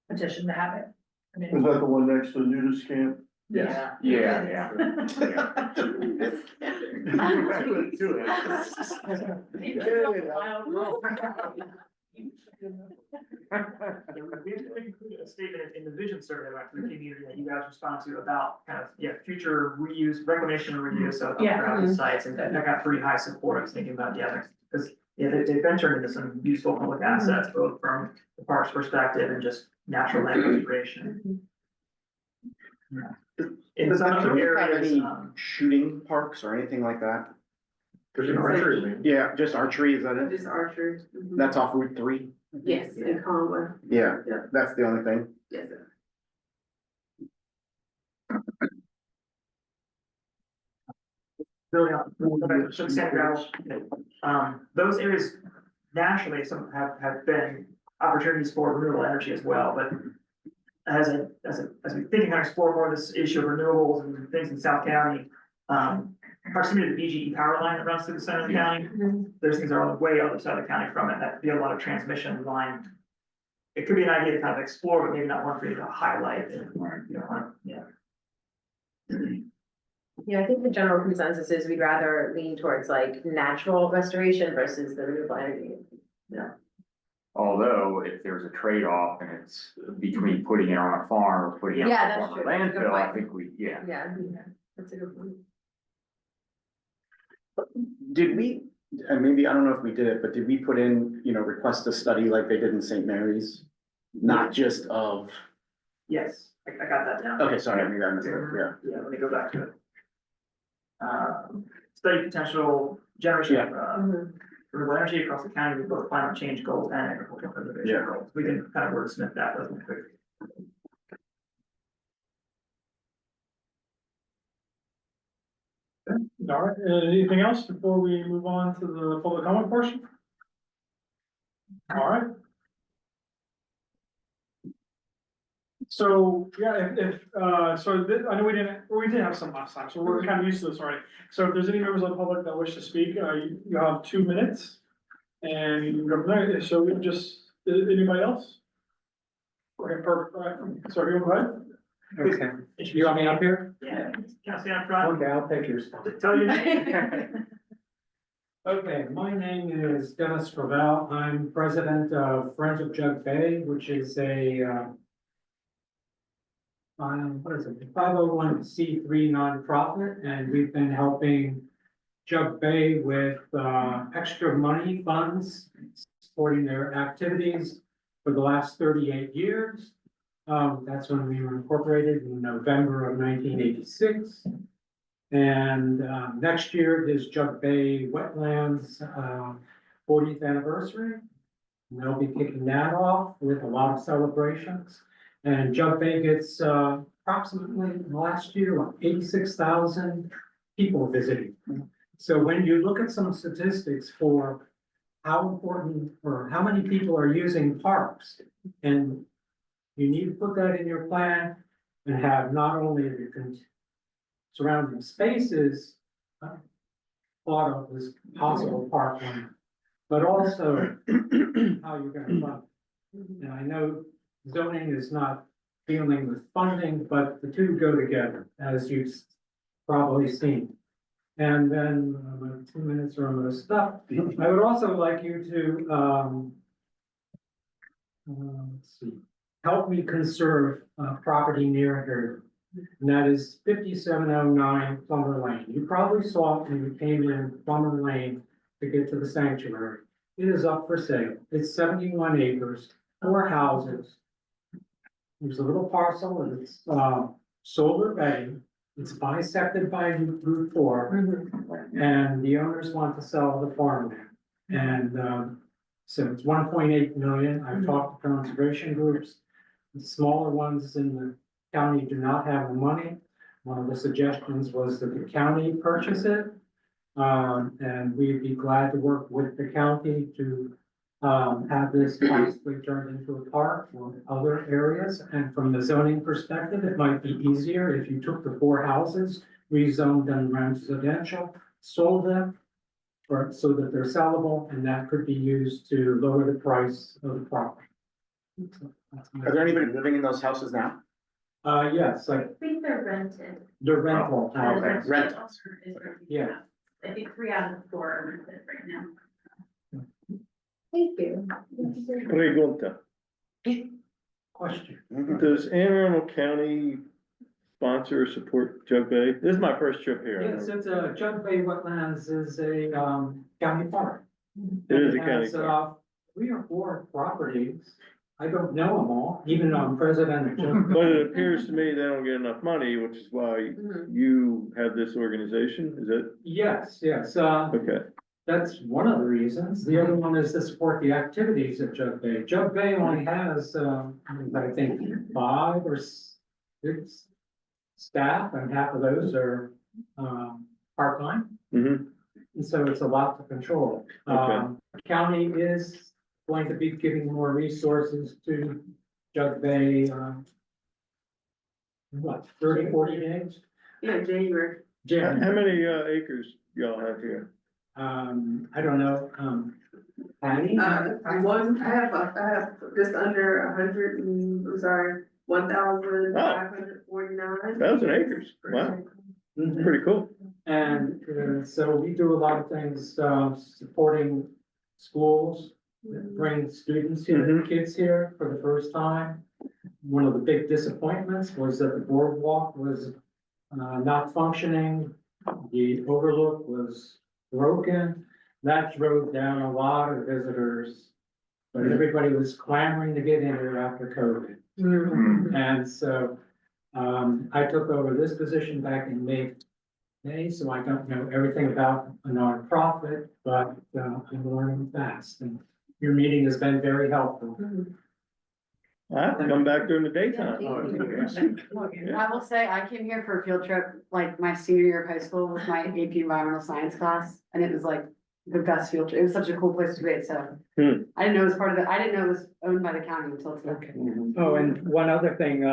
petition to have it. I Is mean, that the one next to the nudist camp? Yes. yeah. Maybe it's a wild role. We included a statement in the vision survey back to the community that you guys respond to about kind of, future reuse, reclamation and reuse of gravel sites, and that got pretty high support. I was thinking about, because, they've been turned into some useful public assets, both from the park's perspective and just natural land restoration. In some other areas, shooting parks or anything like that? There's an archery. Yeah, just archery, is that it? Just archers. That's off Route 3? Yes, in Conway. Yeah, Yeah. that's the only thing. Yes, sir. Really, so sand gravel, those areas naturally some have been opportunities for renewable energy as well, but as we think and explore more of this issue of renewables and things in South County, proximity to the BGE power line that runs through the center of the county, those things are on the way other side of the county from it, that'd be a lot of transmission line. It could be an idea to kind of explore, but maybe not one for you to highlight, Yeah, I think the general consensus is we'd rather lean towards like natural restoration versus the renewable energy. Although if there's a trade-off and it's between putting it on a farm or putting it Yeah, on a that's former true. That's a good landfill, I point. think we, yeah. Yeah, that's a good point. Did we, and maybe, I don't know if we did it, but did we put in, request a study like they did in St. Mary's? Not just of, Yes, I got that down. okay, sorry, maybe I missed it, yeah. Yeah, let me go back to it. Study potential generation of, renewable energy across the county with both climate change goals and agricultural preservation Yeah. goals. We can kind of wordsmith that real quick. All right, anything else before we move on to the public comment portion? All right. So, yeah, I know we did have some last time, so we're kind of used to this already. So if there's any members of the public that wish to speak, you have 2 minutes. And you can go from there, so we just, anybody else? Okay, perfect, all right, sorry, you go ahead. Okay, you want me up here? Yeah, can I see up front? Okay, I'll take your spot. Tell your name. Okay, my name is Dennis Gravel. I'm president of Friends of Jug Bay, which is a, what is it, 501c3 nonprofit, and we've been helping Jug Bay with, extra money funds, supporting their activities for the last 38 years. That's when we were incorporated in November of 1986. And next year is Jug Bay Wetlands 40th anniversary. And they'll be kicking that off with a lot of celebrations. And Jug Bay gets approximately last year 86,000 people visiting. So when you look at some statistics for how important or how many people are using parks, and you need to put that in your plan and have not only the surrounding spaces thought of as possible parkland, but also how you're gonna fund it. And I know zoning is not dealing with funding, but the two go together, as you've probably seen. And then, 2 minutes are almost up. I would also like you to, let's see, help me conserve, property near here. And that is 5709 Plummer Lane. You probably saw it when you came in Plummer Lane to get to the sanctuary. It is up for sale. It's 71 acres, 4 houses. There's a little parcel and it's, solar ready. It's bisected by Route 4, and the owners want to sell the farmland. And so it's 1.8 million. I've talked to conservation groups. The smaller ones in the county do not have the money. One of the suggestions was that the county purchase it. And we'd be glad to work with the county to have this possibly turned into a park or other areas. And from the zoning perspective, it might be easier if you took the 4 houses, rezoned them residential, sold them, or so that they're sellable, and that could be used to lower the price of the property. So that's my- Are there anybody living in those houses now? Yes, I like think they're rented. the rental houses, Okay, rentals. yeah. I think 3 out of the 4 are rented right now. Thank you. Pregunta, Question. does Anne Arundel County sponsor or support Jug Bay? This is my first trip here. Yes, it's a Jug Bay Wetlands is a county park. It is a It county has, park. 3 or 4 properties. I don't know them all, even though I'm president of Jug But Bay. it appears to me they don't get enough money, which is why you have this organization, is it? Yes, Okay, that's one of the reasons. The other one is to support the activities at Jug Bay. Jug Bay only has, I think, 5 or 6 staff, and half of those are, part-time. mm-hmm, And so it's a lot to control. Okay. County is going to be giving more resources to Jug Bay, 30, 40 days? Yeah, January. how many acres y'all have here? I don't know, Patty? I have just under 100 and, I'm sorry, 1,549. 1,000 acres, wow, Mhm. pretty cool. And so we do a lot of things, supporting schools, that bring students here, kids here for the first time. One of the big disappointments was that the boardwalk was not functioning. The overlook was broken. That drove down a lot of visitors. But everybody was clamoring to get in there after COVID. And so I took over this position back in May, so I don't know everything about a nonprofit, but I'm learning fast. And your meeting has been very helpful. I have to come back during the daytime. I will say, I came here for a field trip, like my senior year of high school with my AP environmental science class, and it was like the best field trip. It was such a cool place to be, so. I didn't know it was part of it. I didn't know it was owned by the county until today. Oh, and one other thing,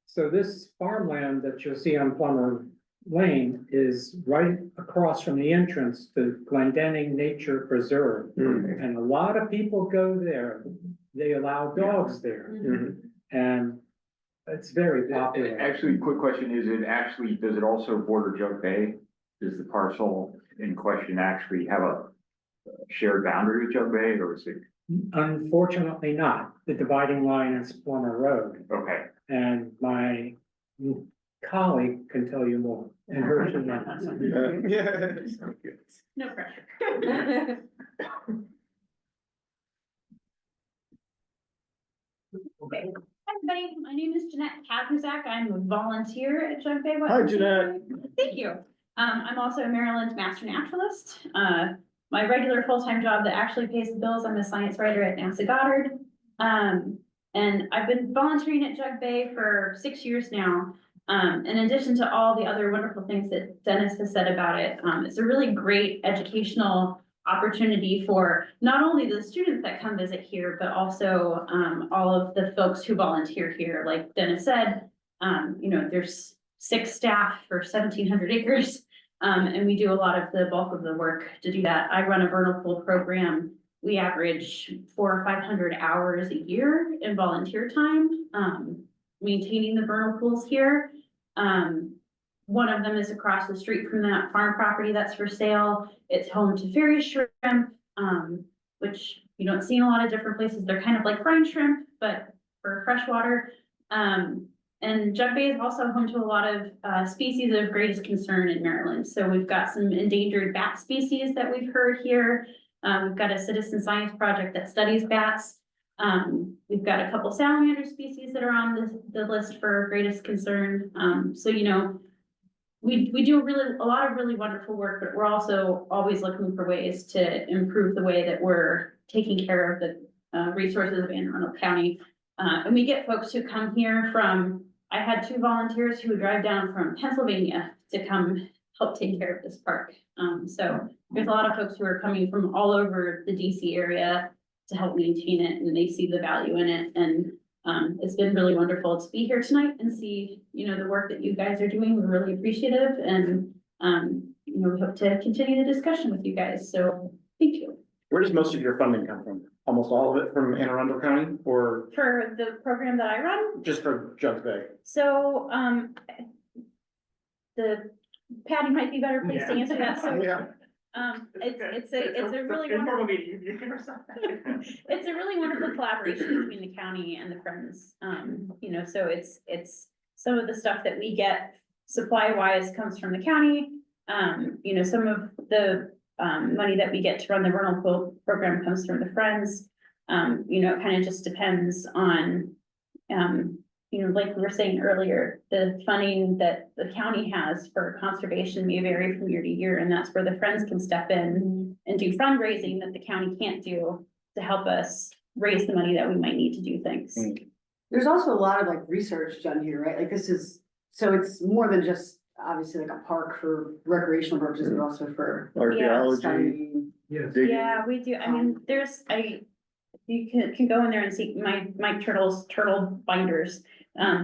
so this farmland that you'll see on Plummer Lane is right across from the entrance to Glendenning Nature Preserve. And a lot of people go there. They allow dogs there. And it's very popular. Actually, quick question, does it also border Jug Bay? Does the parcel in question actually have a shared boundary with Jug Bay, or is it? Unfortunately not. The dividing line is Plummer Road. Okay. And my colleague can tell you more. And her two minutes. No pressure. Okay. Hi, everybody. My name is Jeanette Kazmazak. I'm a volunteer at Jug Bay. Hi, Jeanette. Thank you. I'm also a Maryland master naturalist. My regular full-time job that actually pays the bills, I'm a science writer at NASA Goddard. And I've been volunteering at Jug Bay for 6 years now. In addition to all the other wonderful things that Dennis has said about it, it's a really great educational opportunity for not only the students that come visit here, but also all of the folks who volunteer here. Like Dennis said, there's 6 staff for 1,700 acres, and we do a lot of the bulk of the work to do that. I run a vernal pool program. We average 400 or 500 hours a year in volunteer time, maintaining the vernal pools here. One of them is across the street from that farm property that's for sale. It's home to fairy shrimp, which you don't see in a lot of different places. They're kind of like brine shrimp, but for freshwater. And Jug Bay is also home to a lot of species of greatest concern in Maryland. So we've got some endangered bat species that we've heard here. We've got a citizen science project that studies bats. We've got a couple salamander species that are on the list for greatest concern. So, we do a lot of really wonderful work, but we're also always looking for ways to improve the way that we're taking care of the resources of Anne Arundel County. And we get folks who come here from, I had 2 volunteers who would drive down from Pennsylvania to come help take care of this park. So there's a lot of folks who are coming from all over the DC area to help maintain it, and they see the value in it. And it's been really wonderful to be here tonight and see, the work that you guys are doing. We're really appreciative, and we hope to continue the discussion with you guys. So thank you. Where does most of your funding come from? Almost all of it from Anne Arundel County, or For the program that I run, just for Jug Bay? so Patty might be better placed to answer that. So it's a really wonderful it's a really wonderful collaboration between the county and the Friends. So it's some of the stuff that we get supply wise comes from the county. Some of the money that we get to run the vernal pool program comes from the Friends. It kind of just depends on like we were saying earlier, the funding that the county has for conservation may vary from year to year, and that's where the Friends can step in and do fundraising that the county can't do to help us raise the money that we might need to do things. There's also a lot of like research done here, right? Like so it's more than just obviously like a park for recreational purposes, but also for Archaeology. studying. Yeah, we do. I mean, you can go in there and see Mike Turtle's turtle binders.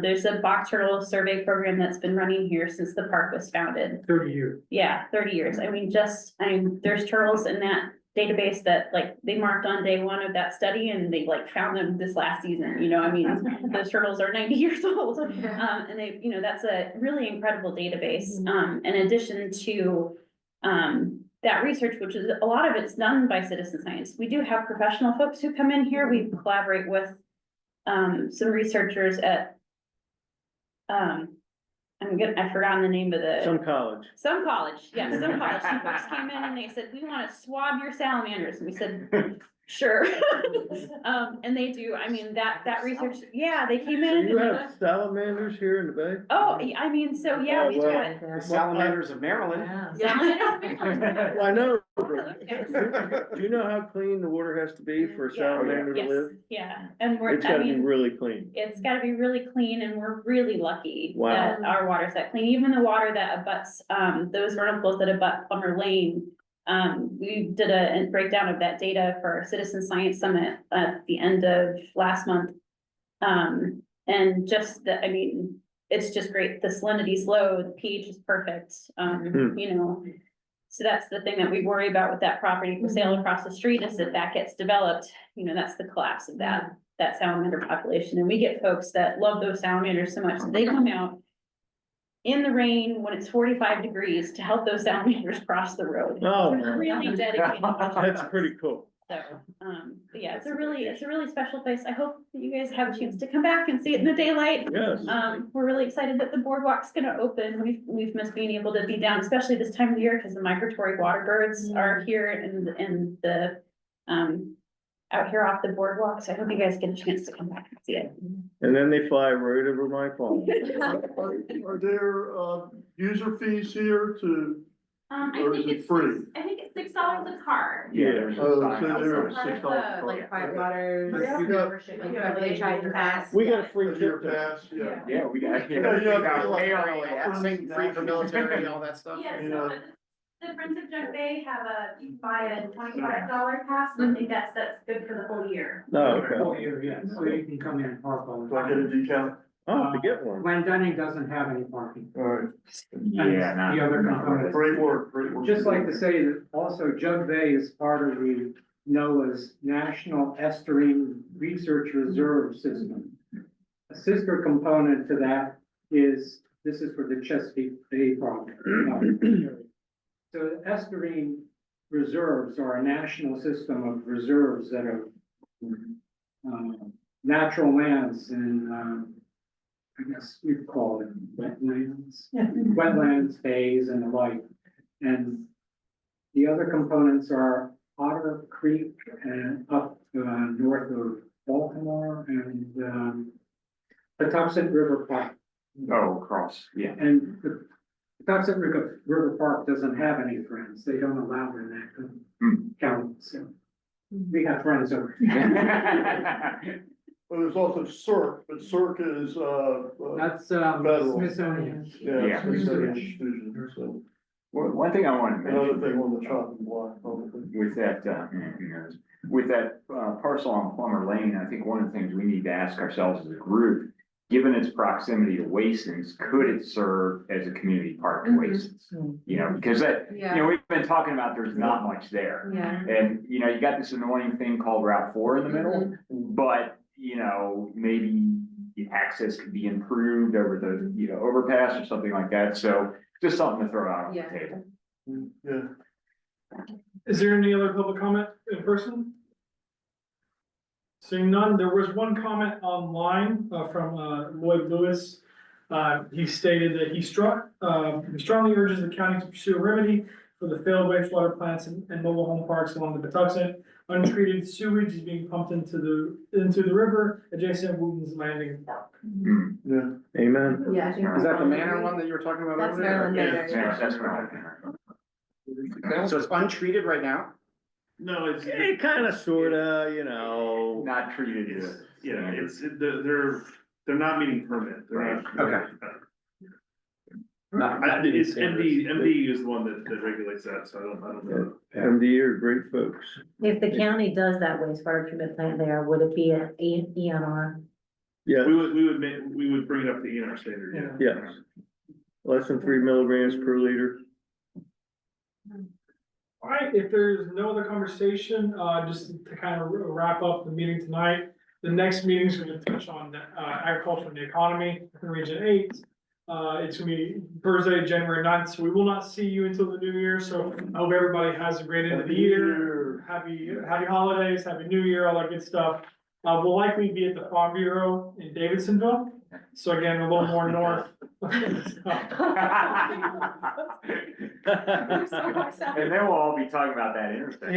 There's a box turtle survey program that's been running here since the park was founded. 30 years. Yeah, 30 years. There's turtles in that database that they marked on day 1 of that study, and they found them this last season, those turtles are 90 years old. And that's a really incredible database. In addition to, that research, which is, a lot of it's done by citizen science. We do have professional folks who come in here. We collaborate with some researchers at I've forgotten the name of the. Some college. Some college, yes, some college. Some folks came in and they said, we want to swab your salamanders. And we said, sure. And they do, I mean, that research, yeah, they came So in. you and- have salamanders here in the bay? Oh, I mean, so yeah, we've well, got. The salamanders of Maryland. Well, I know. Do you know how clean the water has to be for a salamander to Yes, live? yeah, and we're, It's I gotta be mean, really clean. it's gotta be really clean and we're really lucky Wow. that our water's that clean. Even the water that abuts, those verticals that abut Plummer Lane. We did a breakdown of that data for our Citizen Science Summit at the end of last month. And just the, I mean, it's just great. The salinity's low, the pH is perfect, you know. So that's the thing that we worry about with that property for sale across the street is that gets developed, you know, that's the collapse of that salamander population. And we get folks that love those salamanders so much that they come out in the rain when it's 45 degrees to help those salamanders cross the road. Oh, They're really dedicated. that's pretty cool. So, but yeah, it's a really special place. I hope that you guys have a chance to come back and see it in the daylight. Yes. We're really excited that the boardwalk's gonna open. We've missed being able to be down, especially this time of the year, because the migratory water birds are here and the, out here off the boardwalk. So I hope you guys get a chance to come back and see it. And then they fly right over my farm. Are there, user fees here to, I or think is it it's, free? I think it's $6 a car. Yeah, there's a Oh, sign. so there is Part of $6. the, like, quiet waters, You got- membership, like, whatever they try to pass. We got a free Your trip there. pass, yeah. Yeah, we got. Yeah, you have Got to like, ARAS, free for military, all that stuff. Yes, You know. the Friends of Junk Bay have you can buy a $25 pass, and I think that's good for the whole year. Oh, okay. Whole year, yeah, so you can come in and park all the Do I get a time. decount? I'll have to get one. Glendenning doesn't have any parking. All right, Yeah, not. The other not component. great work, great work. Just like to say that also Jug Bay is part of the NOAA's National Estuarine Research Reserve System. A sister component to that is, this is for the Chesapeake Bay project. So the estuarine reserves are a national system of reserves that are natural lands and I guess we'd call it wetlands. Wetlands, bays and the like. And the other components are Otter Creek and up north of Baltimore and Patuxent River Park. Oh, across, yeah. And the Patuxent River Park doesn't have any friends. They don't allow them in that county, so we got friends over here. Well, there's also CERC, but CERC is, That's Federal. Smithsonian. yeah, Yeah. it's a institution, so. One thing I wanted to Another mention thing on the chopping block, probably. with that, who knows, with that, parcel on Plummer Lane, I think one of the things we need to ask ourselves as a group, given its proximity to Wasons, could it serve as a community park to Wasons? You know, because that, you know, we've been talking about there's not much there. Yeah. And, you know, you got this annoying thing called Route 4 in the middle, but, you know, maybe the access could be improved over the, you know, overpass or something like that. So just something to throw out on the Yeah. table. Yeah. Is there any other public comment in person? Seeing none, there was one comment online from Lloyd Lewis. He stated that he strongly urges the county to pursue a remedy for the failed wastewater plants and mobile home parks along the Patuxent. Untreated sewage is being pumped into the river adjacent to Wooten's Landing Park. Yeah. Amen. Yeah, I think. Is that the Manor one that you were talking about That's earlier? Maryland Manor. Yeah, that's right. So it's untreated right now? No, it's, It kinda, sorta, you know. Not treated it's, as. yeah, they're not meeting permit, they're not. Okay. It's MD is the one that regulates that, so I don't know. MD are great folks. If the county does that wastewater treatment plant there, would it be an ENR? Yeah, We would bring it up to ENR standard, yeah. yes. Less than 3 milligrams per liter. All right, if there's no other conversation, just to kind of wrap up the meeting tonight, the next meeting is going to touch on agriculture and the economy in Region 8. It's gonna be Thursday, January 9th, so we will not see you until the new year, so I hope everybody has a great end of the year. Happy holidays, happy new year, all that good stuff. We'll likely be at the Farm Bureau in Davidsonville, so again, a little more north. And then we'll all be talking about that intersection.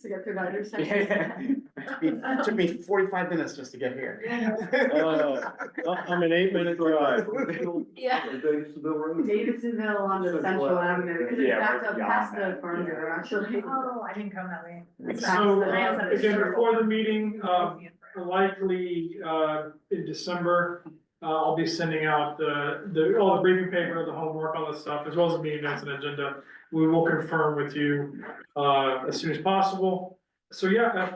To get through that intersection. It took me 45 minutes just to get here. I'm an 8-minute drive. Yeah. Davidsonville on the Central Avenue, because it's Yeah, backed we're up beyond past that. the Farm Bureau, actually. Oh, I didn't come that way. So, again, before the meeting, likely, in December, I'll be sending out all the briefing paper, the homework, all that stuff, as well as the meeting notes and agenda. We will confirm with you, as soon as possible. So, yeah,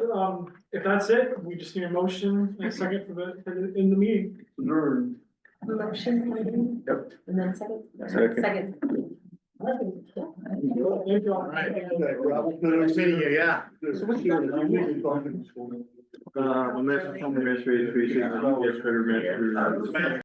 if that's it, we just need a motion and a second in the meeting. Motion, and then second. Second. Thank you all. Nice meeting you, yeah. So what's your, I'm Administrative Appreciation, Administrator.